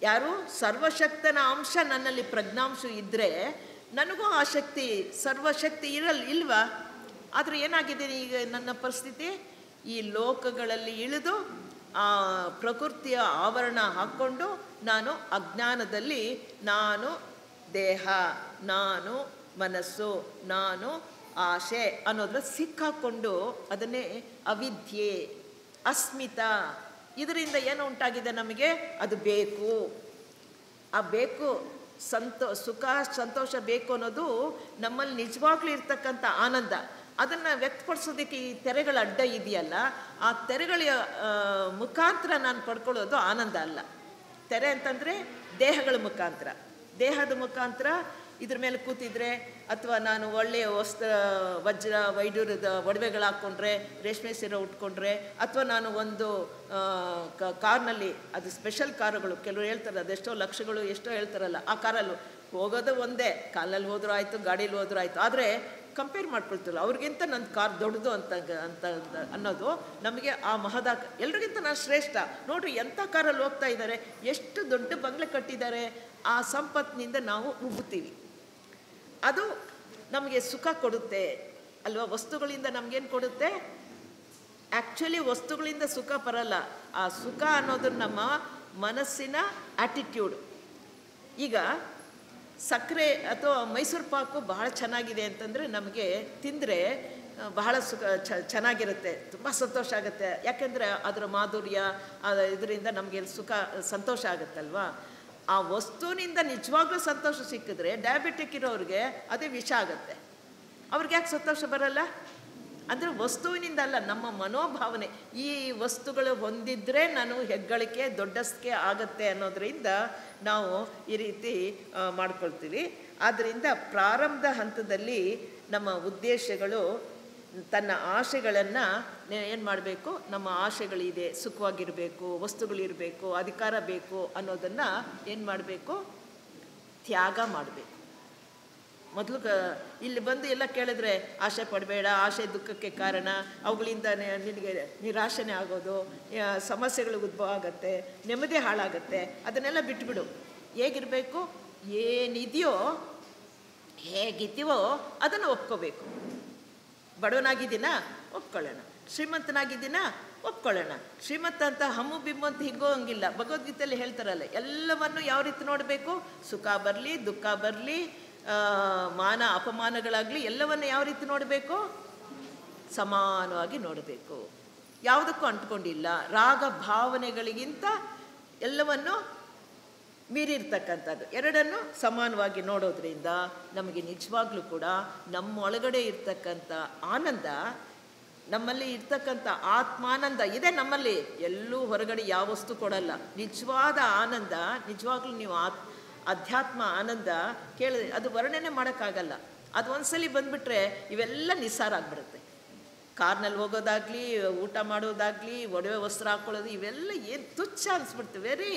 ಯಾರು? ಸರ್ವಶಕ್ತನ ಅಂಶ ನನ್ನಲ್ಲಿ ಪ್ರಜ್ಞಾಂಶ ಇದ್ದರೆ ನನಗೂ ಆ ಶಕ್ತಿ, ಸರ್ವಶಕ್ತಿ ಇಲ್ವಾ? ಆದರೆ ಏನಾಗಿದೆ ಈಗ ನನ್ನ ಪರಿಸ್ಥಿತಿ? ಈ ಲೋಕಗಳಲ್ಲಿ ಇಳಿದು ಆ ಪ್ರಕೃತಿಯ ಆವರಣ ಹಾಕ್ಕೊಂಡು ನಾನು ಅಜ್ಞಾನದಲ್ಲಿ, ನಾನು ದೇಹ, ನಾನು ಮನಸ್ಸು, ನಾನು ಆಸೆ ಅನ್ನೋದ್ರ ಸಿಕ್ಕಾಕೊಂಡು, ಅದನ್ನೇ ಅವಿದ್ಯೆ, ಅಸ್ಮಿತ. ಇದರಿಂದ ಏನು ಉಂಟಾಗಿದೆ ನಮಗೆ? ಅದು ಬೇಕು, ಆ ಬೇಕು, ಸುಖ ಸಂತೋಷ ಬೇಕು ಅನ್ನೋದು ನಮ್ಮಲ್ಲಿ ನಿಜವಾಗ್ಲೂ ಇರ್ತಕ್ಕಂಥ ಆನಂದ. ಅದನ್ನು ವ್ಯಕ್ತಪಡಿಸೋದಕ್ಕೆ ಈ ತೆರೆಗಳ ಅಡ್ಡ ಇದೆಯಲ್ಲ, ಆ ತೆರೆಗಳ ಮುಖಾಂತರ ನಾನು ಪಡ್ಕೊಳ್ಳೋದು ಆನಂದ ಅಲ್ಲ. ತೆರೆ ಅಂತಂದರೆ ದೇಹಗಳ ಮುಖಾಂತರ, ದೇಹದ ಮುಖಾಂತರ ಇದ್ರ ಮೇಲೆ ಕೂತಿದ್ರೆ, ಅಥವಾ ನಾನು ಒಳ್ಳೆಯ ವಜ್ರ ವೈಡೂರ್ಯದ ಒಡವೆಗಳು ಹಾಕ್ಕೊಂಡ್ರೆ, ರೇಷ್ಮೆ ಸೀರೆ ಉಟ್ಕೊಂಡ್ರೆ, ಅಥವಾ ನಾನು ಒಂದು ಕಾರ್ನಲ್ಲಿ, ಅದು ಸ್ಪೆಷಲ್ ಕಾರುಗಳು ಕೆಲವರು ಹೇಳ್ತಾರೆ, ಅದೆಷ್ಟೋ ಲಕ್ಷಗಳು ಎಷ್ಟೋ ಹೇಳ್ತಾರಲ್ಲ, ಆ ಕಾರಲ್ಲಿ ಹೋಗೋದು ಒಂದೇ, ಕಾಲಲ್ಲಿ ಹೋದ್ರೂ ಆಯಿತು, ಗಾಡೀಲಿ ಹೋದ್ರೂ ಆಯಿತು. ಆದರೆ ಕಂಪೇರ್ ಮಾಡ್ಕೊಳ್ತಿಲ್ಲ. ಅವ್ರಿಗಿಂತ ನನ್ನ ಕಾರ್ ದೊಡ್ಡದು ಅಂತ ಅನ್ನೋದು ನಮಗೆ ಆ ಎಲ್ರಿಗಿಂತ ನಾನು ಶ್ರೇಷ್ಠ, ನೋಡ್ರಿ ಎಂಥ ಕಾರಲ್ಲಿ ಹೋಗ್ತಾ ಇದ್ದಾರೆ, ಎಷ್ಟು ದೊಡ್ಡ ಬಂಗ್ಲೆ ಕಟ್ಟಿದ್ದಾರೆ. ಆ ಸಂಪತ್ತಿನಿಂದ ನಾವು ಉಬ್ಬುತ್ತೀವಿ. ಅದು ನಮಗೆ ಸುಖ ಕೊಡುತ್ತೆ ಅಲ್ವಾ? ವಸ್ತುಗಳಿಂದ ನಮಗೇನು ಕೊಡುತ್ತೆ? ಆ್ಯಕ್ಚುಲಿ ವಸ್ತುಗಳಿಂದ ಸುಖ ಬರಲ್ಲ. ಆ ಸುಖ ಅನ್ನೋದು ನಮ್ಮ ಮನಸ್ಸಿನ ಆ್ಯಟಿಟ್ಯೂಡ್. ಈಗ ಸಕ್ಕರೆ ಅಥವಾ ಮೈಸೂರು ಪಾಕು ಬಹಳ ಚೆನ್ನಾಗಿದೆ ಅಂತಂದರೆ ನಮಗೆ ತಿಂದರೆ ಬಹಳ ಸುಖ ಚೆನ್ನಾಗಿರುತ್ತೆ, ತುಂಬ ಸಂತೋಷ ಆಗುತ್ತೆ. ಯಾಕೆಂದರೆ ಅದರ ಮಾಧುರ್ಯ ಇದರಿಂದ ನಮಗೆ ಸಂತೋಷ ಆಗುತ್ತಲ್ವಾ? ಆ ವಸ್ತುವಿನಿಂದ ನಿಜವಾಗ್ಲೂ ಸಂತೋಷ ಸಿಕ್ಕಿದ್ರೆ ಡಯಾಬಿಟಿಕ್ ಇರೋರಿಗೆ ಅದೇ ವಿಷ ಆಗುತ್ತೆ. ಅವ್ರಿಗೆ ಯಾಕೆ ಸಂತೋಷ ಬರಲ್ಲ? ಅಂದರೆ ವಸ್ತುವಿನಿಂದ ಅಲ್ಲ, ನಮ್ಮ ಮನೋಭಾವನೆ. ಈ ವಸ್ತುಗಳು ಹೊಂದಿದ್ರೆ ನಾನು ಹೆಗ್ಗಳಿಕೆ ದೊಡ್ಡಸ್ಕೆ ಆಗತ್ತೆ ಅನ್ನೋದರಿಂದ ನಾವು ಈ ರೀತಿ ಮಾಡ್ಕೊಳ್ತೀವಿ. ಆದ್ದರಿಂದ ಪ್ರಾರಂಭದ ಹಂತದಲ್ಲಿ ನಮ್ಮ ಉದ್ದೇಶಗಳು ತನ್ನ ಆಶೆಗಳನ್ನು ಏನು ಮಾಡಬೇಕು? ನಮ್ಮ ಆಶೆಗಳಿದೆ, ಸುಖವಾಗಿರಬೇಕು, ವಸ್ತುಗಳಿರಬೇಕು, ಅಧಿಕಾರ ಬೇಕು ಅನ್ನೋದನ್ನು ಏನು ಮಾಡಬೇಕು? ತ್ಯಾಗ ಮಾಡಬೇಕು. ಮೊದಲು ಇಲ್ಲಿ ಬಂದು ಎಲ್ಲ ಕೇಳಿದ್ರೆ ಆಸೆ ಪಡಬೇಡ, ಆಸೆ ದುಃಖಕ್ಕೆ ಕಾರಣ, ಅವುಗಳಿಂದ ನಿನಗೆ ನಿರಾಶನೆ ಆಗೋದು, ಸಮಸ್ಯೆಗಳು ಉದ್ಭವ ಆಗುತ್ತೆ, ನೆಮ್ಮದಿ ಹಾಳಾಗುತ್ತೆ, ಅದನ್ನೆಲ್ಲ ಬಿಟ್ಬಿಡು. ಹೇಗಿರಬೇಕು? ಏನಿದೆಯೋ ಹೇಗಿದ್ದೀವೋ ಅದನ್ನು ಒಪ್ಕೋಬೇಕು. ಬಡವನಾಗಿದ್ದೀನಾ? ಒಪ್ಕೊಳ್ಳೋಣ. ಶ್ರೀಮಂತನಾಗಿದ್ದೀನಾ? ಒಪ್ಕೊಳ್ಳೋಣ. ಶ್ರೀಮಂತ ಅಂತ ಹಮ್ಮು ಬಿಮ್ಮು ಅಂತ ಹಿಗ್ಗೋ ಹಂಗಿಲ್ಲ. ಭಗವದ್ಗೀತೆಯಲ್ಲಿ ಹೇಳ್ತಾರಲ್ಲ, ಎಲ್ಲವನ್ನು ಯಾವ ರೀತಿ ನೋಡಬೇಕು? ಸುಖ ಬರಲಿ, ದುಃಖ ಬರಲಿ, ಮಾನ ಅಪಮಾನಗಳಾಗಲಿ, ಎಲ್ಲವನ್ನು ಯಾವ ರೀತಿ ನೋಡಬೇಕು? ಸಮಾನವಾಗಿ ನೋಡಬೇಕು. ಯಾವುದಕ್ಕೂ ಅಂಟ್ಕೊಂಡಿಲ್ಲ. ರಾಗ ಭಾವನೆಗಳಿಗಿಂತ ಎಲ್ಲವನ್ನು ಮೀರಿರ್ತಕ್ಕಂಥದ್ದು, ಎರಡನ್ನು ಸಮಾನವಾಗಿ ನೋಡೋದ್ರಿಂದ ನಮಗೆ ನಿಜವಾಗ್ಲೂ ಕೂಡ ನಮ್ಮೊಳಗಡೆ ಇರ್ತಕ್ಕಂಥ ಆನಂದ, ನಮ್ಮಲ್ಲಿ ಇರ್ತಕ್ಕಂಥ ಆತ್ಮಾನಂದ ಇದೆ ನಮ್ಮಲ್ಲಿ. ಎಲ್ಲೂ ಹೊರಗಡೆ ಯಾವ ವಸ್ತು ಕೊಡಲ್ಲ. ನಿಜವಾದ ಆನಂದ, ನಿಜವಾಗ್ಲೂ ನೀವು ಅಧ್ಯಾತ್ಮ ಆನಂದ ಕೇಳಿದ್ರೆ ಅದು ವರ್ಣನೆ ಮಾಡೋಕ್ಕಾಗಲ್ಲ. ಅದು ಒಂದ್ಸಲಿ ಬಂದುಬಿಟ್ರೆ ಇವೆಲ್ಲ ನಿಸ್ಸಾರ ಆಗಿಬಿಡುತ್ತೆ. ಕಾರ್ನಲ್ಲಿ ಹೋಗೋದಾಗಲಿ, ಊಟ ಮಾಡೋದಾಗಲಿ, ಒಡವೆ ವಸ್ತ್ರ ಹಾಕ್ಕೊಳ್ಳೋದು, ಇವೆಲ್ಲ ಏನು ತುಚ್ಛ ಅನಿಸ್ಬಿಡುತ್ತೆ, ವೆರಿ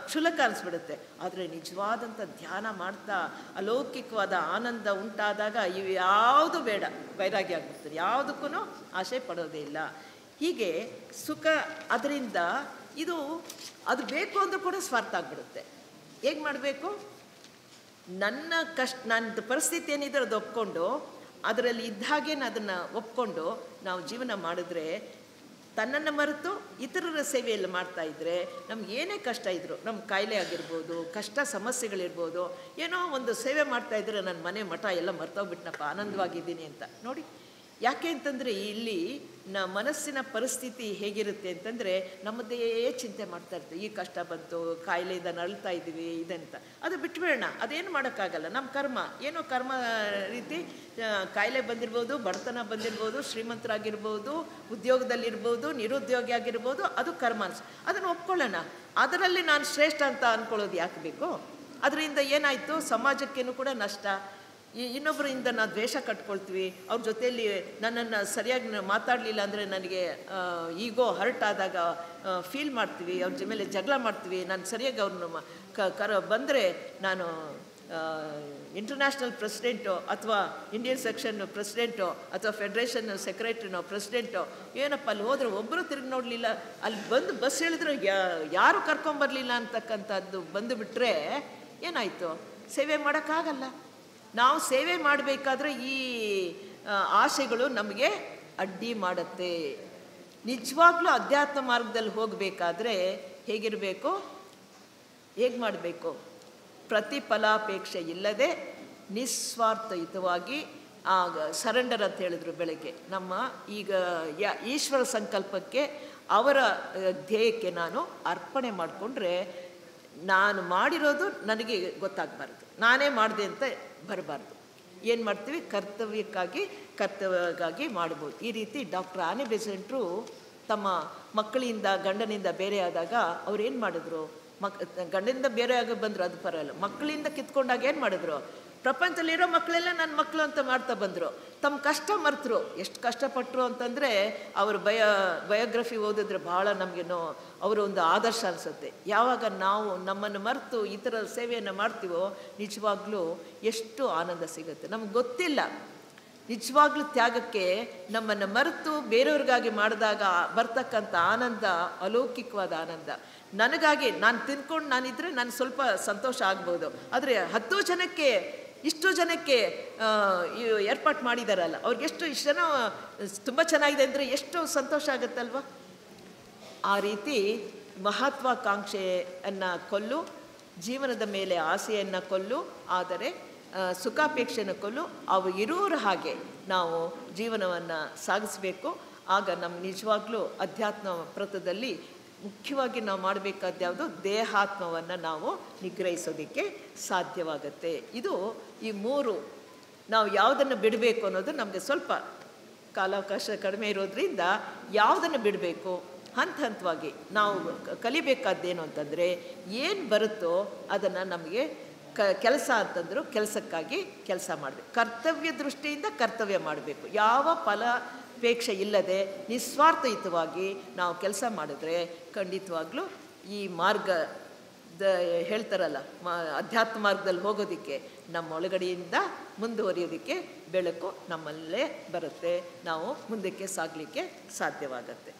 ಕ್ಷುಲಕ ಅನಿಸ್ಬಿಡುತ್ತೆ. ಆದರೆ ನಿಜವಾದಂಥ ಧ್ಯಾನ ಮಾಡ್ತಾ ಅಲೌಕಿಕವಾದ ಆನಂದ ಉಂಟಾದಾಗ ಇವು ಯಾವುದು ಬೇಡ, ವೈರಾಗ್ಯ ಆಗ್ಬಿಡ್ತದೆ, ಯಾವುದಕ್ಕೂ ಆಸೆ ಪಡೋದೇ ಇಲ್ಲ. ಹೀಗೆ ಸುಖ ಅದರಿಂದ ಅದು ಬೇಕು ಅಂದರೂ ಕೂಡ ಸ್ವಾರ್ಥ ಆಗಿಬಿಡುತ್ತೆ. ಹೇಗೆ ಮಾಡಬೇಕು? ನನ್ನ ಪರಿಸ್ಥಿತಿ ಏನಿದೆ ಅದು ಒಪ್ಕೊಂಡು, ಅದರಲ್ಲಿ ಇದ್ದ ಹಾಗೇನು ಅದನ್ನು ಒಪ್ಕೊಂಡು ನಾವು ಜೀವನ ಮಾಡಿದ್ರೆ, ತನ್ನನ್ನು ಮರೆತು ಇತರರ ಸೇವೆಯಲ್ಲಿ ಮಾಡ್ತಾಯಿದ್ರೆ, ನಮ್ಗೆ ಏನೇ ಕಷ್ಟ ಇದ್ದರೂ, ನಮ್ಮ ಕಾಯಿಲೆ ಆಗಿರ್ಬೋದು, ಕಷ್ಟ ಸಮಸ್ಯೆಗಳಿರ್ಬೋದು, ಏನೋ ಒಂದು ಸೇವೆ ಮಾಡ್ತಾಯಿದ್ರೆ ನನ್ನ ಮನೆ ಮಠ ಎಲ್ಲ ಮರ್ತೋಗ್ಬಿಟ್ನಪ್ಪ, ಆನಂದವಾಗಿದ್ದೀನಿ ಅಂತ. ನೋಡಿ, ಯಾಕೆ ಅಂತಂದರೆ ಇಲ್ಲಿ ಮನಸ್ಸಿನ ಪರಿಸ್ಥಿತಿ ಹೇಗಿರುತ್ತೆ ಅಂತಂದರೆ ನಮ್ಮದೇ ಚಿಂತೆ ಮಾಡ್ತಾ ಇರ್ತೀವಿ. ಈ ಕಷ್ಟ ಬಂತು, ಕಾಯಿಲೆಯಿಂದ ನರಳ್ತಾ ಇದ್ದೀವಿ ಇದಂತ. ಅದು ಬಿಟ್ಬಿಡೋಣ, ಅದೇನು ಮಾಡೋಕ್ಕಾಗಲ್ಲ. ನಮ್ಮ ಕರ್ಮ ಏನೋ ಕರ್ಮ ರೀತಿ ಕಾಯಿಲೆ ಬಂದಿರ್ಬೋದು, ಬಡತನ ಬಂದಿರ್ಬೋದು, ಶ್ರೀಮಂತರಾಗಿರ್ಬೋದು, ಉದ್ಯೋಗದಲ್ಲಿರ್ಬೋದು, ನಿರುದ್ಯೋಗಿ ಆಗಿರ್ಬೋದು, ಅದು ಕರ್ಮ ಅದನ್ನು ಒಪ್ಕೊಳ್ಳೋಣ. ಅದರಲ್ಲಿ ನಾನು ಶ್ರೇಷ್ಠ ಅಂತ ಅಂದ್ಕೊಳ್ಳೋದು ಯಾಕೆ ಬೇಕು? ಅದರಿಂದ ಏನಾಯಿತು? ಸಮಾಜಕ್ಕೇನು ಕೂಡ ನಷ್ಟ. ಇನ್ನೊಬ್ಬರಿಂದ ನಾವು ದ್ವೇಷ ಕಟ್ಕೊಳ್ತೀವಿ. ಅವ್ರ ಜೊತೆಯಲ್ಲಿ ನನ್ನನ್ನು ಸರಿಯಾಗಿ ಮಾತಾಡಲಿಲ್ಲ ಅಂದರೆ ನನಗೆ ಈಗೋ ಹರ್ಟ್ ಆದಾಗ ಫೀಲ್ ಮಾಡ್ತೀವಿ, ಅವ್ರ ಮೇಲೆ ಜಗಳ ಮಾಡ್ತೀವಿ. ನಾನು ಸರಿಯಾಗಿ ಅವ್ರನ್ನ ಬಂದರೆ ನಾನು ಇಂಟರ್ನ್ಯಾಷನಲ್ ಪ್ರೆಸಿಡೆಂಟು ಅಥವಾ ಇಂಡಿಯನ್ ಸೆಕ್ಷನ್ ಪ್ರೆಸಿಡೆಂಟು ಅಥವಾ ಫೆಡ್ರೇಷನ್ ಸೆಕ್ರೆಟ್ರಿನೋ ಪ್ರೆಸಿಡೆಂಟು, ಏನಪ್ಪ ಅಲ್ಲಿ ಹೋದ್ರೆ ಒಬ್ಬರು ತಿರುಗಿ ನೋಡಲಿಲ್ಲ, ಅಲ್ಲಿ ಬಂದು ಬಸ್ ಹೇಳಿದ್ರು ಯಾರು ಕರ್ಕೊಂಬರಲಿಲ್ಲ ಅಂತಕ್ಕಂಥದ್ದು ಬಂದುಬಿಟ್ರೆ ಏನಾಯಿತು? ಸೇವೆ ಮಾಡೋಕ್ಕಾಗಲ್ಲ. ನಾವು ಸೇವೆ ಮಾಡಬೇಕಾದ್ರೆ ಈ ಆಸೆಗಳು ನಮಗೆ ಅಡ್ಡಿ ಮಾಡುತ್ತೆ. ನಿಜವಾಗ್ಲೂ ಅಧ್ಯಾತ್ಮ ಮಾರ್ಗದಲ್ಲಿ ಹೋಗಬೇಕಾದ್ರೆ ಹೇಗಿರಬೇಕು? ಹೇಗೆ ಮಾಡಬೇಕು? ಪ್ರತಿಫಲಾಪೇಕ್ಷೆ ಇಲ್ಲದೆ ನಿಸ್ವಾರ್ಥಯುತವಾಗಿ ಸರೆಂಡರ್ ಅಂತ ಹೇಳಿದ್ರು ಬೆಳಗ್ಗೆ. ನಮ್ಮ ಈಗ ಈಶ್ವರ ಸಂಕಲ್ಪಕ್ಕೆ, ಅವರ ಧ್ಯೇಯಕ್ಕೆ ನಾನು ಅರ್ಪಣೆ ಮಾಡಿಕೊಂಡ್ರೆ ನಾನು ಮಾಡಿರೋದು ನನಗೆ ಗೊತ್ತಾಗಬಾರ್ದು, ನಾನೇ ಮಾಡಿದೆ ಅಂತ ಬರಬಾರ್ದು. ಏನು ಮಾಡ್ತೀವಿ? ಕರ್ತವ್ಯಕ್ಕಾಗಿ ಮಾಡ್ಬೋದು. ಈ ರೀತಿ ಡಾಕ್ಟರ್ ಆನೆ ಬೆಸೆಂಟ್ರು ತಮ್ಮ ಮಕ್ಕಳಿಂದ ಗಂಡನಿಂದ ಬೇರೆ ಆದಾಗ ಅವ್ರು ಏನು ಮಾಡಿದ್ರು? ಗಂಡನಿಂದ ಬೇರೆ ಆಗ ಬಂದರು, ಅದು ಪರವಾಗಿಲ್ಲ. ಮಕ್ಕಳಿಂದ ಕಿತ್ಕೊಂಡಾಗ ಏನು ಮಾಡಿದ್ರು? ಪ್ರಪಂಚದಲ್ಲಿರೋ ಮಕ್ಕಳೆಲ್ಲ ನನ್ನ ಮಕ್ಕಳು ಅಂತ ಮಾಡ್ತಾ ಬಂದರು. ತಮ್ಮ ಕಷ್ಟ ಮರ್ತರು. ಎಷ್ಟು ಕಷ್ಟಪಟ್ಟರು ಅಂತಂದರೆ ಅವರು ಬಯೋಗ್ರಫಿ ಓದಿದ್ರೆ ಭಾಳ ನಮಗೇನೋ ಅವರು ಒಂದು ಆದರ್ಶ ಅನಿಸುತ್ತೆ. ಯಾವಾಗ ನಾವು ನಮ್ಮನ್ನು ಮರೆತು ಈ ಥರ ಸೇವೆಯನ್ನು ಮಾಡ್ತೀವೋ ನಿಜವಾಗ್ಲೂ ಎಷ್ಟು ಆನಂದ ಸಿಗುತ್ತೆ. ನಮ್ಗೆ ಗೊತ್ತಿಲ್ಲ, ನಿಜವಾಗ್ಲೂ ತ್ಯಾಗಕ್ಕೆ ನಮ್ಮನ್ನು ಮರೆತು ಬೇರೆಯವ್ರಿಗಾಗಿ ಮಾಡಿದಾಗ ಬರ್ತಕ್ಕಂಥ ಆನಂದ ಅಲೌಕಿಕವಾದ ಆನಂದ. ನನಗಾಗಿ ನಾನು ತಿನ್ಕೊಂಡು ನಾನಿದ್ರೆ ನನಗೆ ಸ್ವಲ್ಪ ಸಂತೋಷ ಆಗ್ಬೋದು, ಆದರೆ 10 ಜನಕ್ಕೆ ಇಷ್ಟು ಜನಕ್ಕೆ ಏರ್ಪಾಟ್ ಮಾಡಿದಾರಲ್ಲ, ಅವ್ರಿಗೆಷ್ಟು ಇಷ್ಟು ಜನ ತುಂಬ ಚೆನ್ನಾಗಿದೆ ಅಂದರೆ ಎಷ್ಟು ಸಂತೋಷ ಆಗುತ್ತಲ್ವ. ಆ ರೀತಿ ಮಹತ್ವಾಕಾಂಕ್ಷೆಯನ್ನು ಕೊಲ್ಲು, ಜೀವನದ ಮೇಲೆ ಆಸೆಯನ್ನು ಕೊಲ್ಲು, ಆದರೆ ಸುಖಾಪೇಕ್ಷೆಯನ್ನು ಕೊಲ್ಲು. ಅವು ಇರೋರ ಹಾಗೆ ನಾವು ಜೀವನವನ್ನು ಸಾಗಿಸಬೇಕು. ಆಗ ನಮ್ಮ ನಿಜವಾಗ್ಲೂ ಅಧ್ಯಾತ್ಮ ಪ್ರತದಲ್ಲಿ ಮುಖ್ಯವಾಗಿ ನಾವು ಮಾಡಬೇಕಾದ ಯಾವುದು, ದೇಹಾತ್ಮವನ್ನು ನಾವು ನಿಗ್ರಹಿಸೋದಕ್ಕೆ ಸಾಧ್ಯವಾಗುತ್ತೆ. ಇದು ಈ 3 ನಾವು ಯಾವುದನ್ನು ಬಿಡಬೇಕು ಅನ್ನೋದು ನಮಗೆ ಸ್ವಲ್ಪ ಕಾಲಾವಕಾಶ ಕಡಿಮೆ ಇರೋದ್ರಿಂದ ಯಾವುದನ್ನು ಬಿಡಬೇಕು ಹಂತ ಹಂತವಾಗಿ ನಾವು ಕಲಿಬೇಕಾದ್ದೇನು ಅಂತಂದರೆ, ಏನು ಬರುತ್ತೋ ಅದನ್ನು ನಮಗೆ ಕೆಲಸ ಅಂತಂದರು ಕೆಲಸಕ್ಕಾಗಿ ಕೆಲಸ ಮಾಡಬೇಕು. ಕರ್ತವ್ಯ ದೃಷ್ಟಿಯಿಂದ ಕರ್ತವ್ಯ ಮಾಡಬೇಕು. ಯಾವ ಫಲಾಪೇಕ್ಷೆ ಇಲ್ಲದೆ ನಿಸ್ವಾರ್ಥಯುತವಾಗಿ ನಾವು ಕೆಲಸ ಮಾಡಿದ್ರೆ ಖಂಡಿತವಾಗ್ಲೂ ಈ ಮಾರ್ಗದ ಹೇಳ್ತಾರಲ್ಲ ಅಧ್ಯಾತ್ಮ ಮಾರ್ಗದಲ್ಲಿ ಹೋಗೋದಕ್ಕೆ ನಮ್ಮ ಒಳಗಡೆಯಿಂದ ಮುಂದುವರಿಯೋದಕ್ಕೆ ಬೆಳಕು ನಮ್ಮಲ್ಲೇ ಬರುತ್ತೆ. ನಾವು ಮುಂದಕ್ಕೆ ಸಾಗಲಿಕ್ಕೆ ಸಾಧ್ಯವಾಗತ್ತೆ.